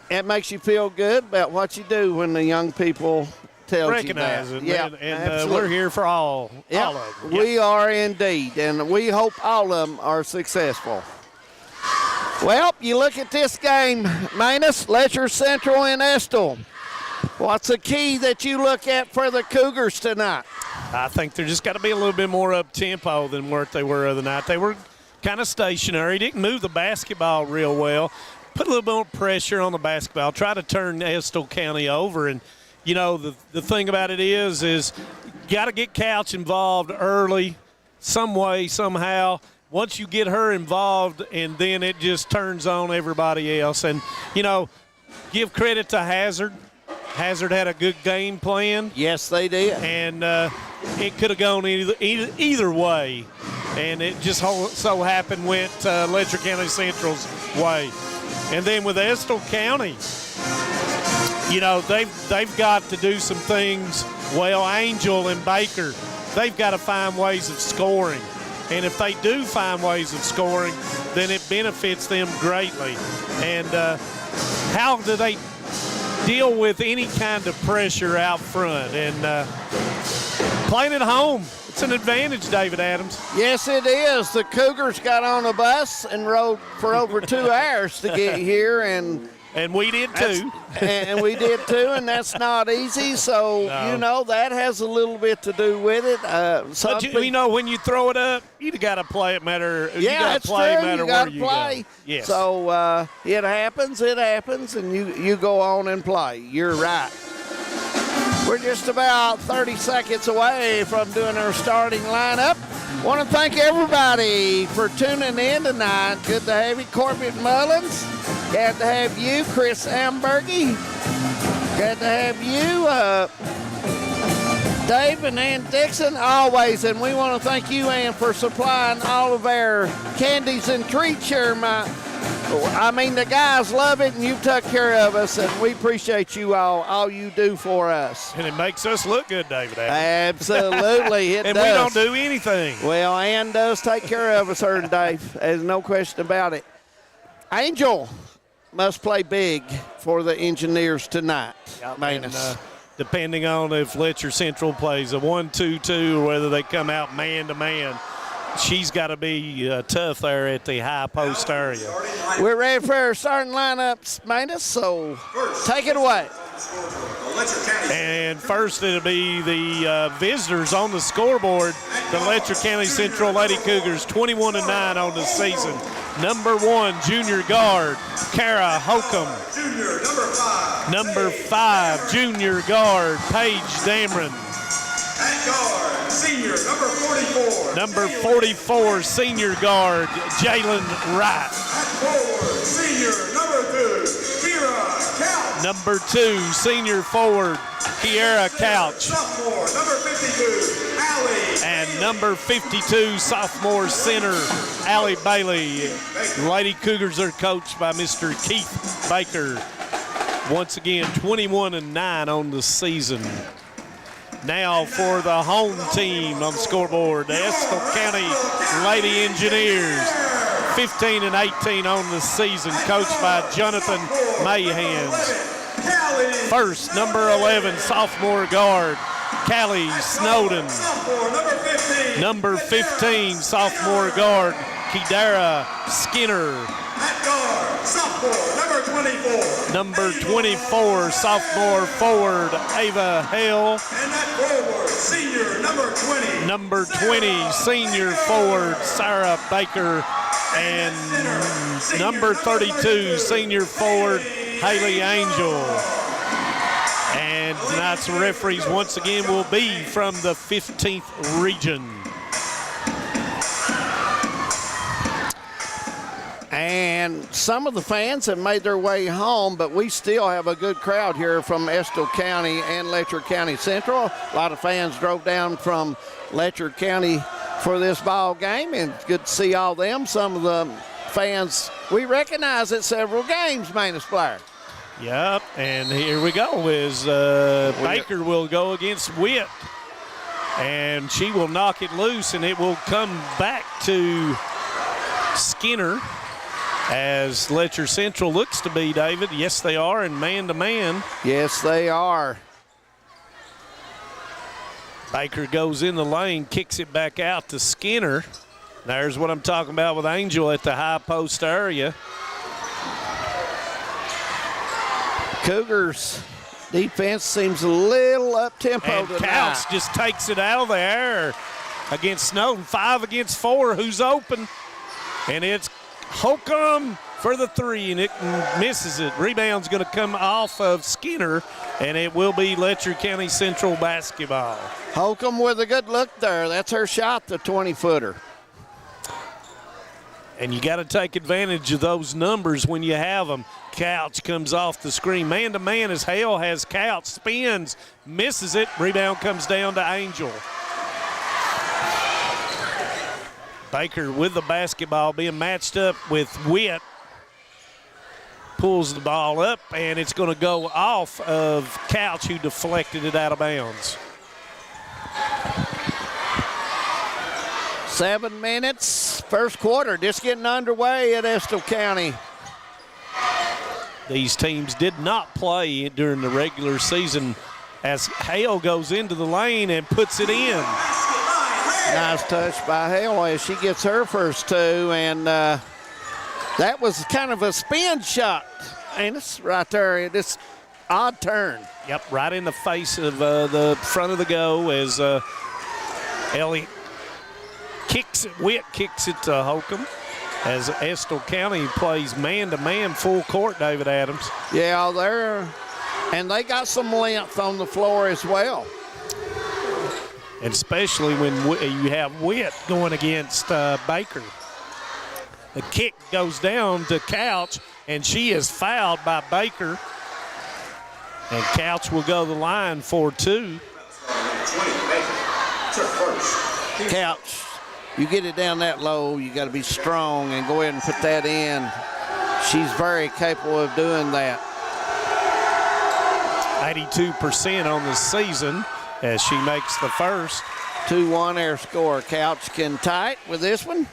it makes you feel good about what you do when the young people recognize it. Yeah, and we're here for all of them. Yep. We are indeed, and we hope all of them are successful. Well, you look at this game, Manus, Letcher Central and Estill. What's the key that you look at for the Cougars tonight? I think they're just got to be a little bit more up-tempo than what they were the other night. They were kind of stationary, didn't move the basketball real well, put a little bit more pressure on the basketball, try to turn Estill County over. And you know, the thing about it is you got to get Couch involved early, some way, somehow. Once you get her involved, and then it just turns on everybody else. And, you know, give credit to Hazard. Hazard had a good game plan. Yes, they did. And it could have gone either way. And it just so happened went Letcher County Central's way. And then with Estill County, you know, they've got to do some things. Well, Angel and Baker, they've got to find ways of scoring. And if they do find ways of scoring, then it benefits them greatly. And how do they deal with any kind of pressure out front? And playing at home, it's an advantage, David Adams. Yes, it is. The Cougars got on a bus and rode for over 2 hours to get here, and we did too. And we did too, and that's not easy. So, you know, that has a little bit to do with it. But, you know, when you throw it up, you got to play it matter. Yeah, it's true. You got to play. Go. Yes. So it happens, and you go on and play. You're right. We're just about 30 seconds away from doing our starting lineup. Want to thank everybody for tuning in tonight. Good to have you, Corbett Mullins. Glad to have you, Chris Ambergy. Glad to have you, Dave and Ann Dixon, always. And we want to thank you, Ann, for supplying all of our candies and treats here. The guys love it, and you took care of us, and we appreciate you all you do for us. And it makes us look good, David. Absolutely, it and does. We don't do anything. Well, Ann does take care of us, her and Dave. There's no question about it. Angel must play big for the Engineers tonight. And, depending on if Letcher Central plays a 1-2-2 or whether they come out man-to-man, she's got to be tough there at the high post area. We're ready for our starting lineups, Manus, so take it away. And first it'll be the visitors on the scoreboard. The Letcher County Central Lady Cougars 21-9 on the season. Number 1, junior guard, Kara Holcomb. Junior, number 5. Number 5, junior guard, Paige Dameron. At guard, senior, number 44. Number 44, senior guard, Jalen Wright. At forward, senior, number 2, Kira Couch. Number 2, senior forward, Kiera Couch. Sophomore, number 52, Allie. And number 52, sophomore center, Allie Bailey. Lady Cougars are coached by Mr. Keith Baker. Once again, 21-9 on the season. Now for the home team on the scoreboard, the Estill County Lady Engineers, 15-18 on the season, coached by Jonathan Mayhans. First, number 11, sophomore guard, Callie Snowden. Number 15, sophomore guard, Kidara Skinner. At guard, sophomore, number 24. Number 24, sophomore forward, Ava Hale. And at forward, senior, number 20. Number 20, senior forward, Sarah Baker. And number 32, senior forward, Haley Angel. And tonight's referees once again will be from the 15th region. And some of the fans have made their way home, but we still have a good crowd here from Estill County and Letcher County Central. A lot of fans drove down from Letcher County for this ball game, and it's good to see all them. Some of the fans we recognize at several games, Manus Blair. Yep, and here we go as Baker will go against Witt. And she will knock it loose, and it will come back to Skinner. As Letcher Central looks to be, David. Yes, they are, and man-to-man. Yes, they are. Baker goes in the lane, kicks it back out to Skinner. There's what I'm talking about with Angel at the high post area. Cougars defense seems a little up-tempo tonight. Couch just takes it out of the air against Snowden. 5 against 4. Who's open? And it's Holcomb for the 3, and it misses it. Rebound's going to come off of Skinner, and it will be Letcher County Central basketball. Holcomb with a good look there. That's her shot, the 20-footer. And you got to take advantage of those numbers when you have them. Couch comes off the screen. Man-to-man as Hale has Couch. Spins, misses it. Rebound comes down to Angel. Baker with the basketball being matched up with Witt. Pulls the ball up, and it's going to go off of Couch, who deflected it out of bounds. 7 minutes, first quarter, just getting underway at Estill County. These teams did not play during the regular season as Hale goes into the lane and puts it in. Nice touch by Hale as she gets her first 2, and that was kind of a spin shot. And it's right there, this odd turn. Yep, right in the face of the front of the go as Elliott kicks it. Witt kicks it to Holcomb as Estill County plays man-to-man full court, David Adams. Yeah, and they got some length on the floor as well. And especially when you have Witt going against Baker. The kick goes down to Couch, and she is fouled by Baker. And Couch will go to the line for 2. Couch, you get it down that low, you got to be strong and go ahead and put that in. She's very capable of doing that. 82% on the season as she makes the first. 2-1 air score. Couch can tie it with this one.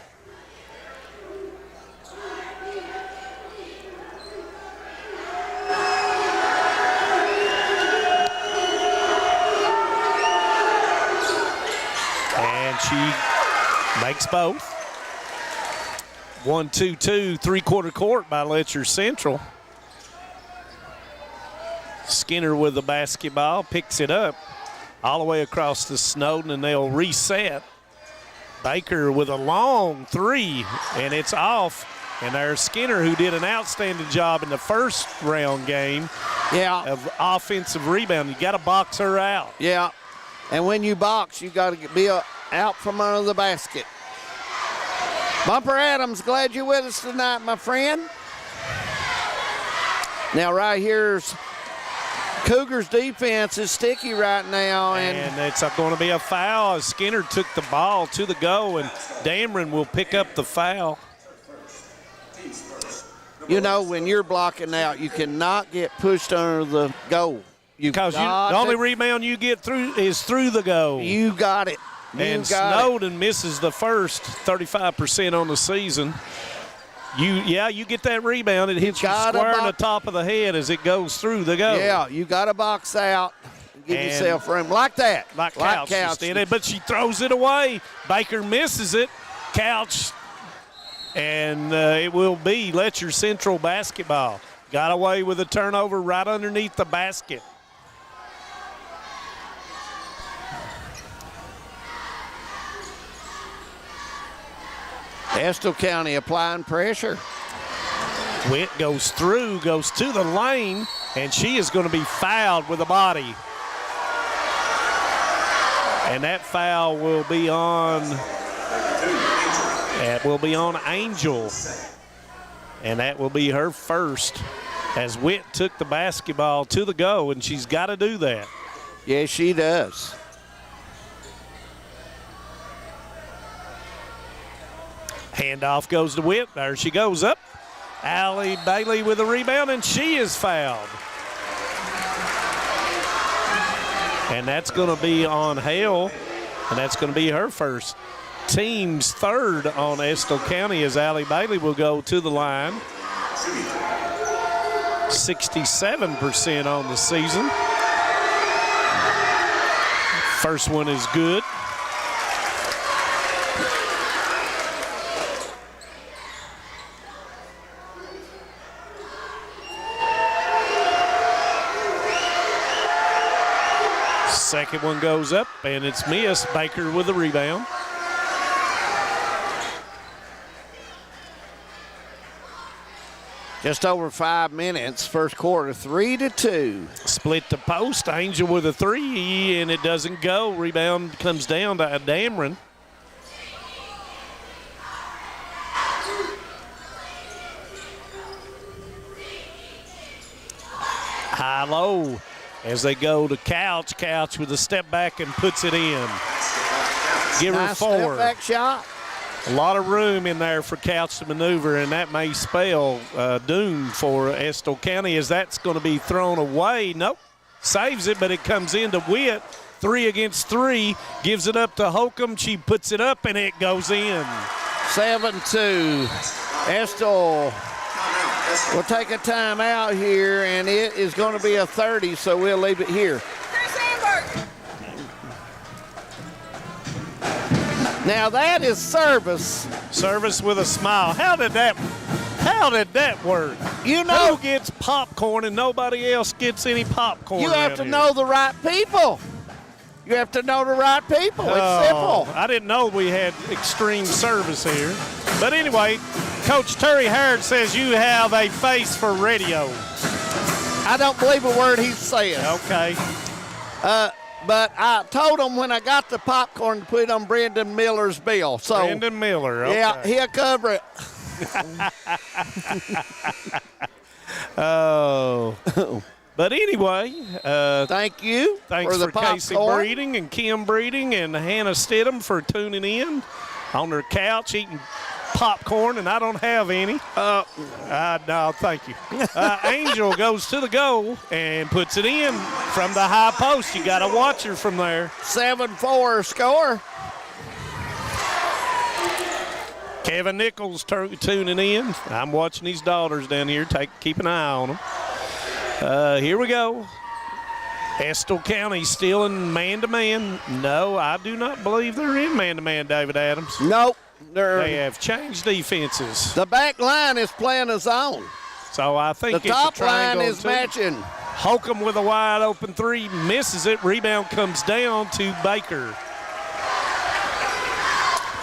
And she makes both. 1-2-2, three-quarter court by Letcher Central. Skinner with the basketball, picks it up all the way across to Snowden, and they'll reset. Baker with a long 3, and it's off And there's Skinner, who did an outstanding job in the first round game of offensive rebound. You got to box her out. Yeah, and when you box, you got to be out from under the basket. Bumper Adams, glad you're with us tonight, my friend. Now right here's Cougars defense is sticky right now. And it's going to be a foul as Skinner took the ball to the go, and Dameron will pick up the foul. You know, when you're blocking out, you cannot get pushed under the goal. Because the only rebound you get through is through the goal. You got it. And Snowden misses the first 35% on the season. You get that rebound. It hits you square in the top of the head as it goes through the goal. Yeah, you got to box out. Give yourself room like that. Like Couch just did it, but she throws it away. Baker misses it. Couch. And it will be Letcher Central basketball. Got away with a turnover right underneath the basket. Estill County applying pressure. Witt goes through, goes to the lane, and she is going to be fouled with a body. And that foul will be on... That will be on Angel, and that will be her first as Witt took the basketball to the go, and she's got to do that. Yes, she does. Handoff goes to Witt. There she goes up. Allie Bailey with a rebound, and she is fouled. And that's going to be on Hale, and that's going to be her first. Team's third on Estill County as Allie Bailey will go to the line. 67% on the season. First one is good. Second one goes up, and it's missed. Baker with the rebound. Just over 5 minutes, first quarter, 3-2. Split the post, Angel with a three, and it doesn't go. Rebound comes down to Dameron. High-low as they go to Couch. Couch with a step back and puts it in. Give her Nice 4. step back shot. A lot of room in there for Couch to maneuver, and that may spell doom for Estill County as that's going to be thrown away. Nope, saves it, but it comes into Witt. 3 against 3, gives it up to Holcomb. She puts it up, and it goes in. 7-2. Estill will take a timeout here, and it is going to be a 30, so we'll leave it here. Now that is service. Service with a smile. How did that work? You know, who gets popcorn and nobody else gets any popcorn? You have to know the right people. You have to know the right people. It's simple. I didn't know we had extreme service here. But anyway, Coach Terry Harrod says you have a face for radio. I don't believe a word he's saying. Okay. But I told him when I got the popcorn to put it on Brendan Miller's bill. So Brendan Miller, okay. Yeah, he'll cover it. Oh. But anyway, thank you. Thanks for the Casey popcorn. Breeding and Kim Breeding and Hannah Stidham for tuning in on their couch eating popcorn, and I don't have any. No, thank you. Angel goes to the goal and puts it in from the high post. You got to watch her from there. 7-4 score. Kevin Nichols tuning in. I'm watching his daughters down here. Keep an eye on them. Here we go. Estill County still in man-to-man. No, I do not believe they're in man-to-man, David Adams. Nope. They have changed defenses. The back line is playing a zone. So I think the it's top a triangle line is matching. Holcomb with a wide open three, misses it. Rebound comes down to Baker.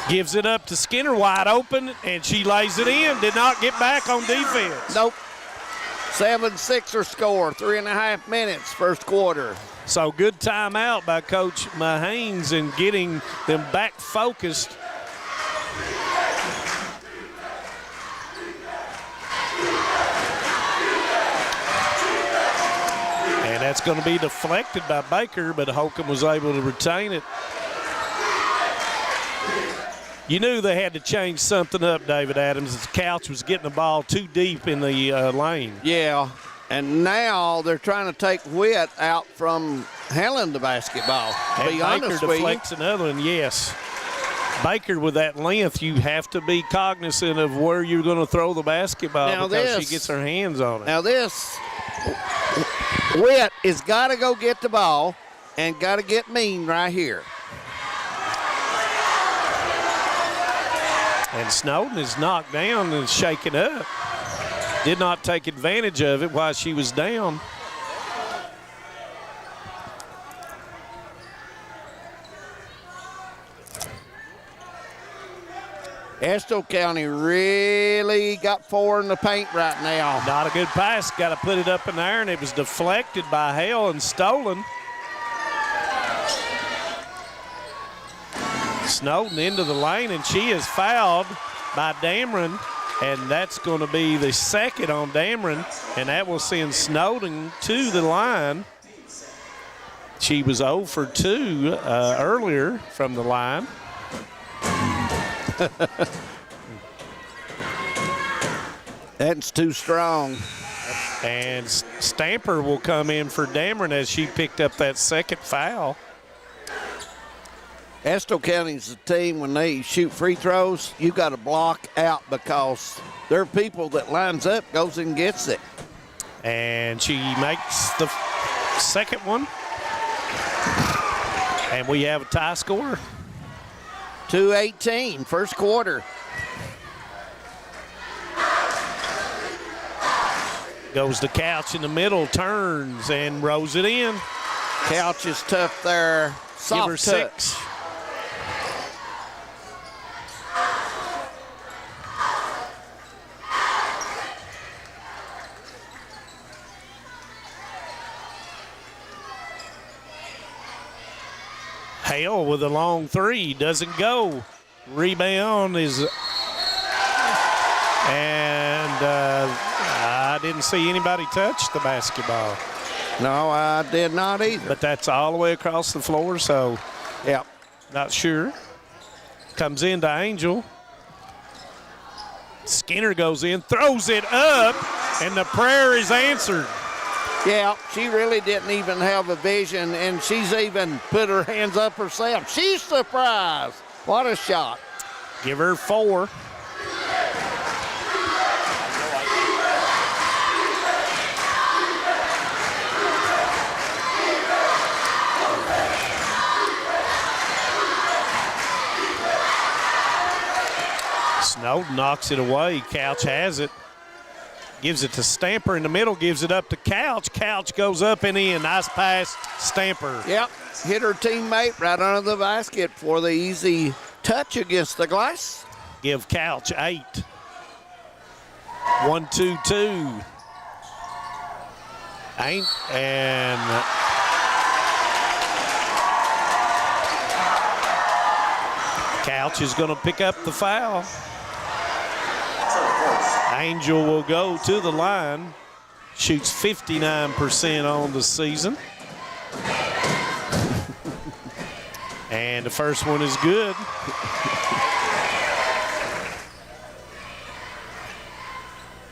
Gives it up to Skinner, wide open, and she lays it in. Did not get back on defense. Nope. 7-6 score, 3.5 minutes, first quarter. So good timeout by Coach Mahanes in getting them back focused. And that's going to be deflected by Baker, but Holcomb was able to retain it. You knew they had to change something up, David Adams, as Couch was getting the ball too deep in the lane. Yeah, and now they're trying to take Witt out from handling the basketball. To be honest Baker with you. deflects another one, yes. Baker, with that length, you have to be cognizant of where you're going to throw the basketball Now because this- she gets her hands on it. Now this, Witt has got to go get the ball and got to get mean right here. And Snowden is knocked down and shaken up. Did not take advantage of it while she was down. Estill County really got 4 in the paint right now. Not a good pass. Got to put it up in there, and it was deflected by Hale and stolen. Snowden into the lane, and she is fouled by Dameron, and that's going to be the second on Dameron, and that will send Snowden to the line. She was 0 for 2 earlier from the line. That's too strong. And Stamper will come in for Dameron as she picked up that second foul. Estill County's the team, when they shoot free throws, you got to block out because there are people that lines up, goes and gets it. And she makes the second one. And we have a tie score. 2:18, first quarter. Goes to Couch in the middle, turns and rolls it in. Couch is tough there. Soft Give her touch. 6. Hale with a long 3, doesn't go. Rebound is, and I didn't see anybody touch the basketball. No, I did not either. But that's all the way across the floor, so yep, not sure. Comes into Angel. Skinner goes in, throws it up, and the prayer is answered. Yeah, she really didn't even have a vision, and she's even put her hands up herself. She's surprised. What a shot. Give her 4. Snowden knocks it away. Couch has it. Gives it to Stamper in the middle, gives it up to Couch. Couch goes up and in. Nice pass, Stamper. Yep, hit her teammate right under the basket for the easy touch against the glass. Give Couch 8. 1-2-2. And Couch is going to pick up the foul. Angel will go to the line. Shoots 59% on the season. And the first one is good.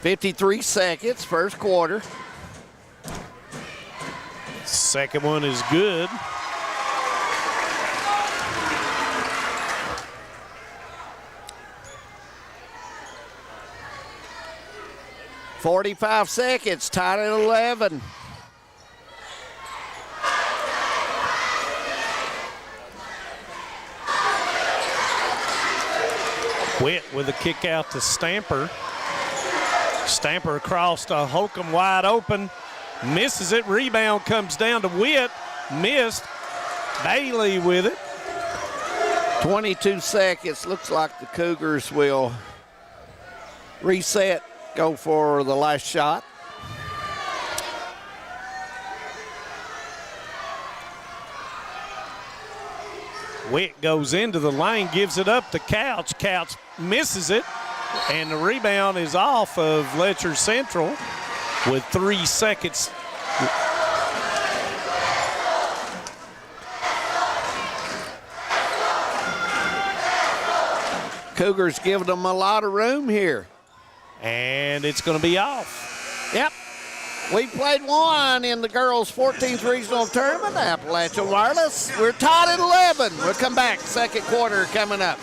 .53 seconds, first quarter. Second one is good. .45 seconds, tied at 11. Witt with a kick out to Stamper. Stamper across to Holcomb, wide open. Misses it. Rebound comes down to Witt. Missed. Bailey with it. 22 seconds. Looks like the Cougars will reset, go for the last shot. Witt goes into the lane, gives it up to Couch. Couch misses it, and the rebound is off of Letcher Central with 3 seconds. Cougars giving them a lot of room here. And it's going to be off. Yep. We played one in the girls' 14th regional tournament, Appalachian Wireless. We're tied at 11. We'll come back. Second quarter coming up.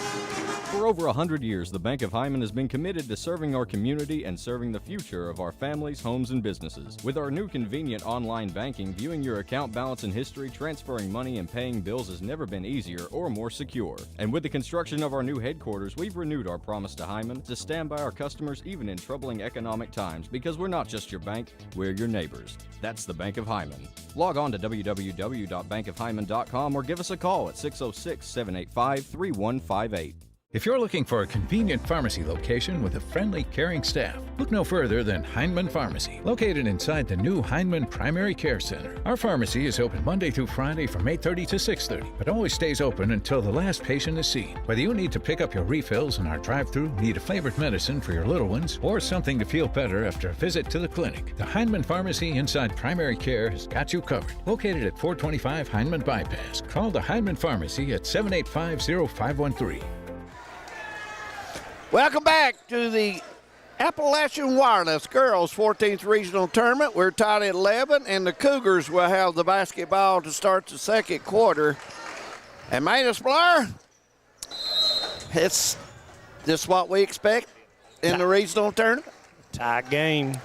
For over 100 years, the Bank of Hyman has been committed to serving our community and serving the future of our families, homes, and businesses. With our new convenient online banking, viewing your account balance and history, transferring money, and paying bills has never been easier or more secure. And with the construction of our new headquarters, we've renewed our promise to Hyman to stand by our customers even in troubling economic times, because we're not just your bank, we're your neighbors. That's the Bank of Hyman. Log on to www.bankofhyman.com or give us a call at 606-785-3158. If you're looking for a convenient pharmacy location with a friendly, caring staff, look no further than Heinemann Pharmacy, located inside the new Heinemann Primary Care Center. Our pharmacy is open Monday through Friday from 8:30 to 6:30, but always stays open until the last patient is seen. Whether you need to pick up your refills in our drive-thru, need a flavored medicine for your little ones, or something to feel better after a visit to the clinic, the Heinemann Pharmacy inside Primary Care has got you covered. Located at 425 Heinemann Bypass. Call the Heinemann Pharmacy at 785-0513. Welcome back to the Appalachian Wireless Girls 14th Regional Tournament. We're tied at 11, and the Cougars will have the basketball to start the second quarter. And Manus Blair, it's this what we expect in the regional tournament? Tie game.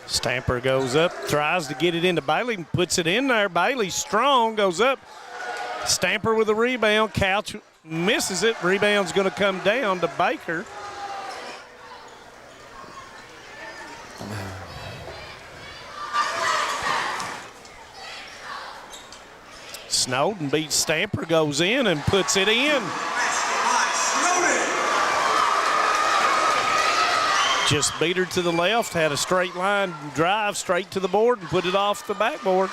Stamper goes up, tries to get it into Bailey, puts it in there. Bailey strong, goes up. Stamper with a rebound. Couch misses it. Rebound's going to come down to Baker. Snowden beats Stamper, goes in and puts it in. Just beat her to the left, had a straight line drive straight to the board and put it off the backboard.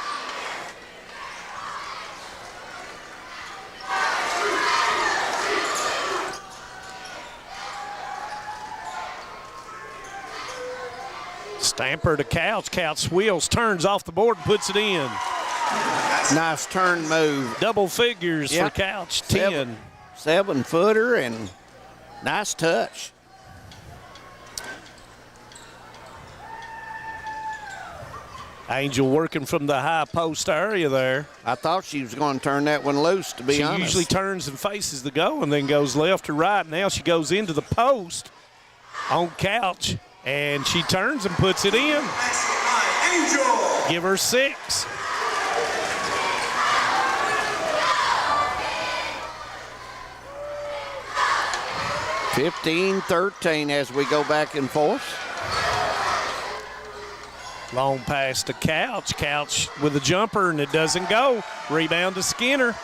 Stamper to Couch. Couch wheels, turns off the board, and puts it in. Nice turn move. Double figures for Couch, 10. Seven-footer and nice touch. Angel working from the high post area there. I thought she was going to turn that one loose, to be honest. She usually turns and faces the goal and then goes left or right. Now she goes into the post on Couch. And she turns and puts it in. Angel. Give her 6. (15-13) as we go back and forth. Long pass to Couch. Couch with a jumper, and it doesn't go. Rebound to Skinner.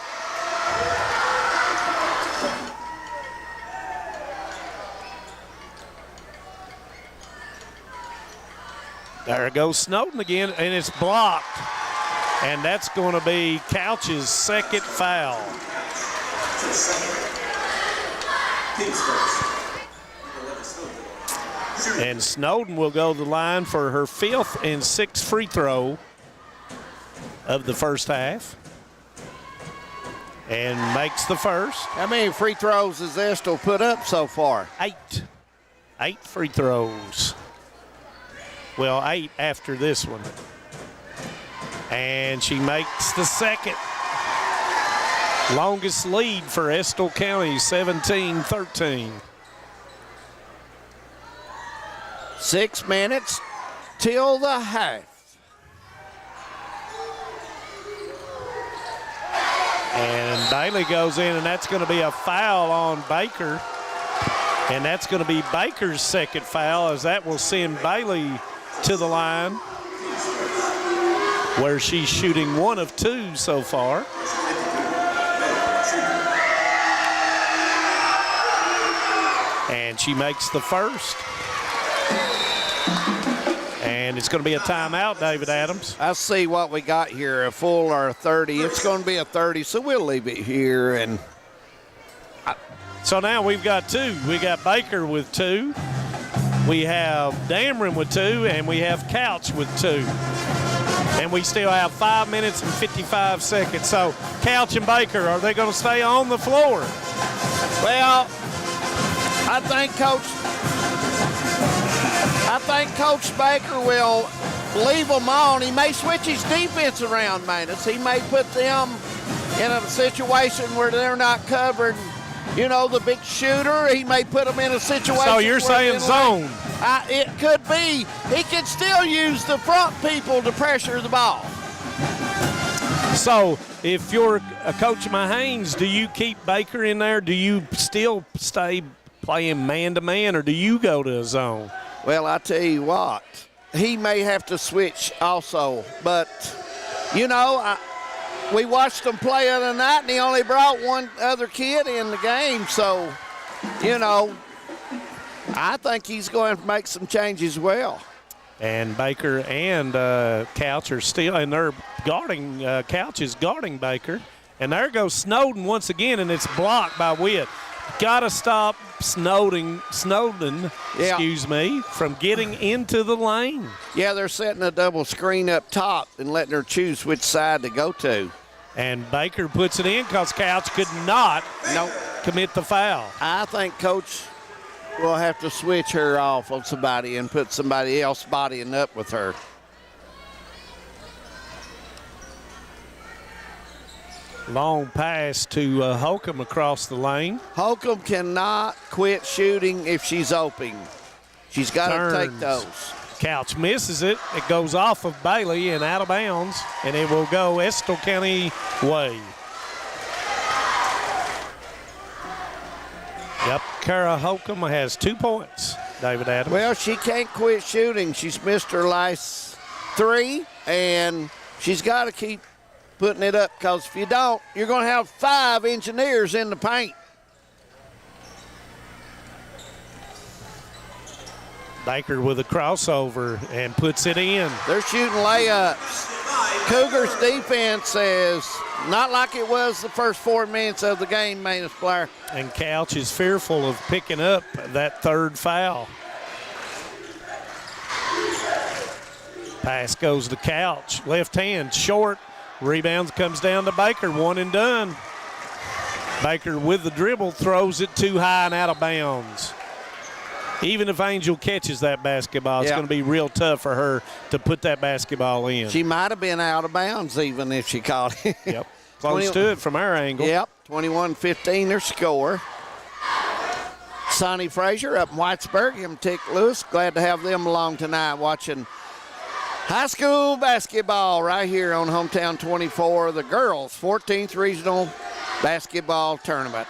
There goes Snowden again, and it's blocked. And that's going to be Couch's second foul. And Snowden will go to the line for her 5th and 6th free throw of the first half. And makes the first. How many free throws has Estill put up so far? 8. 8 free throws. Well, 8 after this one. And she makes the second. Longest lead for Estill County, 17-13. 6 minutes till the half. And Bailey goes in, and that's going to be a foul on Baker. And that's going to be Baker's second foul, as that will send Bailey to the line, where she's shooting 1 of 2 so far. she makes the first. And it's going to be a timeout, David Adams. I see what we got here, a full or a 30. It's going to be a 30, so we'll leave it here. And so now we've got 2. We got Baker with 2. We have Dameron with 2, and we have Couch with 2. And we still have 5 minutes and 55 seconds. So Couch and Baker, are they going to stay on the floor? Well, I think Coach Baker will leave them on. He may switch his defense around, Manus. He may put them in a situation where they're not covered. You know, the big shooter, he may put them in a situation. So you're saying zone? It could be. He can still use the front people to pressure the ball. So if you're Coach Mahanes, do you keep Baker in there? Do you still stay playing man-to-man, or do you go to a zone? Well, I tell you what, he may have to switch also. But, you know, we watched him play the other night, and he only brought one other kid in the game. So, you know, I think he's going to make some changes well. And Baker and Couch are still, and they're guarding, Couch is guarding Baker. And there goes Snowden once again, and it's blocked by Witt. Got to stop Snowden, from getting into the lane. Yeah, they're setting a double screen up top and letting her choose which side to go to. And Baker puts it in because Couch could not commit the foul. I think Coach will have to switch her off on somebody and put somebody else bodying up with her. Long pass to Holcomb across the lane. Holcomb cannot quit shooting if she's open. She's got to take those. Couch misses it. It goes off of Bailey and out of bounds, and it will go Estill County way. Yep, Kara Holcomb has 2 points, David Adams. Well, she can't quit shooting. She's missed her last 3, and she's got to keep putting it up, because if you don't, you're going to have 5 engineers in the paint. Baker with a crossover and puts it in. They're shooting layups. Cougars defense is not like it was the first 4 minutes of the game, Manus Blair. And Couch is fearful of picking up that 3rd foul. Pass goes to Couch. Left hand, short. Rebounds, comes down to Baker, 1 and done. Baker with the dribble throws it too high and out of bounds. Even if Angel catches that basketball, it's going to be real tough for her to put that basketball in. She might have been out of bounds even if she caught it. Yep, close to it from our angle. Yep, 21-15 their score. Sonny Frazier up in Whitesburg, him Tick Lewis. Glad to have them along tonight watching high school basketball right here on Hometown 24, the girls' 14th Regional Basketball Tournament.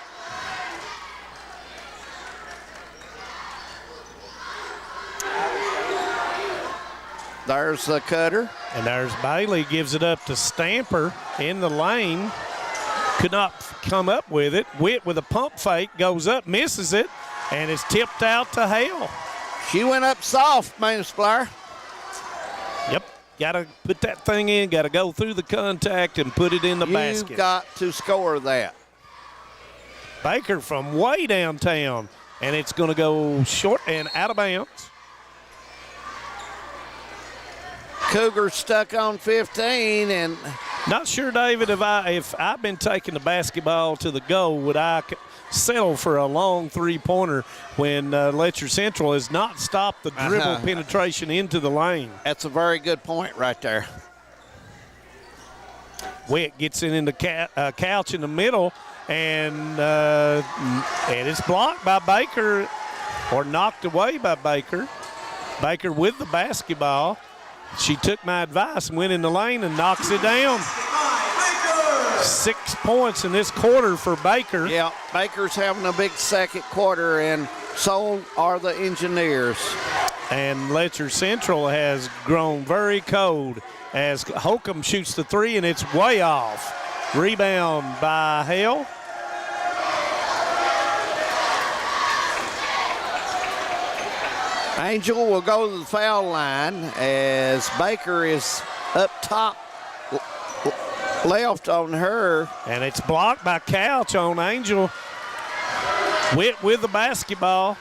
There's the cutter. And there's Bailey, gives it up to Stamper in the lane. Could not come up with it. Witt with a pump fake, goes up, misses it, and it's tipped out to Hale. She went up soft, Manus Blair. Yep, got to put that thing in, got to go through the contact and put it in the basket. You've got to score that. Baker from way downtown, and it's going to go short and out of bounds. Cougars stuck on 15, and not sure, David, if I've been taking the basketball to the goal, would I settle for a long three-pointer when Letcher Central has not stopped the dribble penetration into the lane? That's a very good point right there. Witt gets it into Couch in the middle, and it's blocked by Baker, or knocked away by Baker. Baker with the basketball. She took my advice and went in the lane and knocks it down. 6 points in this quarter for Baker. Yeah, Baker's having a big second quarter, and so are the Engineers. And Letcher Central has grown very cold as Holcomb shoots the three, and it's way off. Rebound by Hale. Angel will go to the foul line as Baker is up top left on her. And it's blocked by Couch on Angel. Witt with the basketball.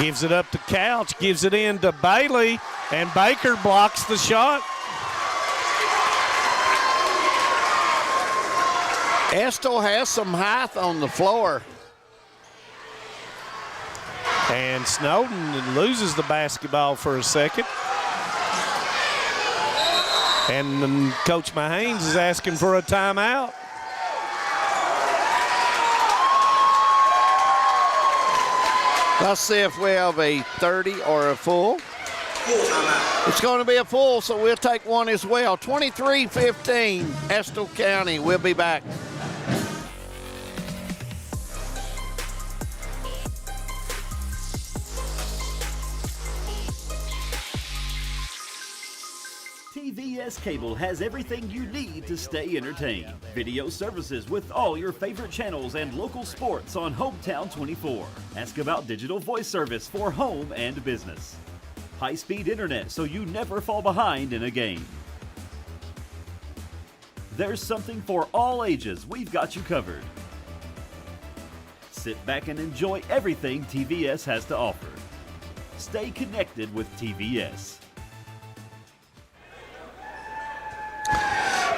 Gives it up to Couch, gives it in to Bailey, and Baker blocks the shot. Estill has some height on the floor. And Snowden loses the basketball for a second. And Coach Mahanes is asking for a timeout. Let's see if we have a 30 or a full. It's going to be a full, so we'll take one as well. 23-15, Estill County. We'll be back. TVS Cable has everything you need to stay entertained. Video services with all your favorite channels and local sports on Hometown 24. Ask about digital voice service for home and business. High-speed internet so you never fall behind in a game. There's something for all ages. We've got you covered. Sit back and enjoy everything TVS has to offer. Stay connected with TVS.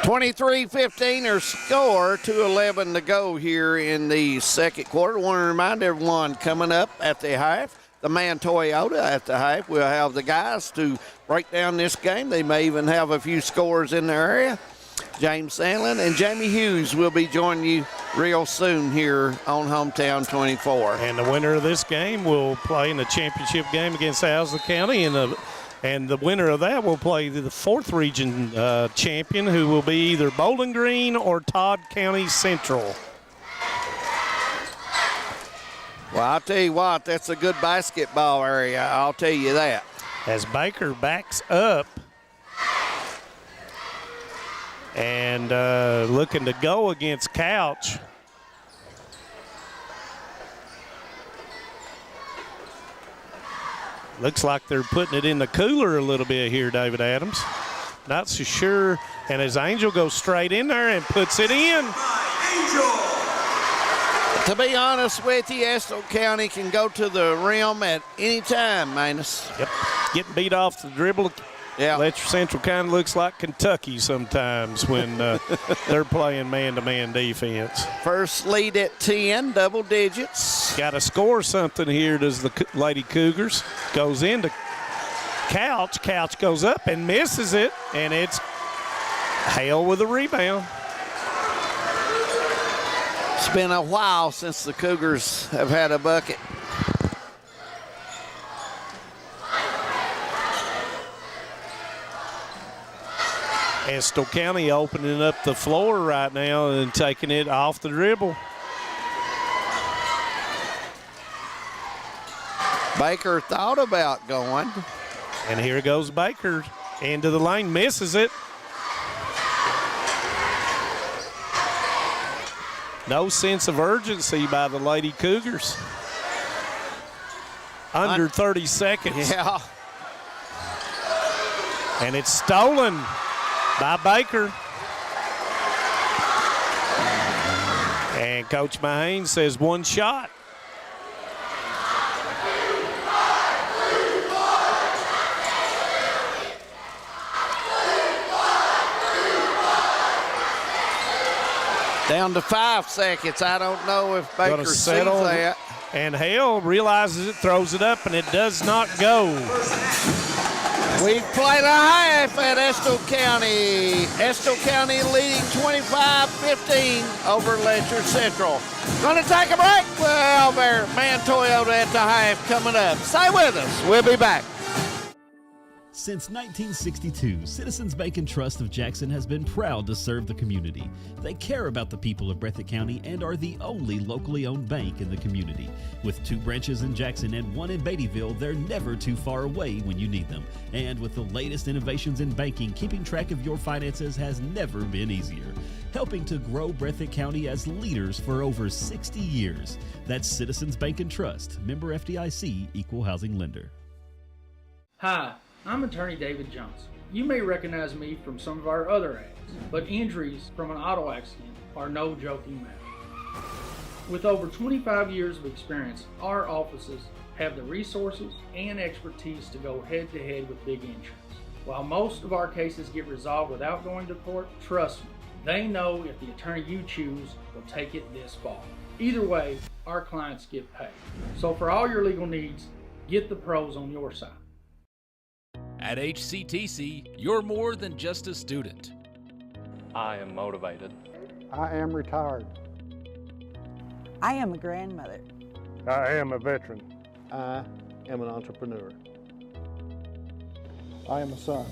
23-15 or score, 2:11 to go here in the second quarter. Want to remind everyone coming up at the half, the Man Toyota at the half. We'll have the guys to break down this game. They may even have a few scores in their area. James Sandlin and Jamie Hughes will be joining you real soon here on Hometown 24. And the winner of this game will play in the championship game against Owsley County, and the winner of that will play the 4th region champion, who will be either Bowling Green or Todd County Central. Well, I'll tell you what, that's a good basketball area, I'll tell you that. As Baker backs up and looking to go against Couch. Looks like they're putting it in the cooler a little bit here, David Adams. Not so sure. And as Angel goes straight in there and puts it in. To be honest with you, Estill County can go to the rim at any time, Manus. Yep. Getting beat off the dribble. Yeah. Letcher Central kind of looks like Kentucky sometimes when they're playing man-to-man defense. First lead at 10, double digits. Got to score something here, does the Lady Cougars. Goes into Couch. Couch goes up and misses it, and it's Hale with a rebound. It's been a while since the Cougars have had a bucket. Estill County opening up the floor right now and taking it off the dribble. Baker thought about going. And here goes Baker into the lane, misses it. No sense of urgency by the Lady Cougars. Under 30 seconds. Yeah. And it's stolen by Baker. And Coach Mahanes says one shot. Down to 5 seconds. I don't know if Baker sees that. And Hale realizes it, throws it up, and it does not go. We've played a half at Estill County. Estill County leading 25-15 over Letcher Central. Going to take a break. Well, there, Man Toyota at the half coming up. Stay with us. We'll be back. Since 1962, Citizens Bank and Trust of Jackson has been proud to serve the community. They care about the people of Breathitt County and are the only locally owned bank in the community. With 2 branches in Jackson and 1 in Beattyville, they're never too far away when you need them. And with the latest innovations in banking, keeping track of your finances has never been easier. Helping to grow Breathitt County as leaders for over 60 years. That's Citizens Bank and Trust, member FDIC, equal housing lender. Hi, I'm attorney David Johnson. You may recognize me from some of our other ads, but injuries from an auto accident are no joking matter. With over 25 years of experience, our offices have the resources and expertise to go head-to-head with big insurance. While most of our cases get resolved without going to court, trust me, they know if the attorney you choose will take it this far. Either way, our clients get paid. So for all your legal needs, get the pros on your side. At HCTC, you're more than just a student. I am motivated. I am retired. I am a grandmother. I am a veteran. I am an entrepreneur. I am a son.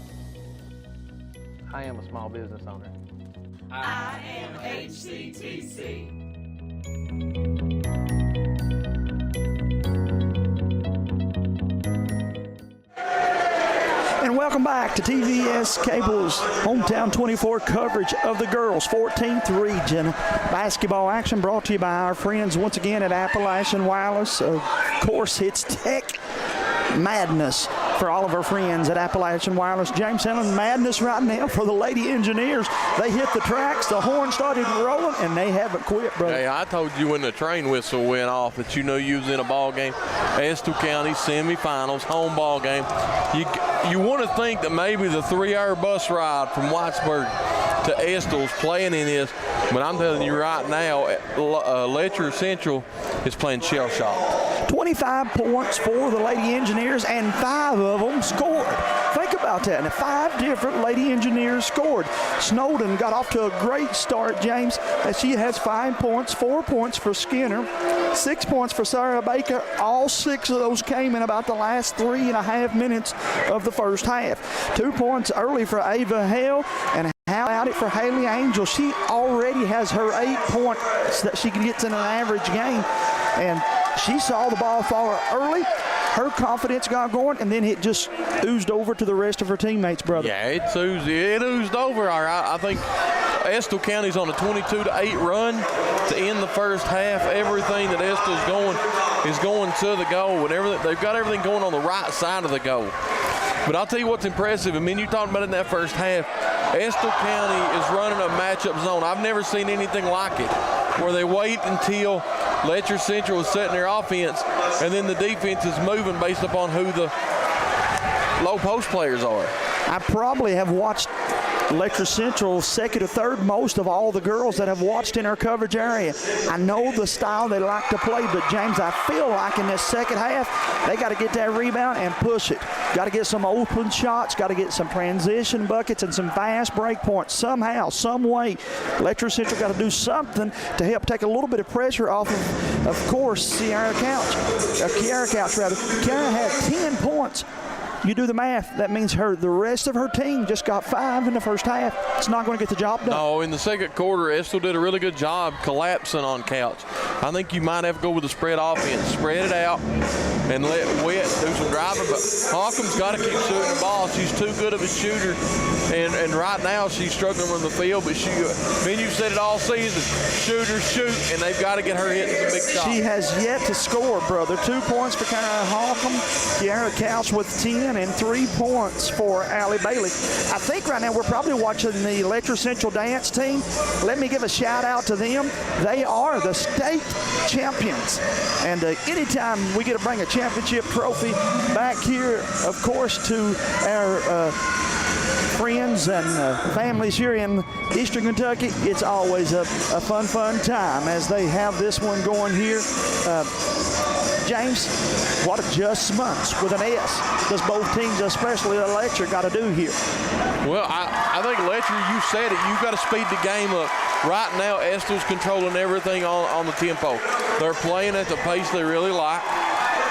I am a small business owner. I am HCTC. And welcome back to TVS Cable's Hometown 24 coverage of the girls' 14th region basketball action, brought to you by our friends once again at Appalachian Wireless. Of course, it's tech madness for all of our friends at Appalachian Wireless. James Helen, madness right now for the Lady Engineers. They hit the tracks, the horn started rolling, and they haven't quit, brother. Hey, I told you when the train whistle went off that you knew you was in a ball game. Estill County semifinals, home ball game. You want to think that maybe the 3-hour bus ride from Whitesburg to Estill's playing in this, but I'm telling you right now, Letcher Central is playing shell shock. 25 points for the Lady Engineers, and 5 of them scored. Think about that. And 5 different Lady Engineers scored. Snowden got off to a great start, James, as she has 5 points, 4 points for Skinner, 6 points for Sarah Baker. All 6 of those came in about the last 3.5 minutes of the first half. 2 points early for Ava Hale, and how about it for Haley Angel? She already has her 8 points that she gets in an average game, and she saw the ball fall early. Her confidence got going, and then it just oozed over to the rest of her teammates, brother. Yeah, it oozed over. I think Estill County's on a 22-8 run to end the first half. Everything that Estill's going is going to the goal, and they've got everything going on the right side of the goal. But I'll tell you what's impressive. I mean, you talked about it in that first half. Estill County is running a matchup zone. I've never seen anything like it, where they wait until Letcher Central is setting their offense, and then the defense is moving based upon who the low post players are. I probably have watched Letcher Central second or third most of all the girls that have watched in our coverage area. I know the style they like to play, but James, I feel like in this second half, they got to get that rebound and push it. Got to get some open shots, got to get some transition buckets and some fast break points. Somehow, some way, Letcher Central got to do something to help take a little bit of pressure off of course, Kiara Couch. Kiara had 10 points. You do the math, that means the rest of her team just got 5 in the first half. It's not going to get the job done. No, in the second quarter, Estill did a really good job collapsing on Couch. I think you might have to go with the spread offense. Spread it out and let Witt do some driving. But Hawkins got to keep shooting the ball. She's too good of a shooter. And right now she's struggling from the field. But you've said it all season, shooters shoot, and they've got to get her hitting some big shots. She has yet to score, brother. 2 points for Kiara Hawkins. Kiara Couch with 10. And 3 points for Allie Bailey. I think right now we're probably watching the Letcher Central dance team. Let me give a shout out to them. They are the state champions. And anytime we get to bring a championship trophy back here, of course, to our friends and families here in Eastern Kentucky, it's always a fun time as they have this one going here. James, what adjustments with an S does both teams, especially the Letcher, got to do here? Well, I think Letcher, you said it, you've got to speed the game up. Right now, Estill's controlling everything on the tempo. They're playing at the pace they really like.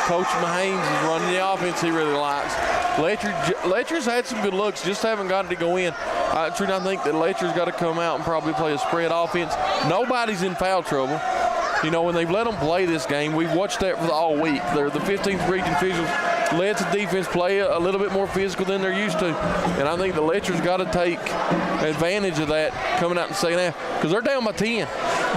Coach Mahanes is running the offense he really likes. Letcher's had some good looks, just haven't got it to go in. I think that Letcher's got to come out and probably play a spread offense. Nobody's in foul trouble. You know, when they've let them play this game, we've watched that for all week. They're the 15th region officials let the defense play a little bit more physical than they're used to. And I think the Letcher's got to take advantage of that coming out in the second half because they're down by 10.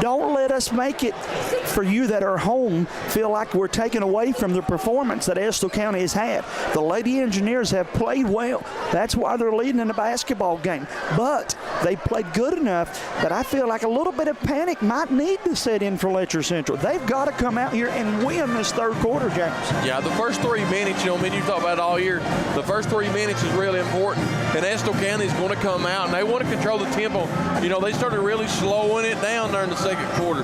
Don't let us make it, for you that are home, feel like we're taking away from the performance that Estill County has had. The Lady Engineers have played well. That's why they're leading in the basketball game. But they played good enough that I feel like a little bit of panic might need to set in for Letcher Central. They've got to come out here and win this third quarter, James. Yeah, the first 3 minutes, you talk about it all year, the first 3 minutes is really important. And Estill County is going to come out, and they want to control the tempo. They started really slowing it down during the second quarter.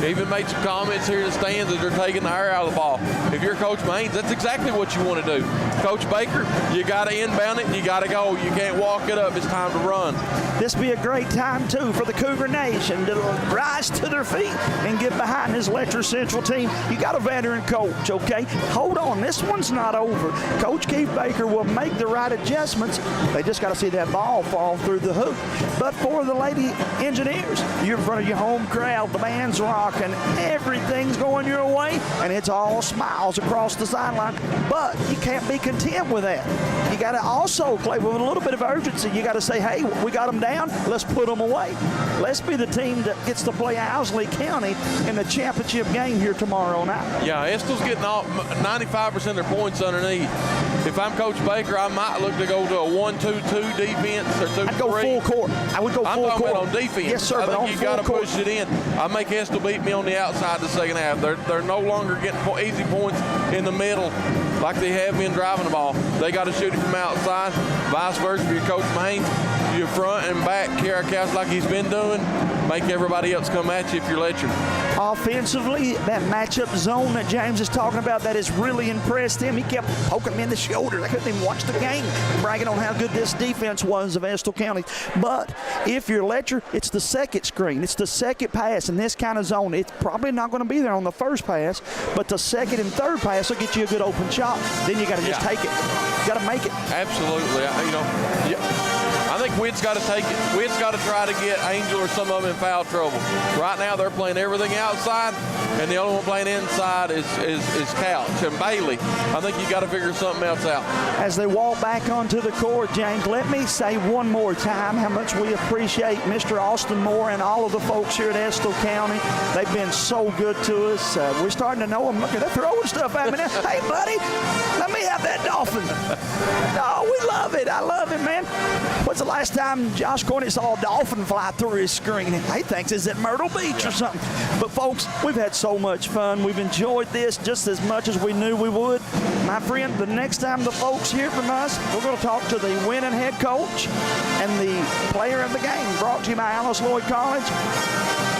They even made some comments here in the stands that they're taking the air out of the ball. If you're Coach Maines, that's exactly what you want to do. Coach Baker, you got to inbound it and you got to go. You can't walk it up. It's time to run. This be a great time, too, for the Cougar Nation to rise to their feet and get behind this Letcher Central team. You got a veteran coach, okay? Hold on. This one's not over. Coach Keith Baker will make the right adjustments. They just got to see that ball fall through the hoop. But for the Lady Engineers, you're in front of your home crowd. The band's rocking. Everything's going your way, and it's all smiles across the sideline. But you can't be content with that. You got to also play with a little bit of urgency. You got to say, hey, we got them down. Let's put them away. Let's be the team that gets to play Owsley County in the championship game here tomorrow night. Yeah, Estill's getting 95% of their points underneath. If I'm Coach Baker, I might look to go to a 1-2-2 defense or 2-3. I'd go full court. I would go full court. I'm talking about on defense. Yes, sir, I think you got to push it in. I make Estill beat me on the outside the second half. They're no longer getting easy points in the middle like they have been driving the ball. They got to shoot it from outside. Vice versa, if you're Coach Maines, you're front and back, carry cows like he's been doing. Make everybody else come at you if you're Letcher. Offensively, that matchup zone that James is talking about, that has really impressed him. He kept poking him in the shoulder. I couldn't even watch the game, bragging on how good this defense was of Estill County. But if you're Letcher, it's the second screen. It's the second pass in this kind of zone. It's probably not going to be there on the first pass, but the second and third pass will get you a good open shot. Then you got to just take it. You got to make it. Absolutely. I think Witt's got to take it. Witt's got to try to get Angel or some of them in foul trouble. Right now they're playing everything outside, and the only one playing inside is Couch and Bailey. I think you got to figure something else out. As they walk back onto the court, James, let me say one more time how much we appreciate Mr. Austin Moore and all of the folks here at Estill County. They've been so good to us. We're starting to know them. Look, they're throwing stuff at me now. Hey, buddy, let me have that dolphin. Oh, we love it. I love it, man. What's the last time Josh Cornett saw a dolphin fly through his screen? He thinks it's at Myrtle Beach or something. But, folks, we've had so much fun. We've enjoyed this just as much as we knew we would. My friend, the next time the folks hear from us, we're going to talk to the winning head coach and the player of the game, brought to you by Alice Lloyd College.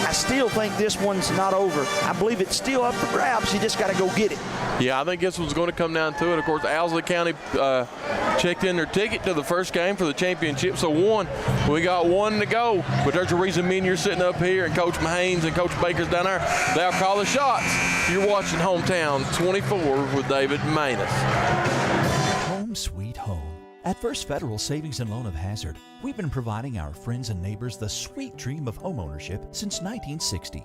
I still think this one's not over. I believe it's still up for grabs. You just got to go get it. Yeah, I think this one's going to come down to it. Of course, Owsley County checked in their ticket to the first game for the championship. So we got one to go. But there's a reason me and you're sitting up here and Coach Mahanes and Coach Baker's down there. They'll call the shots. You're watching Hometown 24 with David Manus. Home sweet home. At First Federal Savings and Loan of Hazard, we've been providing our friends and neighbors the sweet dream of homeownership since 1960.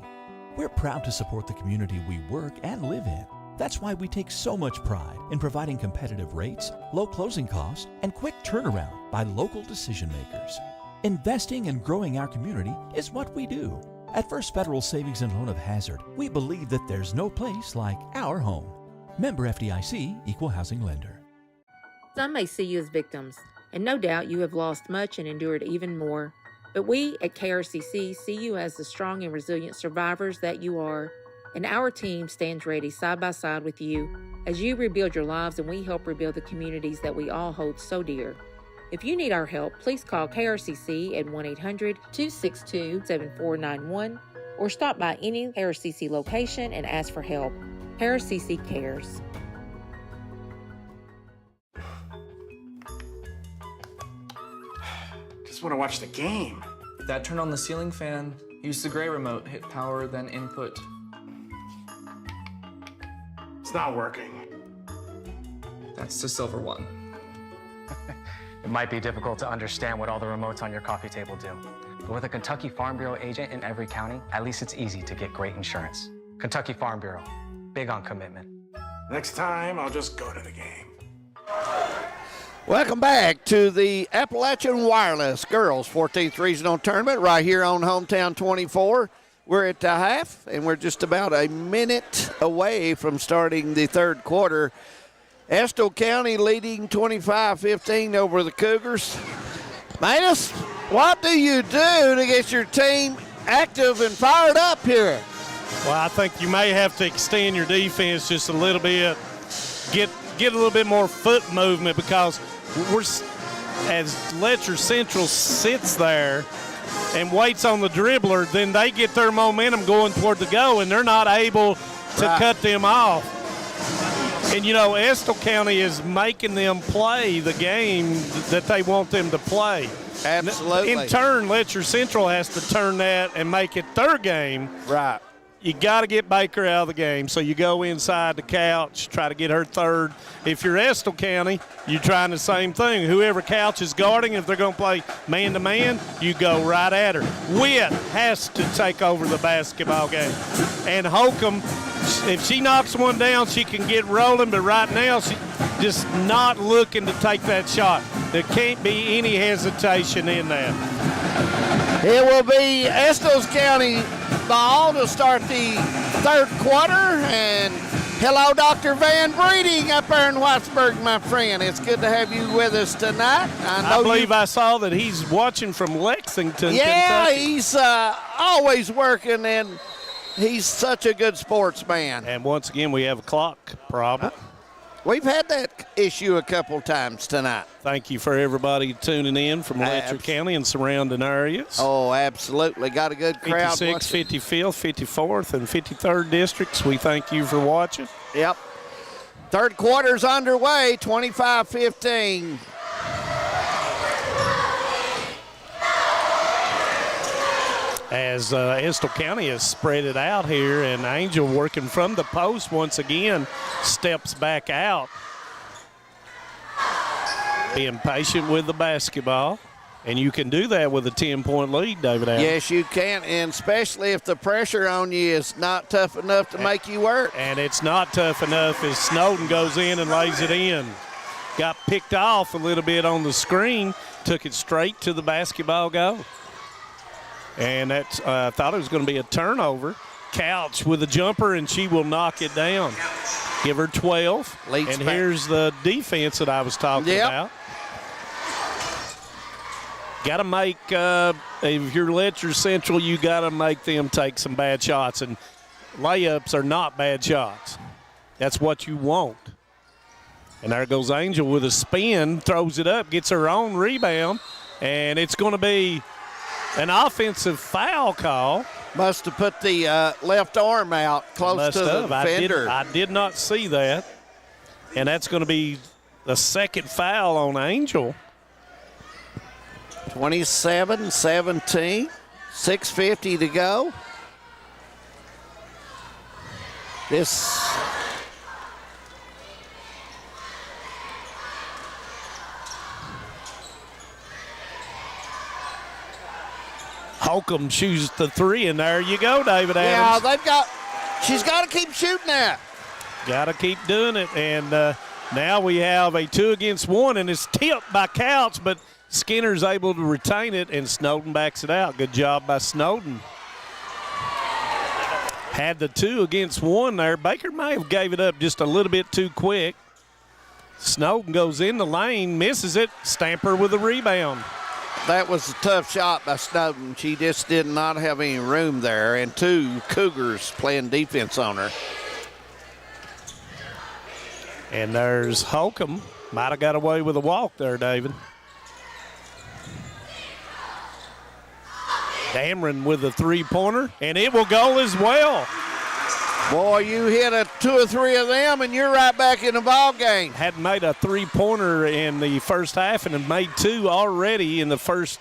We're proud to support the community we work and live in. That's why we take so much pride in providing competitive rates, low closing costs, and quick turnaround by local decision makers. Investing and growing our community is what we do. At First Federal Savings and Loan of Hazard, we believe that there's no place like our home. Member FDIC, Equal Housing Lender. Some may see you as victims, and no doubt you have lost much and endured even more. But we at KRCC see you as the strong and resilient survivors that you are, and our team stands ready side by side with you as you rebuild your lives and we help rebuild the communities that we all hold so dear. If you need our help, please call KRCC at 1-800-262-7491 or stop by any KRCC location and ask for help. KRCC cares. Just want to watch the game. Dad, turn on the ceiling fan. Use the gray remote. Hit power, then input. It's not working. That's the silver one. It might be difficult to understand what all the remotes on your coffee table do. But with a Kentucky Farm Bureau agent in every county, at least it's easy to get great insurance. Kentucky Farm Bureau, big on commitment. Next time, I'll just go to the game. Welcome back to the Appalachian Wireless Girls 14th Regional Tournament right here on Hometown 24. We're at the half, and we're just about a minute away from starting the third quarter. Estill County leading 25-15 over the Cougars. Manus, what do you do to get your team active and fired up here? Well, I think you may have to extend your defense just a little bit, get a little bit more foot movement, because as Letcher Central sits there and waits on the dribbler, then they get their momentum going toward the goal, and they're not able to cut them off. And, you know, Estill County is making them play the game that they want them to play. Absolutely. In turn, Letcher Central has to turn that and make it their game. Right. You got to get Baker out of the game. So you go inside the couch, try to get her third. If you're Estill County, you're trying the same thing. Whoever couch is guarding, if they're going to play man-to-man, you go right at her. Witt has to take over the basketball game. And Holcomb, if she knocks one down, she can get rolling. But right now, she's just not looking to take that shot. There can't be any hesitation in that. It will be Estill County ball to start the third quarter. And hello, Dr. Van Breeding up there in Whitesburg, my friend. It's good to have you with us tonight. I believe I saw that he's watching from Lexington, yeah, Kentucky. He's always working, and he's such a good sportsman. And once again, we have a clock problem. We've had that issue a couple times tonight. Thank you for everybody tuning in from Letcher County and surrounding areas. Oh, absolutely. Got a good crowd. 56, 55th, 54th, and 53rd districts. We thank you for watching. Yep. Third quarter's underway, 25-15. As Estill County has spread it out here, and Angel working from the post once again steps back out. Being patient with the basketball, and you can do that with a 10-point lead, David Adams. Yes, you can, and especially if the pressure on you is not tough enough to make you work. And it's not tough enough as Snowden goes in and lays it in. Got picked off a little bit on the screen, took it straight to the basketball goal. And that's thought it was going to be a turnover. Couch with a jumper, and she will knock it down. Give her 12. Leads and back. Here's the defense that I was talking about. Got to make, if you're Letcher Central, you got to make them take some bad shots. And layups are not bad shots. That's what you want. And there goes Angel with a spin, throws it up, gets her own rebound, and it's going to be an offensive foul call. Must have put the left arm out close to the defender. I did not see that. And that's going to be the second foul on Angel. 27-17, 6:50 to go. This Holcomb shoots the three, and there you go, David Adams. Yeah, she's got to keep shooting that. Got to keep doing it. And now we have a 2-against-1, and it's tipped by Couch, but Skinner's able to retain it, and Snowden backs it out. Good job by Snowden. Had the 2-against-1 there. Baker may have gave it up just a little bit too quick. Snowden goes in the lane, misses it. Stamper with a rebound. That was a tough shot by Snowden. She just did not have any room there, and two Cougars playing defense on her. And there's Holcomb. Might have got away with a walk there, David. Dameron with a three-pointer, and it will go as well. Boy, you hit a 2 or 3 of them, and you're right back in the ball game. Hadn't made a three-pointer in the first half and had made 2 already in the first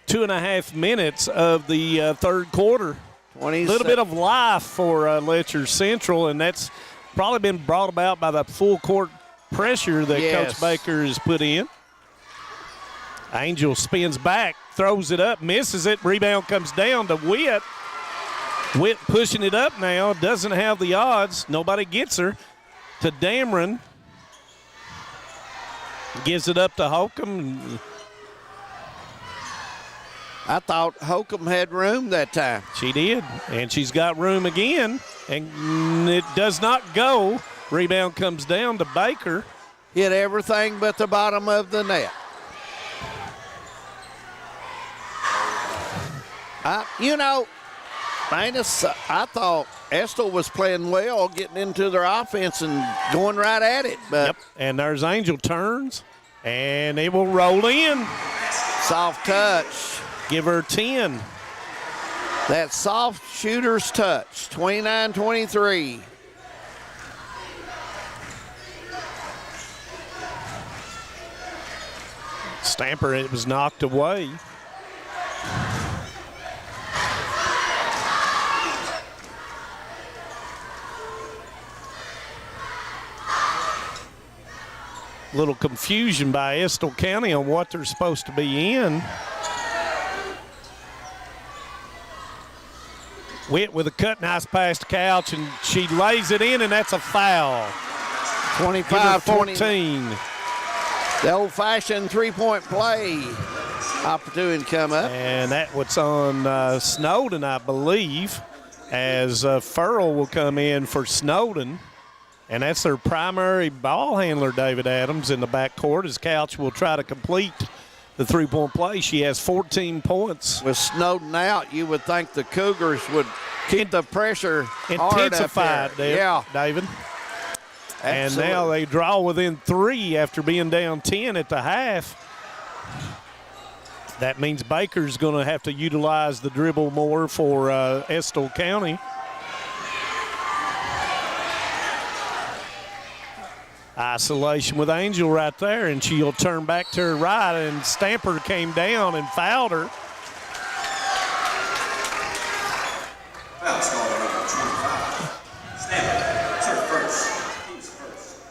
2.5 minutes of the third quarter. A little bit of life for Letcher Central, and that's probably been brought about by the full court pressure that Coach Baker has put in. Angel spins back, throws it up, misses it. Rebound comes down to Witt. Witt pushing it up now, doesn't have the odds. Nobody gets her. To Dameron. Gives it up to Holcomb. I thought Holcomb had room that time. She did, and she's got room again, and it does not go. Rebound comes down to Baker. Hit everything but the bottom of the net. Manus, I thought Estill was playing well, getting into their offense and going right at it. But yep, and there's Angel turns, and it will roll in. Soft touch. Give her 10. That soft shooter's touch, 29-23. Stamper, it was knocked away. Little confusion by Estill County on what they're supposed to be in. Witt with a cut, nice pass to Couch, and she lays it in, and that's a foul. 25-14. The old-fashioned three-point play opportunity come up. And that was on Snowden, I believe, as Furl will come in for Snowden. And that's their primary ball handler, David Adams, in the backcourt, as Couch will try to complete the three-point play. She has 14 points. With Snowden out, you would think the Cougars would keep the pressure intensified there. David. Absolutely. And now they draw within 3 after being down 10 at the half. That means Baker's going to have to utilize the dribble more for Estill County. Isolation with Angel right there, and she'll turn back to her right, and Stamper came down and fouled her.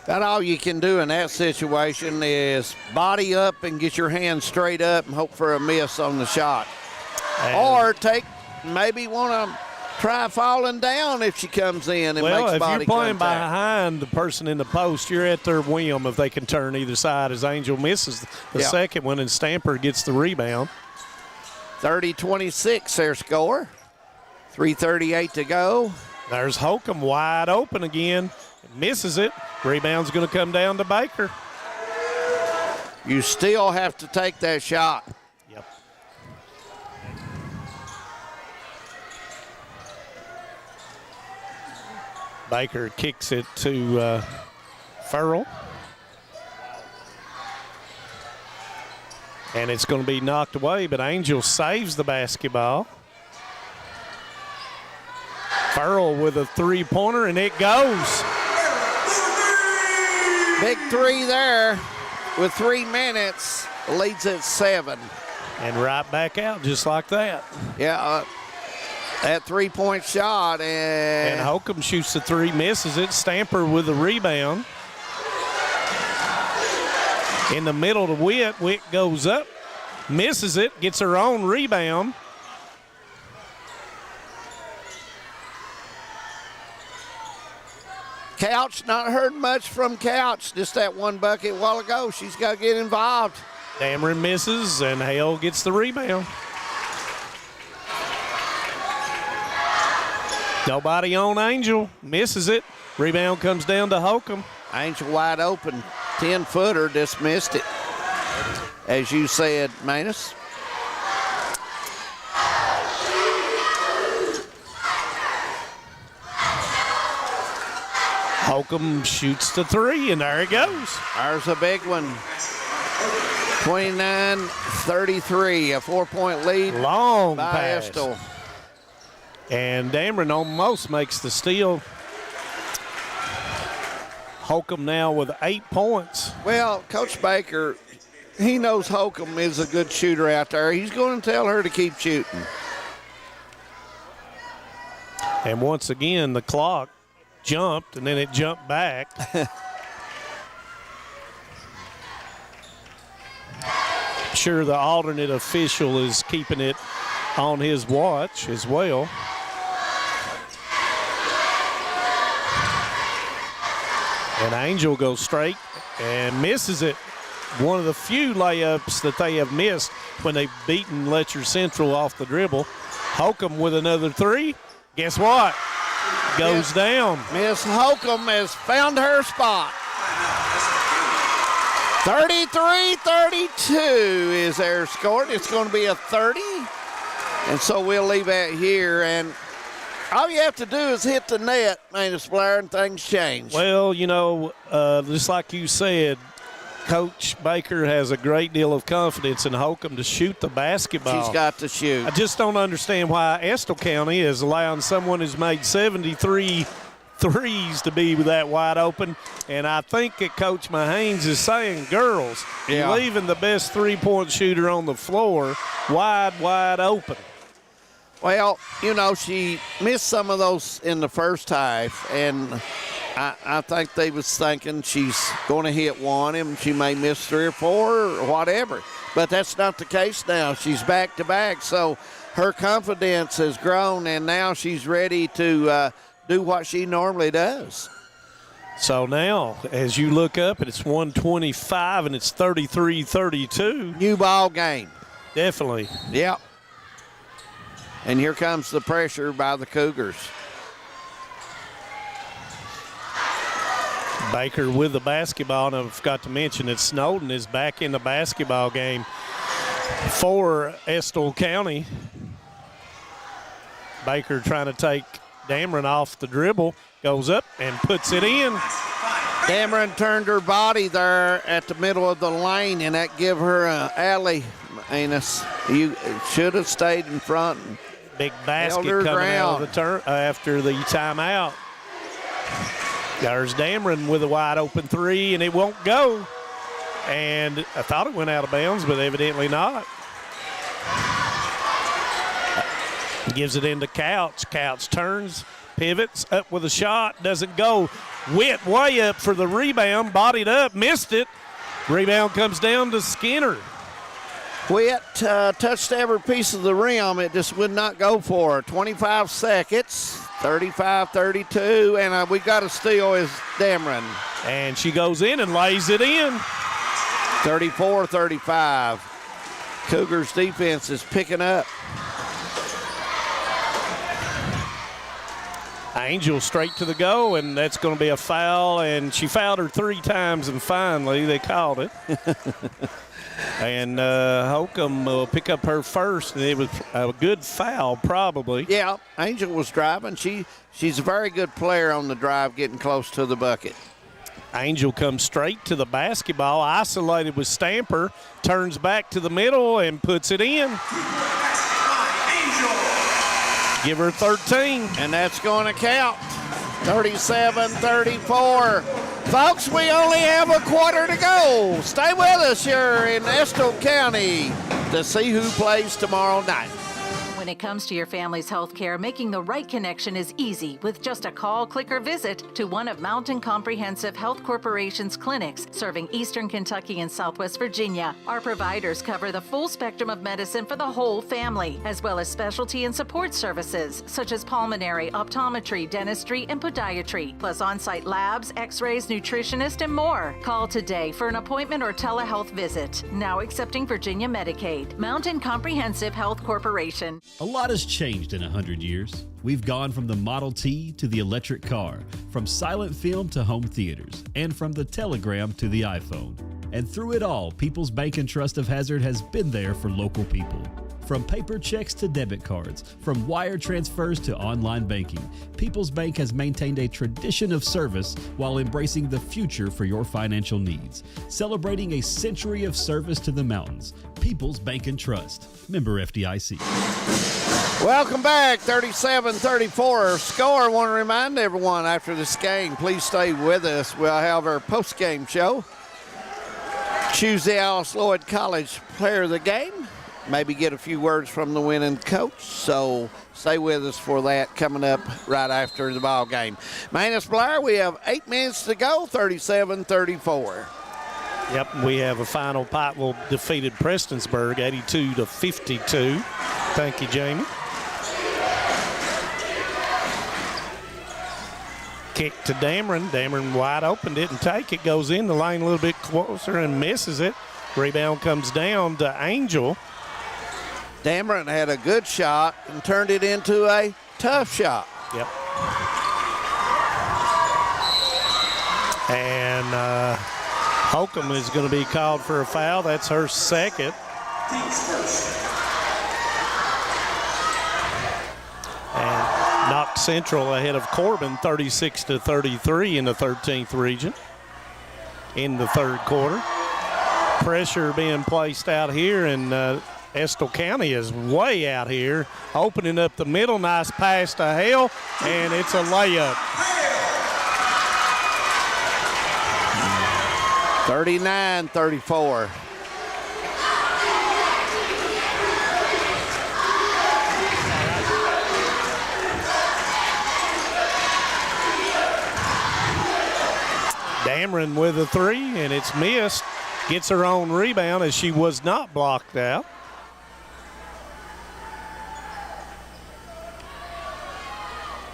That all you can do in that situation is body up and get your hands straight up and hope for a miss on the shot. Or maybe want to try falling down if she comes in and makes body contact. Well, if you're playing behind the person in the post, you're at their whim if they can turn either side, as Angel misses the second one and Stamper gets the rebound. 30-26 their score. 3:38 to go. There's Holcomb wide open again. Misses it. Rebound's going to come down to Baker. You still have to take that shot. Yep. Baker kicks it to Furl. And it's going to be knocked away, but Angel saves the basketball. Furl with a three-pointer, and it goes. Big three there with 3 minutes. Leads at 7. And right back out just like that. Yeah, that three-point shot. And Holcomb shoots the 3, misses it. Stamper with the rebound. In the middle to Witt. Witt goes up, misses it, gets her own rebound. Couch, not heard much from Couch. Just that one bucket a while ago. She's got to get involved. Dameron misses, and Hale gets the rebound. Nobody on Angel. Misses it. Rebound comes down to Holcomb. Angel wide open. 10-footer, just missed it. As you said, Manus. Holcomb shoots the 3, and there it goes. There's a big one. 29-33, a 4-point lead. Long by pass. Estill. And Dameron almost makes the steal. Holcomb now with 8 points. Well, Coach Baker, he knows Holcomb is a good shooter out there. He's going to tell her to keep shooting. And once again, the clock jumped, and then it jumped back. sure the alternate official is keeping it on his watch as well. And Angel goes straight and misses it. One of the few layups that they have missed when they've beaten Letcher Central off the dribble. Holcomb with another three. Guess what? Goes down. Miss Holcomb has found her spot. 33-32 is their score. It's going to be a 30. And so we'll leave that here. And all you have to do is hit the net, Manus Blair, and things change. Well, you know, just like you said, Coach Baker has a great deal of confidence in Holcomb to shoot the basketball. She's got to shoot. I just don't understand why Estill County is allowing someone who's made 73 threes to be that wide open. And I think that Coach Mahanes is saying, girls, you're leaving the best three-point shooter on the floor wide open. Well, you know, she missed some of those in the first half, and I think they was thinking she's going to hit one and she may miss 3 or 4 or whatever. But that's not the case now. She's back-to-back, so her confidence has grown, and now she's ready to do what she normally does. So now, as you look up, it's 125 and it's 33-32. New ball game. Definitely. Yep. And here comes the pressure by the Cougars. Baker with the basketball, and I forgot to mention that Snowden is back in the basketball game for Estill County. Baker trying to take Dameron off the dribble, goes up and puts it in. Dameron turned her body there at the middle of the lane, and that give her an alley. Anus, you should have stayed in front. Big basket coming out of the after the timeout. There's Dameron with a wide open three, and it won't go. And I thought it went out of bounds, but evidently not. Gives it into Couch. Couch turns, pivots, up with a shot, doesn't go. Witt way up for the rebound, bodied up, missed it. Rebound comes down to Skinner. Witt touched every piece of the rim. It just would not go for her. 25 seconds, 35-32, and we got a steal is Dameron. And she goes in and lays it in. 34-35. Cougars defense is picking up. Angel straight to the go, and that's going to be a foul, and she fouled her 3 times, and finally they called it. And Holcomb will pick up her first, and it was a good foul probably. Yeah, Angel was driving. She's a very good player on the drive, getting close to the bucket. Angel comes straight to the basketball, isolated with Stamper, turns back to the middle and puts it in. Give her 13. And that's going to count. 37-34. Folks, we only have a quarter to go. Stay with us here in Estill County to see who plays tomorrow night. When it comes to your family's health care, making the right connection is easy with just a call, click, or visit to one of Mountain Comprehensive Health Corporation's clinics serving Eastern Kentucky and Southwest Virginia. Our providers cover the full spectrum of medicine for the whole family, as well as specialty and support services such as pulmonary, optometry, dentistry, and podiatry, plus on-site labs, x-rays, nutritionist, and more. Call today for an appointment or telehealth visit. Now accepting Virginia Medicaid. Mountain Comprehensive Health Corporation. A lot has changed in 100 years. We've gone from the Model T to the electric car, from silent film to home theaters, and from the telegram to the iPhone. And through it all, People's Bank and Trust of Hazard has been there for local people. From paper checks to debit cards, from wire transfers to online banking, People's Bank has maintained a tradition of service while embracing the future for your financial needs. Celebrating a century of service to the mountains. People's Bank and Trust. Member FDIC. Welcome back. 37-34 score. I want to remind everyone after this game, please stay with us. We'll have our post-game show. Choose the Alice Lloyd College player of the game. Maybe get a few words from the winning coach. So stay with us for that coming up right after the ball game. Manus Blair, we have 8 minutes to go, 37-34. Yep, we have a final. Pikeville defeated Prestonsburg 82-52. Thank you, Jamie. Kick to Dameron. Dameron wide open, didn't take it. Goes in the lane a little bit closer and misses it. Rebound comes down to Angel. Dameron had a good shot and turned it into a tough shot. Yep. And Holcomb is going to be called for a foul. That's her second. And Knox Central ahead of Corbin 36-33 in the 13th region in the third quarter. Pressure being placed out here, and Estill County is way out here, opening up the middle. Nice pass to Hale, and it's a layup. 39-34. Dameron with a three, and it's missed. Gets her own rebound as she was not blocked out.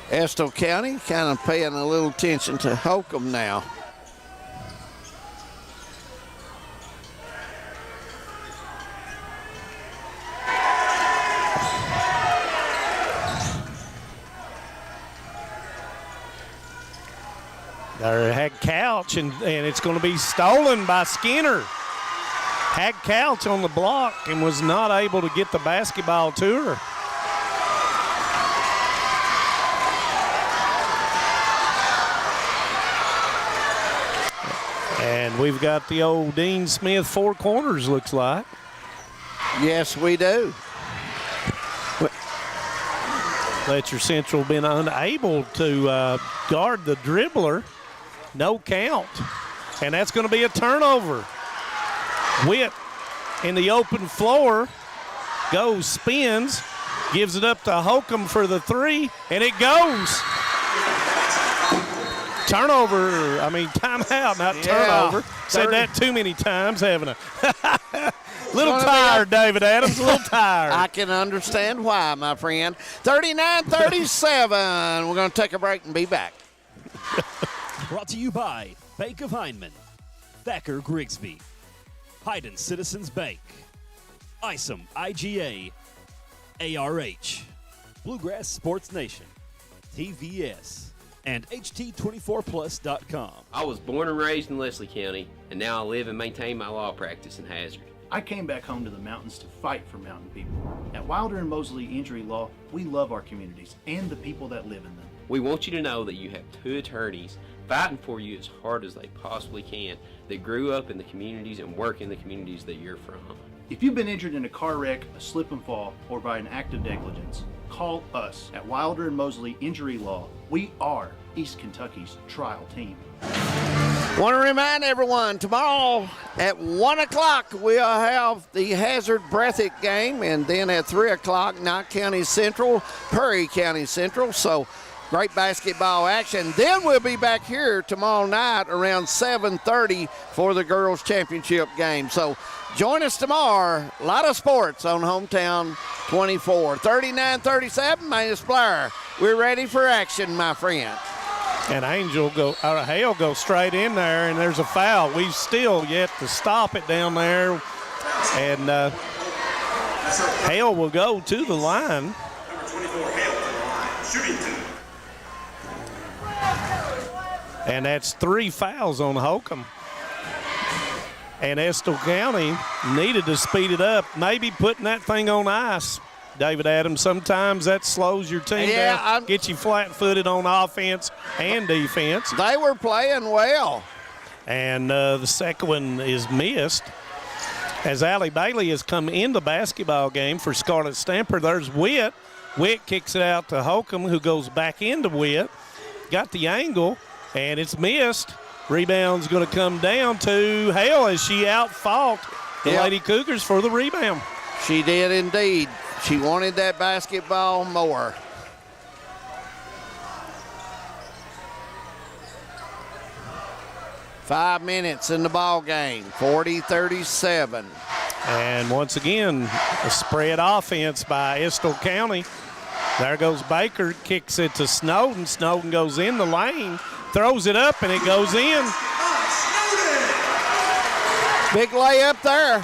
Estill County kind of paying a little attention to Holcomb now. There had Couch, and it's going to be stolen by Skinner. Had Couch on the block and was not able to get the basketball to her. And we've got the old Dean Smith four corners, looks like. Yes, we do. Fletcher Central been unable to guard the dribbler. No count. And that's going to be a turnover. Witt in the open floor goes, spins, gives it up to Holcomb for the three, and it goes. Timeout, not turnover. Said that too many times, haven't I? Little tired, David Adams, a little tired. I can understand why, my friend. 39-37. We're going to take a break and be back. Brought to you by Bank of Hindman, Thacker Grigsby, Hayden Citizens Bank, ISOM IGA, ARH, Bluegrass Sports Nation, TVS, and HT24plus.com. I was born and raised in Leslie County, and now I live and maintain my law practice in Hazard. I came back home to the mountains to fight for mountain people. At Wilder and Mosley Injury Law, we love our communities and the people that live in them. We want you to know that you have two attorneys fighting for you as hard as they possibly can that grew up in the communities and work in the communities that you're from. If you've been injured in a car wreck, a slip and fall, or by an act of negligence, call us at Wilder and Mosley Injury Law. We are East Kentucky's trial team. Want to remind everyone, tomorrow at 1 o'clock we'll have the Hazard Breathitt game, and then at 3 o'clock, Knott County Central, Perry County Central. So great basketball action. Then we'll be back here tomorrow night around 7:30 for the girls' championship game. So join us tomorrow. A lot of sports on Hometown 24. 39-37, Manus Blair. We're ready for action, my friend. And Hale go straight in there, and there's a foul. We've still yet to stop it down there. And Hale will go to the line. And that's 3 fouls on Holcomb. And Estill County needed to speed it up, maybe putting that thing on ice. David Adams, sometimes that slows your team down, get you flat-footed on offense and defense. They were playing well. And the second one is missed. As Allie Bailey has come in the basketball game for Scarlett Stamper, there's Witt. Witt kicks it out to Holcomb, who goes back into Witt. Got the angle, and it's missed. Rebound's going to come down to Hale as she out-fought the Lady Cougars for the rebound. She did indeed. She wanted that basketball more. 5 minutes in the ball game, 40-37. And once again, a spread offense by Estill County. There goes Baker, kicks it to Snowden. Snowden goes in the lane, throws it up, and it goes in. Big layup there.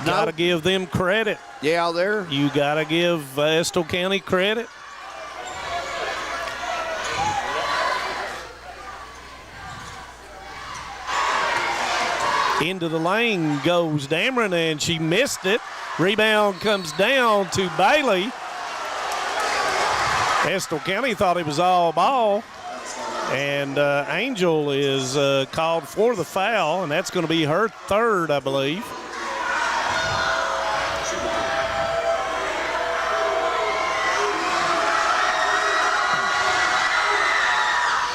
Got to give them credit. Yeah, you got to give Estill County credit. Into the lane goes Dameron, and she missed it. Rebound comes down to Bailey. Estill County thought it was all ball. And Angel is called for the foul, and that's going to be her third, I believe.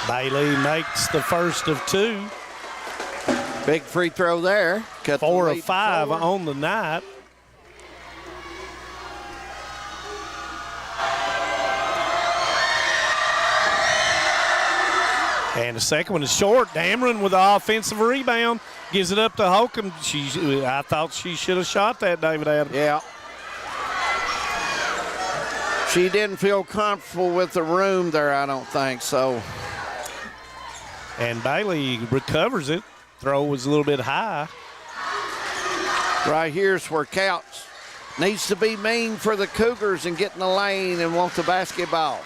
Bailey makes the first of two. Big free throw there. Cut 4 of 5 on the night. And the second one is short. Dameron with the offensive rebound. Gives it up to Holcomb. I thought she should have shot that, David Adams. Yeah. She didn't feel comfortable with the room there, I don't think so. And Bailey recovers it. Throw was a little bit high. Right here's where Couch needs to be mean for the Cougars and get in the lane and want the basketball.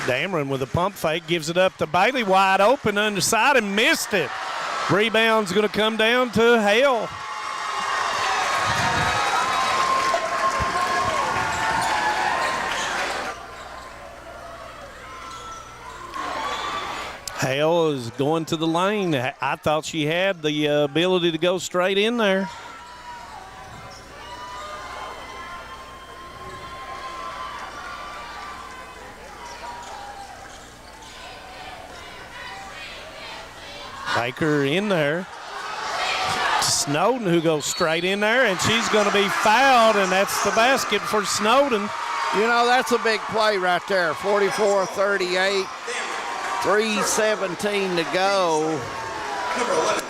Dameron with a pump fake gives it up to Bailey, wide open underside, and missed it. Rebound's going to come down to Hale. Hale is going to the lane. I thought she had the ability to go straight in there. Baker in there. Snowden who goes straight in there, and she's going to be fouled, and that's the basket for Snowden. You know, that's a big play right there. 44-38, 3:17 to go.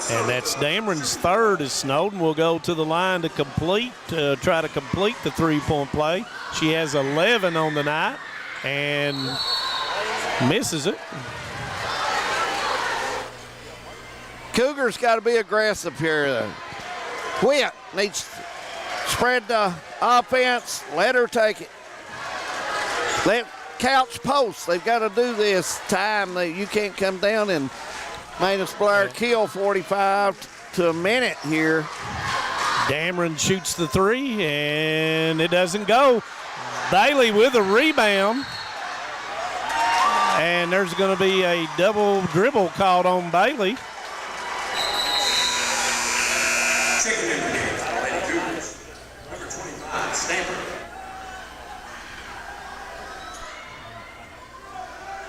And that's Dameron's third as Snowden will go to the line to try to complete the three-point play. She has 11 on the night and misses it. Cougars got to be aggressive here. Whit needs to spread the offense. Let her take it. Let Couch post. They've got to do this time. You can't come down and Manus Blair kill 45 to a minute here. Dameron shoots the three, and it doesn't go. Bailey with a rebound. And there's going to be a double dribble called on Bailey. Second in the game for the Lady Cougars, number 25, Stanford.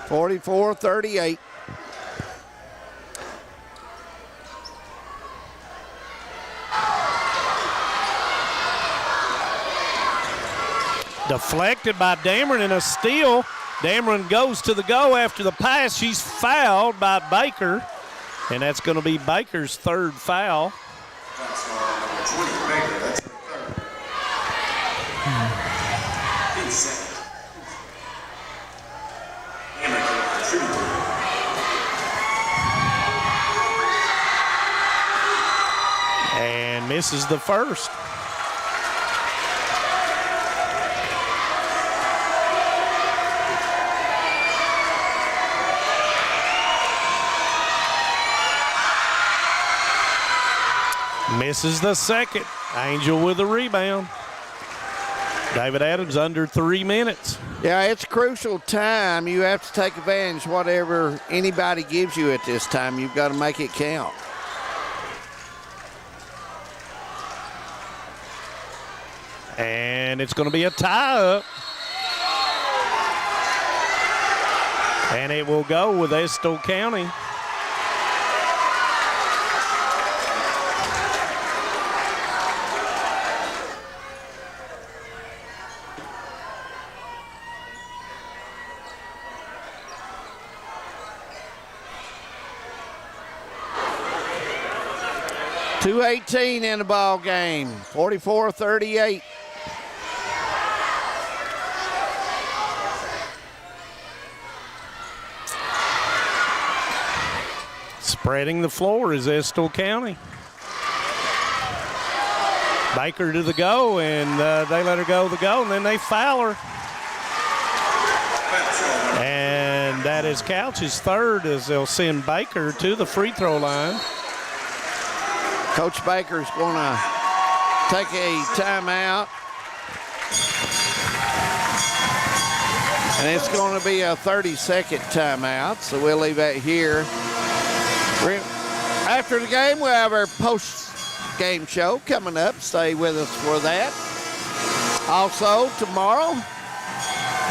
44-38. Deflected by Dameron and a steal. Dameron goes to the go after the pass. She's fouled by Baker, and that's going to be Baker's third foul. And misses the first. Misses the second. Angel with a rebound. David Adams under 3 minutes. Yeah, it's crucial time. You have to take advantage of whatever anybody gives you at this time. You've got to make it count. And it's going to be a tie-up. And it will go with Estill County. 2:18 in the ball game, 44-38. Spreading the floor is Estill County. Baker to the go, and they let her go the goal, and then they foul her. And that is Couch's third, as they'll send Baker to the free throw line. Coach Baker's going to take a timeout. And it's going to be a 30-second timeout, so we'll leave that here. After the game, we'll have our post-game show coming up. Stay with us for that. Also, tomorrow,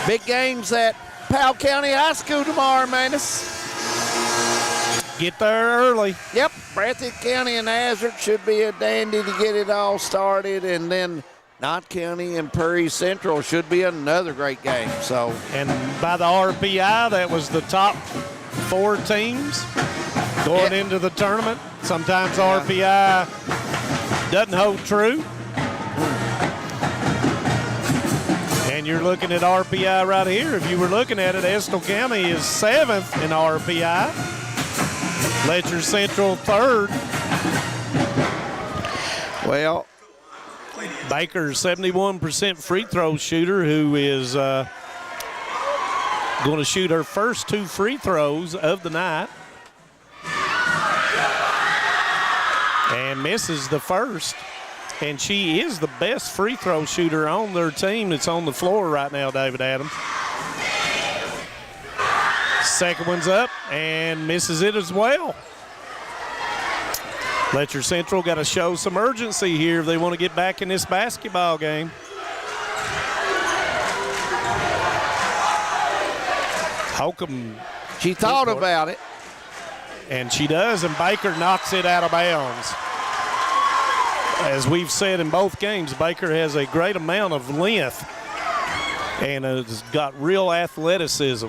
big games at Powell County High School tomorrow, Manus. Get there early. Yep, Breathitt County and Hazard should be a dandy to get it all started, and then Knott County and Prairie Central should be another great game. So, and by the RPI, that was the top 4 teams going into the tournament. Sometimes RPI doesn't hold true. And you're looking at RPI right here. If you were looking at it, Estill County is 7th in RPI. Letcher Central 3rd. Well, Baker's 71% free throw shooter, who is going to shoot her first 2 free throws of the night. And misses the first. And she is the best free throw shooter on their team that's on the floor right now, David Adams. Second one's up and misses it as well. Letcher Central got to show some urgency here if they want to get back in this basketball game. Holcomb. She thought about it. And she does, and Baker knocks it out of bounds. As we've said in both games, Baker has a great amount of length and has got real athleticism.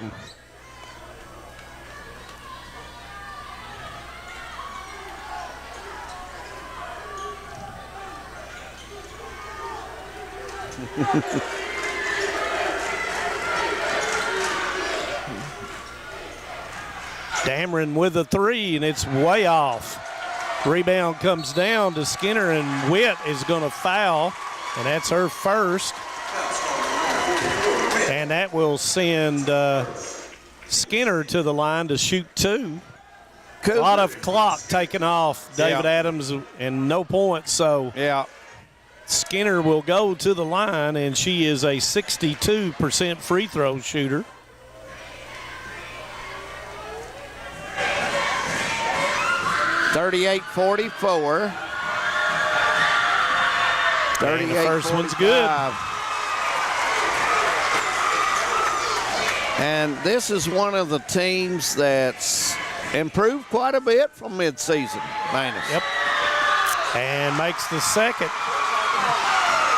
Dameron with a 3, and it's way off. Rebound comes down to Skinner, and Witt is going to foul, and that's her first. And that will send Skinner to the line to shoot 2. A lot of clock taken off David Adams, and no points, so Skinner will go to the line, and she is a 62% free throw shooter. (38-44). And the first one's good. And this is one of the teams that's improved quite a bit from midseason, Manus. Yep. And makes the second.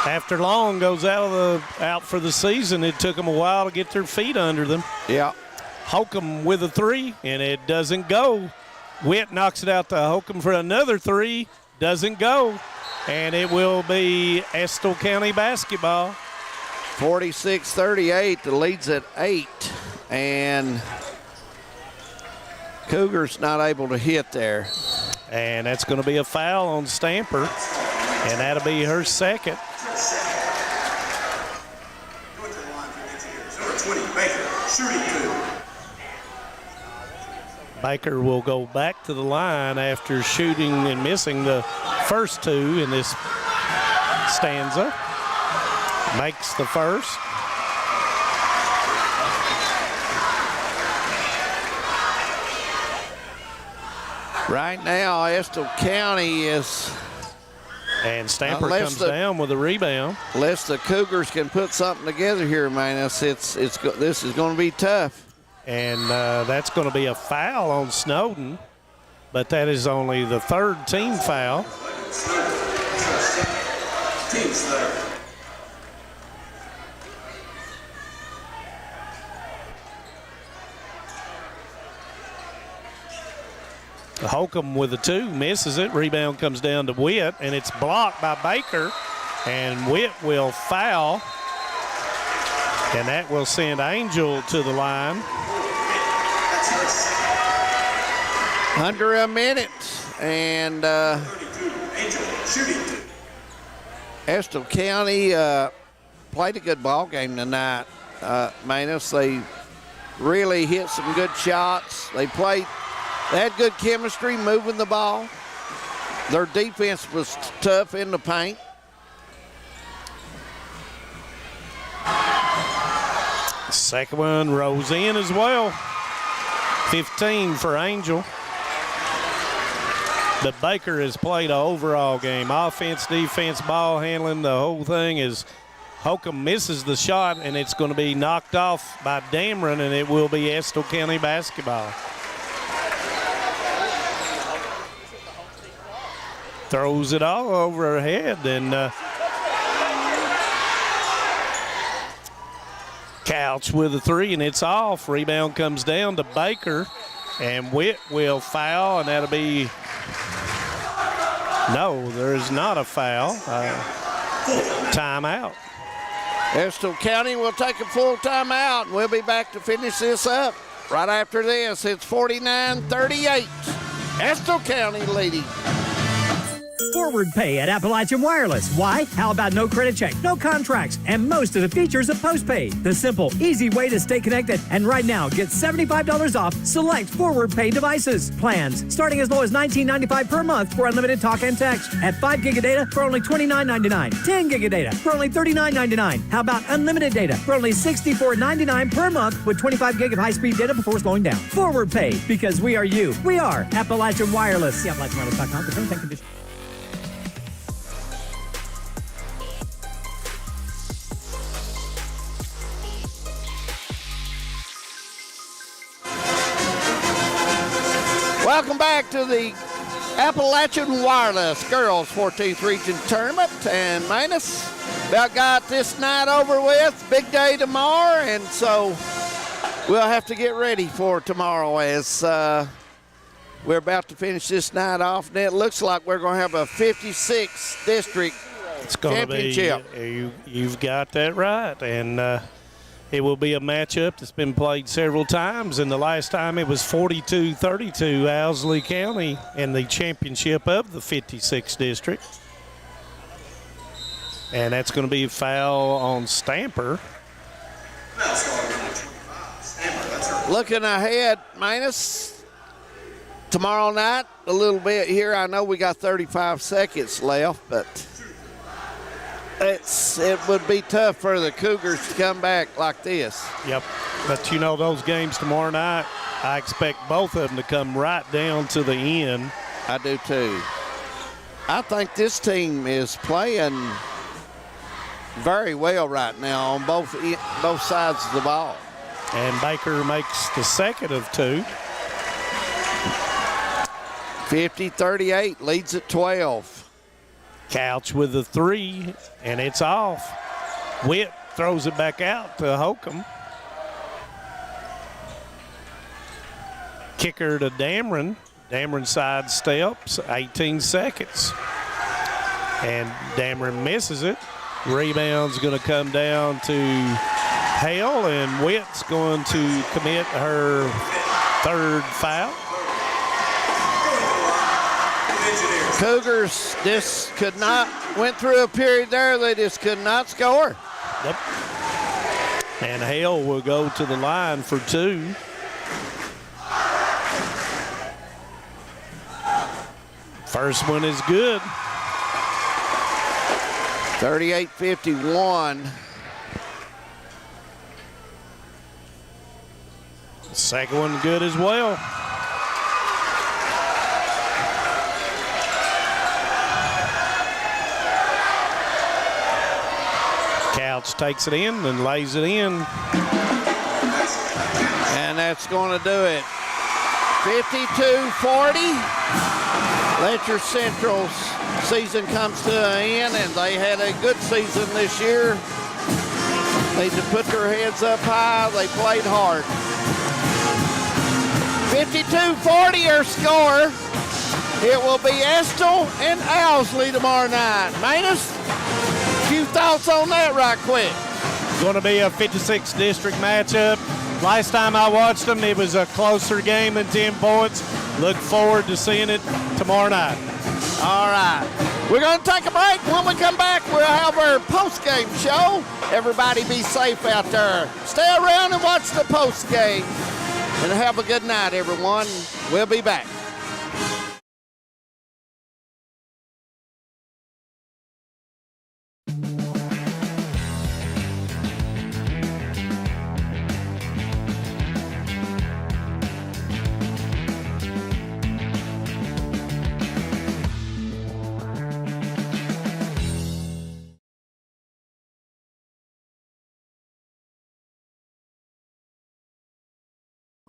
After Long goes out for the season, it took them a while to get their feet under them. Yeah. Holcomb with a 3, and it doesn't go. Witt knocks it out to Holcomb for another 3. Doesn't go. And it will be Estill County basketball. 46-38, the lead's at 8. And Cougars not able to hit there. And that's going to be a foul on Stamper. And that'll be her second. Number 20, Baker, shooting 2. Baker will go back to the line after shooting and missing the first 2 in this stanza. Makes the first. Right now, Estill County is... And Stamper comes down with a rebound. Unless the Cougars can put something together here, Manus, this is going to be tough. And that's going to be a foul on Snowden, but that is only the 3rd team foul. Team's third. Holcomb with a 2, misses it. Rebound comes down to Witt, and it's blocked by Baker. And Witt will foul. And that will send Angel to the line. Under a minute. And Estill County played a good ball game tonight. Manus, they really hit some good shots. They had good chemistry moving the ball. Their defense was tough in the paint. Second one rolls in as well. 15 for Angel. But Baker has played an overall game. Offense, defense, ball handling, the whole thing is. Holcomb misses the shot, and it's going to be knocked off by Dameron, and it will be Estill County basketball. Throws it all over her head, and Couch with a 3, and it's off. Rebound comes down to Baker, and Witt will foul, and that'll be no, there's not a foul. Timeout. Estill County will take a full timeout, and we'll be back to finish this up right after this. It's 49-38. Estill County leading. Forward pay at Appalachian Wireless. Why? How about no credit check, no contracts, and most of the features of postpaid? The simple, easy way to stay connected. And right now, get $75 off select forward pay devices. Plans starting as low as $19.95 per month for unlimited talk and text. At 5 gig of data for only $29.99. 10 gig of data for only $39.99. How about unlimited data for only $64.99 per month with 25 gig of high-speed data before slowing down? Forward pay, because we are you. We are Appalachian Wireless. See AppalachianWireless.com for terms and conditions. Welcome back to the Appalachian Wireless Girls 14th Region Tournament. And Manus about got this night over with. Big day tomorrow, and so we'll have to get ready for tomorrow as we're about to finish this night off. And it looks like we're going to have a 56 district championship. You've got that right. And it will be a matchup that's been played several times, and the last time it was 42-32 Owsley County in the championship of the 56th district. And that's going to be a foul on Stamper. Looking ahead, Manus, tomorrow night, a little bit here. I know we got 35 seconds left, but it would be tough for the Cougars to come back like this. Yep, but you know those games tomorrow night, I expect both of them to come right down to the end. I do too. I think this team is playing very well right now on both sides of the ball. And Baker makes the second of 2. 50-38, leads at 12. Couch with the 3, and it's off. Witt throws it back out to Holcomb. Kicker to Dameron. Dameron side steps, 18 seconds. And Dameron misses it. Rebound's going to come down to Hale, and Witt's going to commit her 3rd foul. Cougars just went through a period there, they just could not score. Yep. And Hale will go to the line for 2. First one is good. 38-51. Second one good as well. Couch takes it in and lays it in. And that's going to do it. 52-40. Letcher Central's season comes to an end, and they had a good season this year. They just put their heads up high. They played hard. 52-40 our score. It will be Estill and Owsley tomorrow night. Manus, a few thoughts on that right quick. Going to be a 56 district matchup. Last time I watched them, it was a closer game than 10 points. Look forward to seeing it tomorrow night. All right. We're going to take a break. When we come back, we'll have our post-game show. Everybody be safe out there. Stay around and watch the post-game. And have a good night, everyone. We'll be back.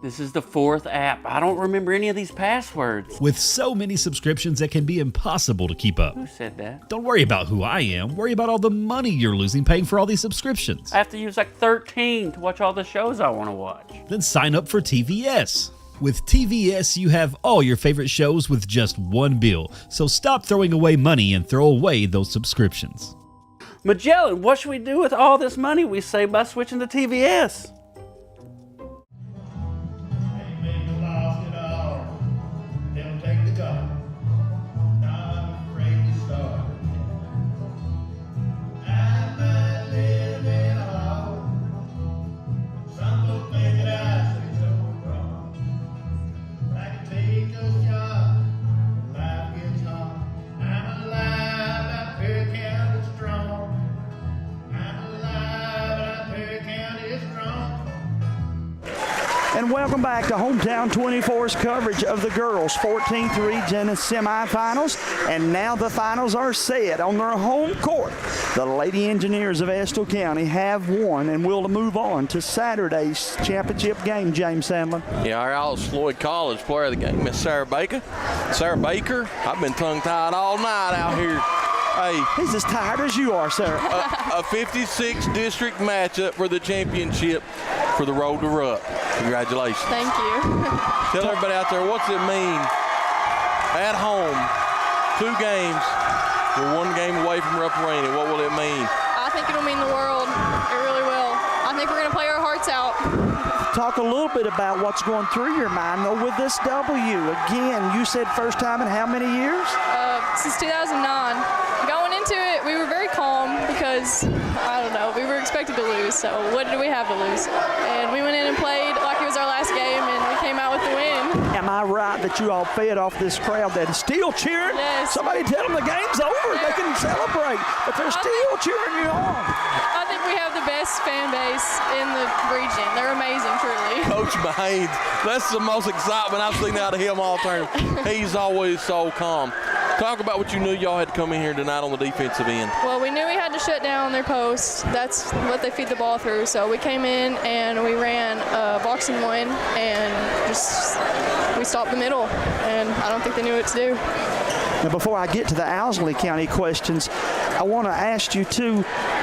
This is the 4th app. I don't remember any of these passwords. With so many subscriptions, it can be impossible to keep up. Who said that? Don't worry about who I am. Worry about all the money you're losing paying for all these subscriptions. I have to use like 13 to watch all the shows I want to watch. Then sign up for TVS. With TVS, you have all your favorite shows with just one bill. So stop throwing away money and throw away those subscriptions. Magellan, what should we do with all this money we save by switching to TVS? And welcome back to Hometown 24's coverage of the girls' 14th region semifinals. And now the finals are set on their home court. The Lady Engineers of Estill County have won and will move on to Saturday's championship game, James Sandlin. Yeah, our Alice Floyd College player of the game, Miss Sarah Baker. Sarah Baker, I've been tongue-tied all night out here. Hey, he's as tired as you are, sir. A 56 district matchup for the championship for the Road to Rupp. Congratulations. Thank you. Tell everybody out there, what's it mean at home, 2 games, we're 1 game away from Rupp Arena. What will it mean? I think it'll mean the world. It really will. I think we're going to play our hearts out. Talk a little bit about what's going through your mind, though, with this W. Again, you said first time in how many years? Since 2009. Going into it, we were very calm because, I don't know, we were expected to lose, so what did we have to lose? And we went in and played like it was our last game, and we came out with the win. Am I right that you all fed off this crowd that is still cheering? Yes. Somebody tell them the game's over. They can celebrate, but they're still cheering you on. I think we have the best fan base in the region. They're amazing, truly. Coach Baines, that's the most excitement I've seen out of him all tournament. He's always so calm. Talk about what you knew y'all had to come in here tonight on the defensive end. Well, we knew we had to shut down their post. That's what they feed the ball through. So we came in and we ran boxing 1 and just we stopped the middle. And I don't think they knew what to do. Now, before I get to the Owsley County questions, I want to ask you, too,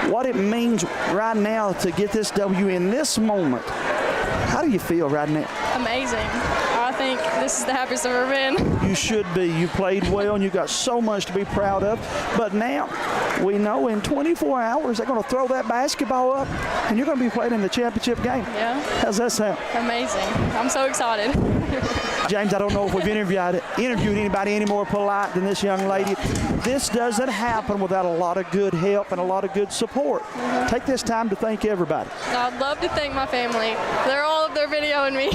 what it means right now to get this W in this moment. How do you feel right now? Amazing. I think this is the happiest I've ever been. You should be. You played well, and you got so much to be proud of. But now, we know in 24 hours, they're going to throw that basketball up, and you're going to be playing in the championship game. Yeah. How's that sound? Amazing. I'm so excited. James, I don't know if we've interviewed anybody any more polite than this young lady. This doesn't happen without a lot of good help and a lot of good support. Mm-hmm. Take this time to thank everybody. I'd love to thank my family. They're all up there videoing me.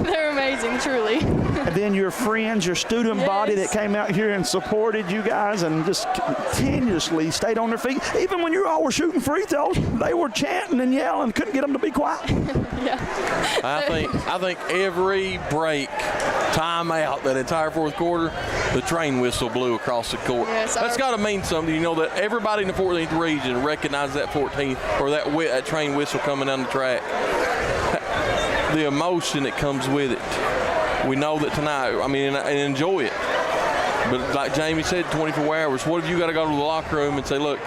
They're amazing, truly. And then your friends, your student body that came out here and supported you guys and just continuously stayed on their feet. Even when you all were shooting free throws, they were chanting and yelling. Couldn't get them to be quiet. Yeah. I think every break, timeout, that entire fourth quarter, the train whistle blew across the court. Yes, that's got to mean something. You know that everybody in the 14th region recognized that 14th or that train whistle coming down the track. The emotion that comes with it. We know that tonight, and enjoy it. But like Jamie said, 24 hours, what if you got to go to the locker room and say, look,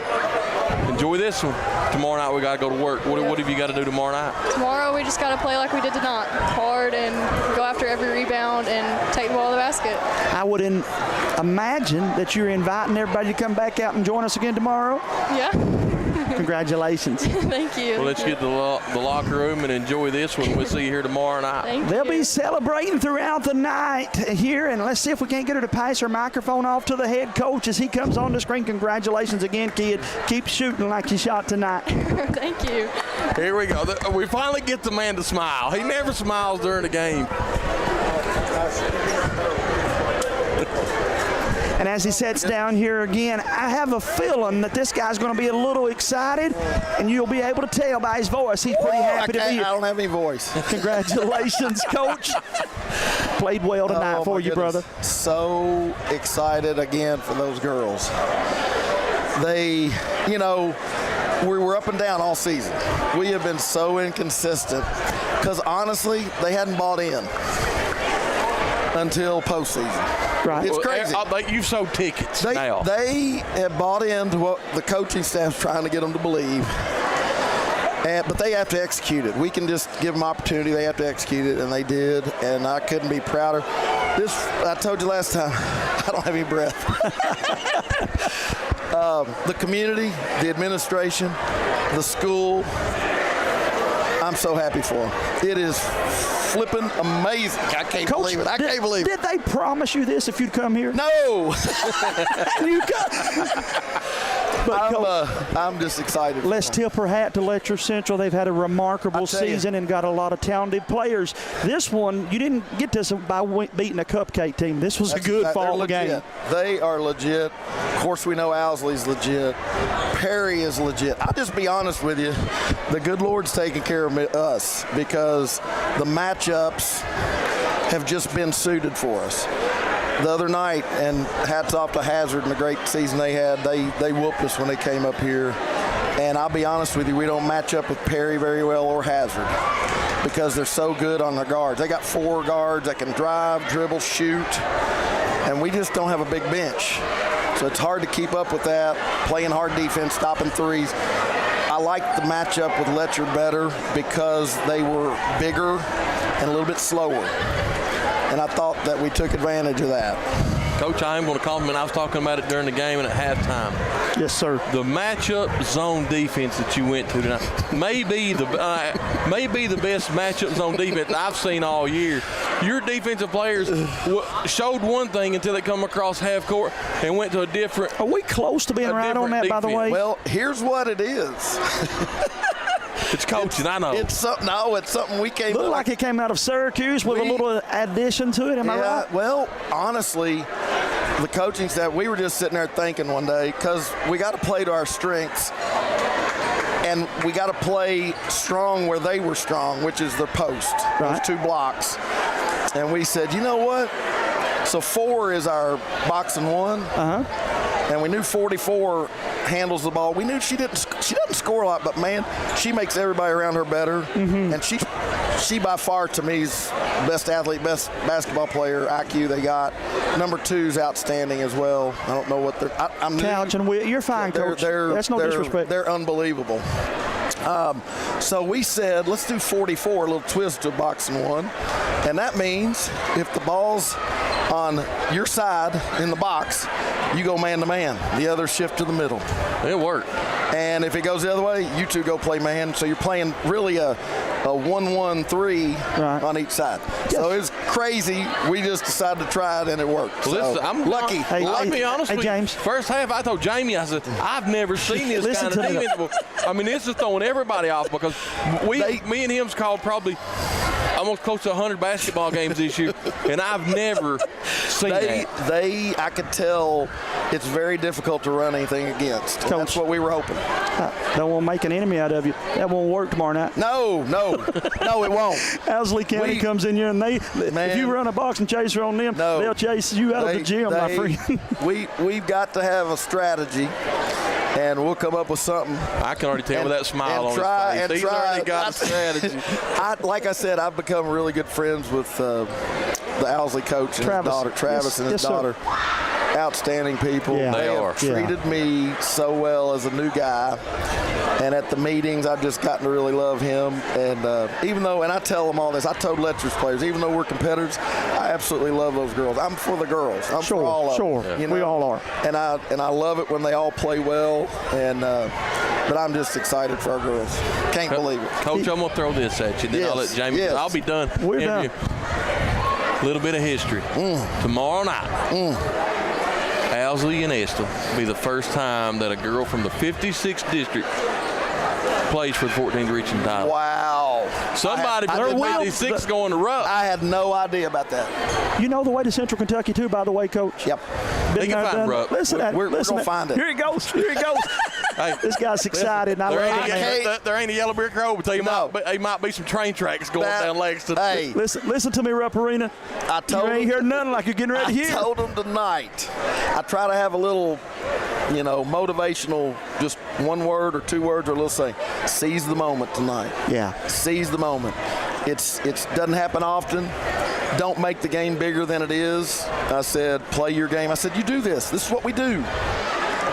enjoy this one. Tomorrow night we got to go to work. What have you got to do tomorrow night? Tomorrow we just got to play like we did tonight, hard and go after every rebound and take the ball to the basket. I would imagine that you're inviting everybody to come back out and join us again tomorrow. Yeah. Congratulations. Thank you. Well, let's get to the locker room and enjoy this one. We'll see you here tomorrow night. They'll be celebrating throughout the night here, and let's see if we can't get her to pass her microphone off to the head coach as he comes on the screen. Congratulations again, kid. Keep shooting like you shot tonight. Thank you. Here we go. We finally get the man to smile. He never smiles during the game. And as he sits down here again, I have a feeling that this guy's going to be a little excited, and you'll be able to tell by his voice. He's pretty happy to be here. I don't have any voice. Congratulations, Coach. Played well tonight for you, brother. So excited again for those girls. They, we were up and down all season. We have been so inconsistent because, honestly, they hadn't bought in until postseason. Right. It's crazy. You've sold tickets now. They have bought into what the coaching staff's trying to get them to believe. But they have to execute it. We can just give them opportunity. They have to execute it, and they did. And I couldn't be prouder. I told you last time, I don't have any breath. The community, the administration, the school, I'm so happy for them. It is flipping amazing. I can't believe it. I can't believe it. Did they promise you this if you'd come here? No. You got. I'm just excited. Let's tip our hat to Letcher Central. They've had a remarkable season and got a lot of talented players. This one, you didn't get this by beating a cupcake team. This was a good fall game. They are legit. Of course, we know Owsley's legit. Perry is legit. I'll just be honest with you. The good Lord's taking care of us because the matchups have just been suited for us. The other night, and hats off to Hazard and the great season they had, they whooped us when they came up here. And I'll be honest with you, we don't match up with Perry very well or Hazard because they're so good on their guards. They got 4 guards that can drive, dribble, shoot, and we just don't have a big bench. So it's hard to keep up with that, playing hard defense, stopping threes. I like the matchup with Letcher better because they were bigger and a little bit slower. And I thought that we took advantage of that. Coach, I am going to compliment. I was talking about it during the game and at halftime. Yes, sir. The matchup zone defense that you went to tonight may be the best matchup zone defense I've seen all year. Your defensive players showed one thing until they come across half court and went to a different. Are we close to being right on that, defense. by the way? Well, here's what it is. It's coaching, I know. It's something we came. Looked like it came out of Syracuse with a little addition to it. Am I right? Well, honestly, the coaching staff, we were just sitting there thinking one day because we got to play to our strengths, and we got to play strong where they were strong, which is their post, those 2 blocks. And we said, you know what? So 4 is our boxing 1. And we knew 44 handles the ball. We knew she doesn't score a lot, but man, she makes everybody around her better. And she by far to me is best athlete, best basketball player, IQ they got. Number 2 is outstanding as well. I don't know what they're. I'm Couch and you're fine, Coach. That's no disrespect. They're unbelievable. So we said, let's do 44, a little twist to boxing 1. And that means if the ball's on your side in the box, you go man-to-man. The other shift to the middle. It worked. And if it goes the other way, you 2 go play man. So you're playing really a 1-1-3 on each side. Yes. So it was crazy. We just decided to try it, and it worked. Well, so I'm lucky. I'll be honest with you. James. First half, I told Jamie, I said, I've never seen this kind of defense. I mean, this is throwing everybody off because me and him's called probably almost close to 100 basketball games this year, and I've never seen that. I could tell it's very difficult to run anything against. That's what we were hoping. Don't want to make an enemy out of you. That won't work tomorrow night. No, it won't. Owsley County comes in here, and if you run a boxing chaser on them, they'll chase you out of the gym, my friend. We've got to have a strategy. And we'll come up with something. I can already tell with that smile on his face. He's already got a strategy. Like I said, I've become really good friends with the Owsley coach and his daughter, Travis, and his daughter. outstanding people. Yeah. They are. have treated me so well as a new guy. And at the meetings, I've just gotten to really love him. And even though, and I tell them all this, I told Letcher's players, even though we're competitors, I absolutely love those girls. I'm for the girls. I'm for all of them. You know? We all are. And I love it when they all play well. And but I'm just excited for our girls. Can't believe it. Coach, I'm going to throw this at you. Then I'll let Jamie. I'll be done. We're done. A little bit of history. Tomorrow night, Owsley and Estill will be the first time that a girl from the 56th district plays for the 14th region title. Wow. Somebody put the 56 going to Rupp. I had no idea about that. You know the way to Central Kentucky, too, by the way, Coach? Yep. They can find Rupp. Listen, we're going to find it. Here he goes. Here he goes. Hey, this guy's excited. And I love it. There ain't a yellow brick road, but there might be some train tracks going down Lexington. Hey. Listen to me, Rupp Arena. I told you ain't heard nothing like you're getting ready to hear. I told them tonight. I try to have a little, motivational, just one word or two words or a little saying. Seize the moment tonight. Yeah. Seize the moment. It doesn't happen often. Don't make the game bigger than it is. I said, play your game. I said, you do this. This is what we do.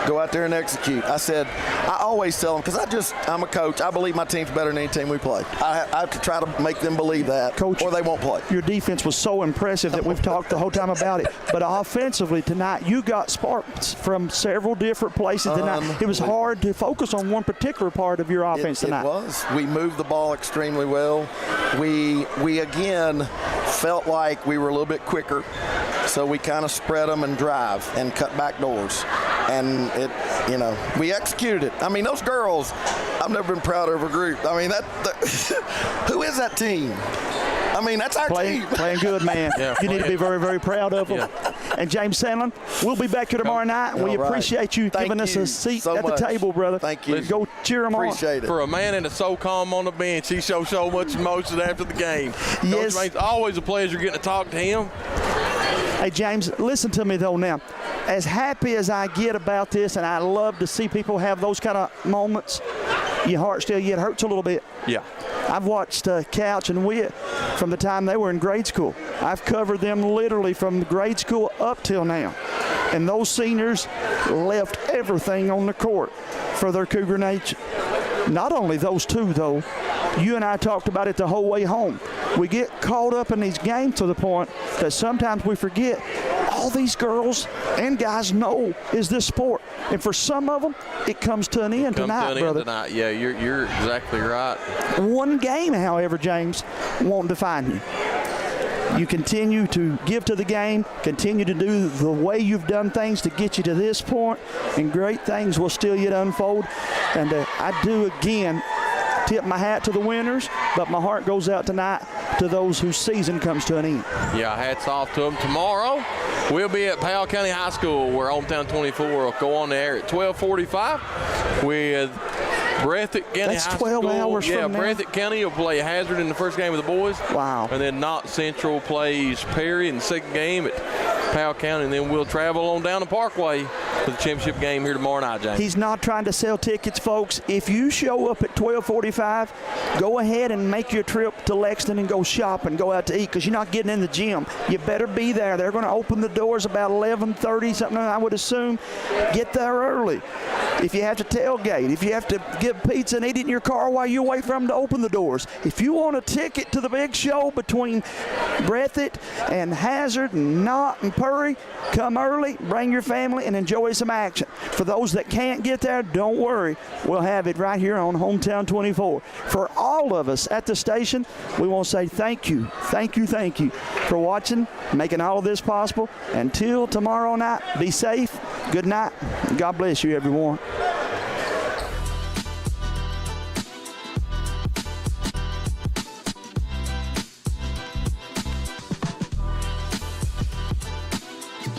Go out there and execute. I said, I always tell them, because I'm a coach. I believe my team's better than any team we play. I have to try to make them believe that, Coach, or they won't play. Your defense was so impressive that we've talked the whole time about it. But offensively tonight, you got sparks from several different places tonight. It was hard to focus on one particular part of your offense tonight. It was. We moved the ball extremely well. We again felt like we were a little bit quicker, so we kind of spread them and drive and cut back doors. And we executed it. I mean, those girls, I've never been prouder of a group. I mean, who is that team? I mean, that's our team. Playing good, man. You need to be very, very proud of them. Yeah. And James Sandlin, we'll be back here tomorrow night. And we appreciate you giving us a seat at the table, brother. Thank you. Go cheer them on. Appreciate it. For a man in a SOCOM on the bench, he showed so much emotion after the game. Yes. Coach, it's always a pleasure getting to talk to him. Hey, James, listen to me, though, now. As happy as I get about this, and I love to see people have those kind of moments, your heart still yet hurts a little bit. Yeah. I've watched Couch and Witt from the time they were in grade school. I've covered them literally from grade school up till now. And those seniors left everything on the court for their Cougar Nation. Not only those two, though. You and I talked about it the whole way home. We get caught up in these games to the point that sometimes we forget all these girls and guys know is this sport. And for some of them, it comes to an end tonight, brother. Yeah, you're exactly right. One game, however, James, won't define you. You continue to give to the game, continue to do the way you've done things to get you to this point, and great things will still yet unfold. And I do, again, tip my hat to the winners, but my heart goes out tonight to those whose season comes to an end. Yeah, hats off to them. Tomorrow, we'll be at Powell County High School, where Hometown 24 will go on the air at 12:45 with Breathitt County High School. 12 hours from now. Breathitt County will play Hazard in the first game of the boys. Wow. And then Knott Central plays Perry in the second game at Powell County, and then we'll travel on down the Parkway for the championship game here tomorrow night, James. He's not trying to sell tickets, folks. If you show up at 12:45, go ahead and make your trip to Lexington and go shop and go out to eat, because you're not getting in the gym. You better be there. They're going to open the doors about 11:30, something I would assume. Get there early. If you have to tailgate, if you have to get pizza and eat it in your car while you wait for them to open the doors. If you want a ticket to the big show between Breathitt and Hazard and Knott and Perry, come early, bring your family, and enjoy some action. For those that can't get there, don't worry. We'll have it right here on Hometown 24. For all of us at the station, we want to say thank you for watching, making all of this possible. Until tomorrow night, be safe. Good night. God bless you, everyone.